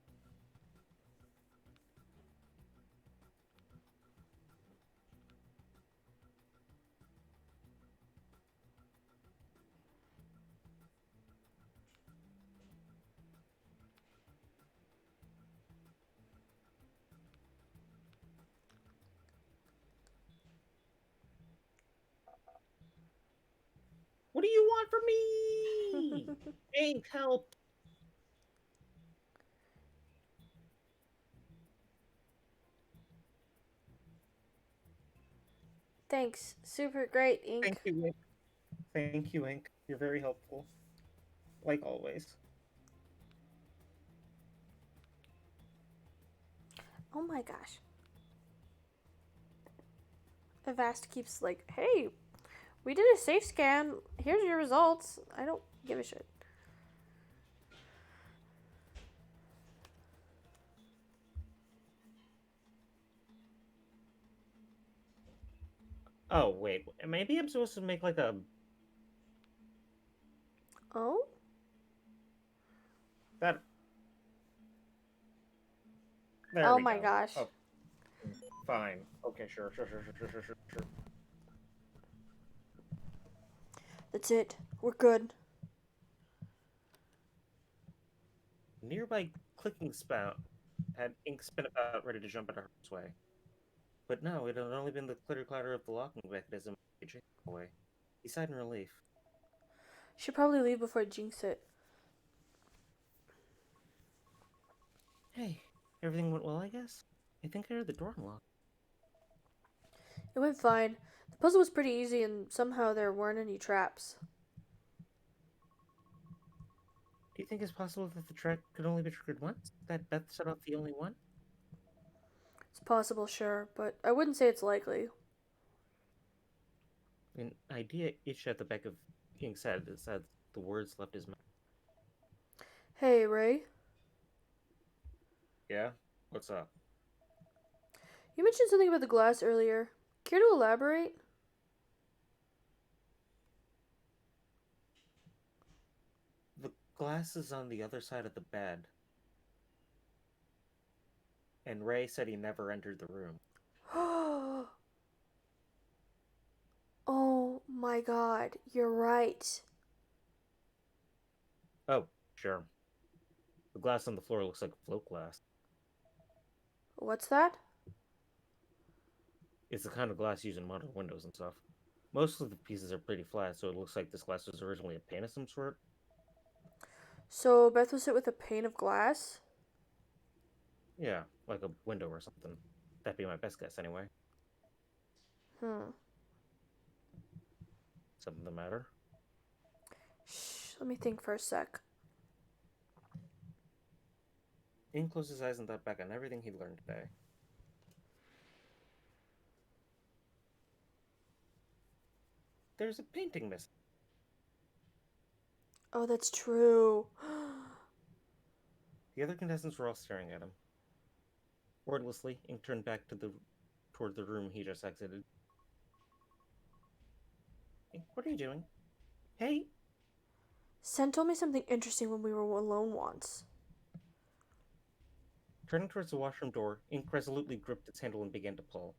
Speaker 1: What do you want from me? Ink, help!
Speaker 3: Thanks. Super great, Ink.
Speaker 1: Thank you, Ink. Thank you, Ink. You're very helpful. Like always.
Speaker 3: Oh my gosh. Avast keeps like, hey, we did a safe scan. Here's your results. I don't give a shit.
Speaker 1: Oh, wait. Maybe I'm supposed to make like a...
Speaker 3: Oh?
Speaker 1: That... There
Speaker 3: Oh
Speaker 1: we
Speaker 3: my
Speaker 1: go.
Speaker 3: gosh.
Speaker 1: Oh, fine. Okay, sure.
Speaker 3: That's it. We're good.
Speaker 1: Nearby clicking spout had Ink spin about ready to jump into Hart's way. But no, it had only been the clitter-clatter of the locking mechanism away. He sighed in relief.
Speaker 3: Should probably leave before I jinx it.
Speaker 1: Hey, everything went well, I guess? I think I heard the door unlock.
Speaker 3: It went fine. The puzzle was pretty easy, and somehow there weren't any traps.
Speaker 1: Do you think it's possible that the trap could only be triggered once? That Beth set off the only one?
Speaker 3: It's possible, sure, but I wouldn't say it's likely.
Speaker 1: An idea itched at the back of King's head as the words left his mouth.
Speaker 3: Hey, Ray.
Speaker 1: Yeah? What's up?
Speaker 3: You mentioned something about the glass earlier. Care to elaborate?
Speaker 1: The glass is on the other side of the bed. And Ray said he never entered the room.
Speaker 3: Oh my god, you're right.
Speaker 1: Oh, sure. The glass on the floor looks like float glass.
Speaker 3: What's that?
Speaker 1: It's the kind of glass used in modern windows and stuff. Most of the pieces are pretty flat, so it looks like this glass was originally a pane of some sort.
Speaker 3: So Beth was hit with a pane of glass?
Speaker 1: Yeah, like a window or something. That'd be my best guess anyway. Something the matter?
Speaker 3: Shh, let me think for a sec.
Speaker 1: Ian closed his eyes and thought back on everything he'd learned today. There's a painting missing.
Speaker 3: Oh, that's true.
Speaker 1: The other contestants were all staring at him. Wordlessly, Ink turned back toward the room he just exited. Ink, what are you doing? Hey!
Speaker 3: Sen told me something interesting when we were alone once.
Speaker 1: Turning towards the washroom door, Ink resolutely gripped its handle and began to pull.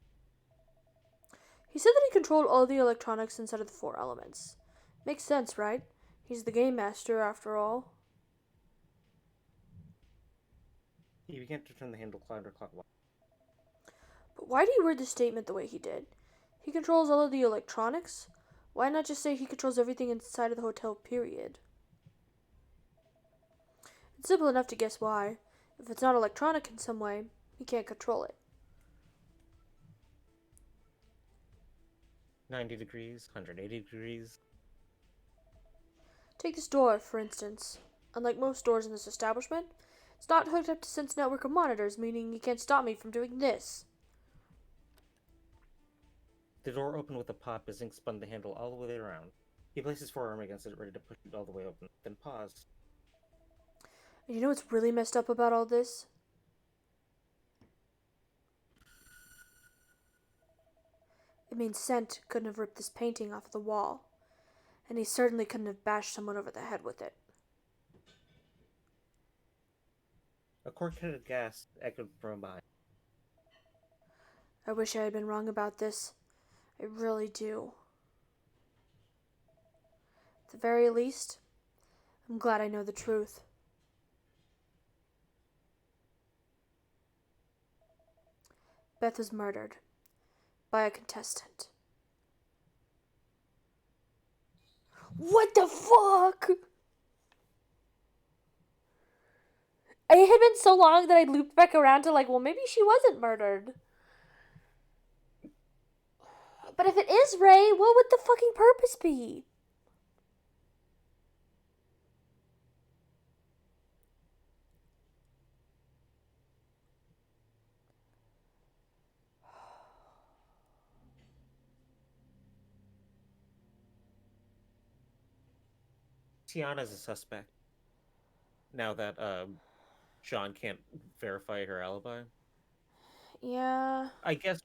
Speaker 3: He said that he controlled all the electronics inside of the four elements. Makes sense, right? He's the game master, after all.
Speaker 1: He began to turn the handle counterclockwise.
Speaker 3: But why do you word the statement the way he did? He controls all of the electronics? Why not just say he controls everything inside of the hotel, period? It's simple enough to guess why. If it's not electronic in some way, he can't control it.
Speaker 1: 90 degrees, 180 degrees.
Speaker 3: Take this door, for instance. Unlike most doors in this establishment, it's not hooked up to Sen's network of monitors, meaning he can't stop me from doing this.
Speaker 1: The door opened with a pop as Ink spun the handle all the way around. He placed his forearm against it, ready to push it all the way open, then paused.
Speaker 3: And you know what's really messed up about all this? It means Sent couldn't have ripped this painting off the wall. And he certainly couldn't have bashed someone over the head with it.
Speaker 1: A cork-headed gasp echoed from behind.
Speaker 3: I wish I had been wrong about this. I really do. At the very least, I'm glad I know the truth. Beth was murdered by a contestant. What the fuck? It had been so long that I looped back around to well, maybe she wasn't murdered. But if it is Ray, what would the fucking purpose be?
Speaker 1: Tiana's a suspect. Now that Sean can't verify her alibi.
Speaker 3: Yeah.
Speaker 1: I guess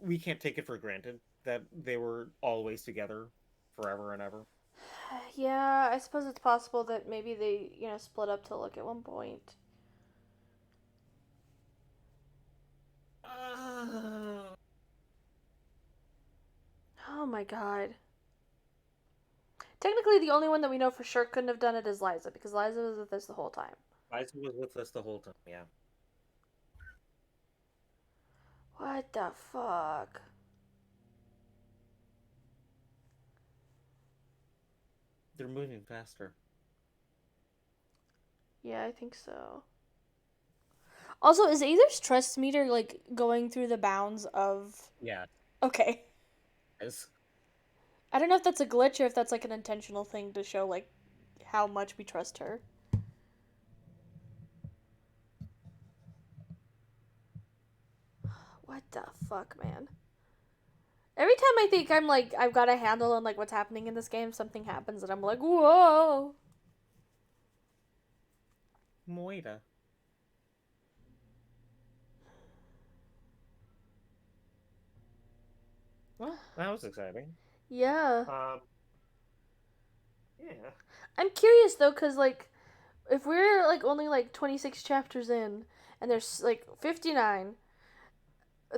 Speaker 1: we can't take it for granted that they were always together forever and ever.
Speaker 3: Yeah, I suppose it's possible that maybe they, split up to look at one point. Oh my god. Technically, the only one that we know for sure couldn't have done it is Liza, because Liza was with us the whole time.
Speaker 1: Liza was with us the whole time, yeah.
Speaker 3: What the fuck?
Speaker 1: They're moving faster.
Speaker 3: Yeah, I think so. Also, is Aether's trust meter, going through the bounds of...
Speaker 1: Yeah.
Speaker 3: Okay.
Speaker 1: Yes.
Speaker 3: I don't know if that's a glitch or if that's like an intentional thing to show like how much we trust her. What the fuck, man? Every time I think I'm like I've got a handle on like what's happening in this game, something happens and I'm like, whoa.
Speaker 1: Moira. Well, that was exciting.
Speaker 3: Yeah.
Speaker 1: Yeah.
Speaker 3: I'm curious though, cause like if we're like only like 26 chapters in and there's like 59,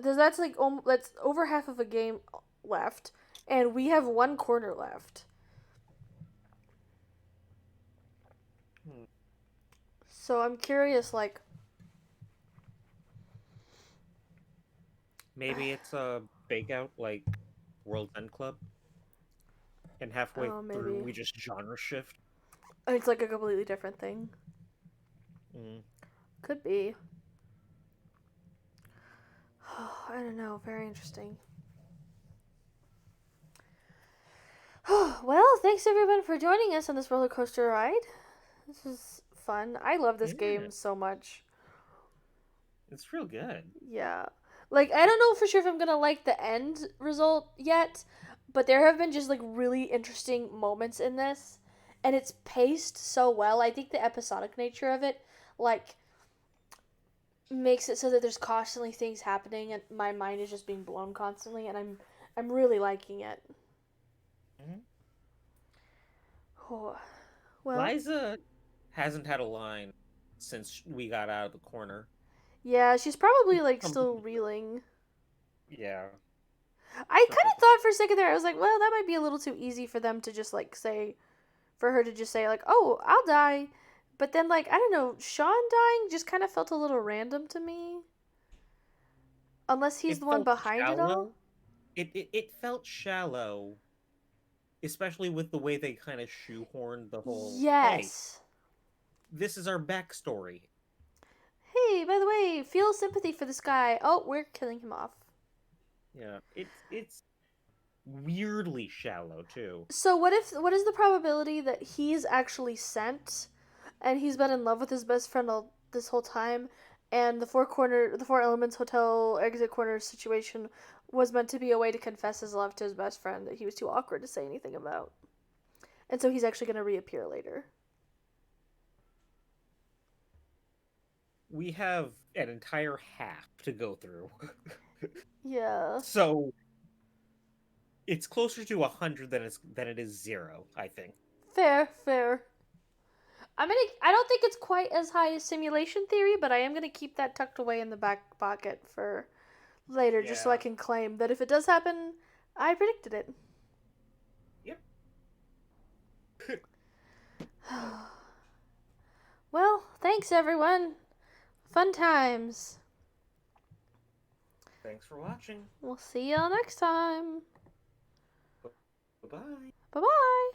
Speaker 3: that's like that's over half of a game left, and we have one corner left.
Speaker 1: Hmm.
Speaker 3: So I'm curious, like,
Speaker 1: Maybe it's a fake out like World End Club, and halfway
Speaker 3: oh,
Speaker 1: through
Speaker 3: maybe
Speaker 1: we just genre shift.
Speaker 3: it's like a completely different thing.
Speaker 1: Mm.
Speaker 3: Could be. I don't know. Very interesting. Well, thanks everyone for joining us on this roller coaster ride. This was fun. I love this
Speaker 1: Yeah.
Speaker 3: game so much.
Speaker 1: It's real good.
Speaker 3: Yeah. Like, I don't know for sure if I'm gonna like the end result yet, but there have been just like really interesting moments in this, and it's paced so well. I think the episodic nature of it, like, makes it so that there's constantly things happening, and my mind is just being blown constantly, and I'm really liking it.
Speaker 1: Mhm.
Speaker 3: Oh, well,
Speaker 1: Liza hasn't had a line since we got out of the corner.
Speaker 3: yeah, she's probably like
Speaker 1: Um,
Speaker 3: still reeling.
Speaker 1: Yeah.
Speaker 3: I
Speaker 1: So
Speaker 3: kind of thought for a second there, I was like, well, that might be a little too easy for them to just like say, for her to just say like, "Oh, I'll die," but then like I don't know, Sean dying just kind of felt a little random to me. Unless he's
Speaker 1: it
Speaker 3: the one
Speaker 1: felt
Speaker 3: behind it all.
Speaker 1: shallow. It felt shallow, especially with the way they kind of shoehorned the whole. Hey,
Speaker 3: Yes.
Speaker 1: this is our backstory.
Speaker 3: Hey, by the way, feel sympathy for this guy. Oh, we're killing him off.
Speaker 1: Yeah, it's weirdly shallow too.
Speaker 3: So what is the probability that he's actually sent and he's been in love with his best friend this whole time, and the four elements hotel exit corner situation was meant to be a way to confess his love to his best friend that he was too awkward to say anything about. And so he's actually going to reappear later.
Speaker 1: We have an entire half to go through.
Speaker 3: Yeah.
Speaker 1: So it's closer to 100 than it is 0, I think.
Speaker 3: Fair, fair. I don't think it's quite as high as simulation theory, but I am gonna keep that tucked away in the back pocket for later, just so I
Speaker 1: Yeah.
Speaker 3: can claim that if it does happen, I predicted it.
Speaker 1: Yep.
Speaker 3: Well, thanks everyone. Fun times.
Speaker 1: Thanks for watching.
Speaker 3: We'll see y'all next time.
Speaker 1: Bye-bye.
Speaker 3: Bye bye.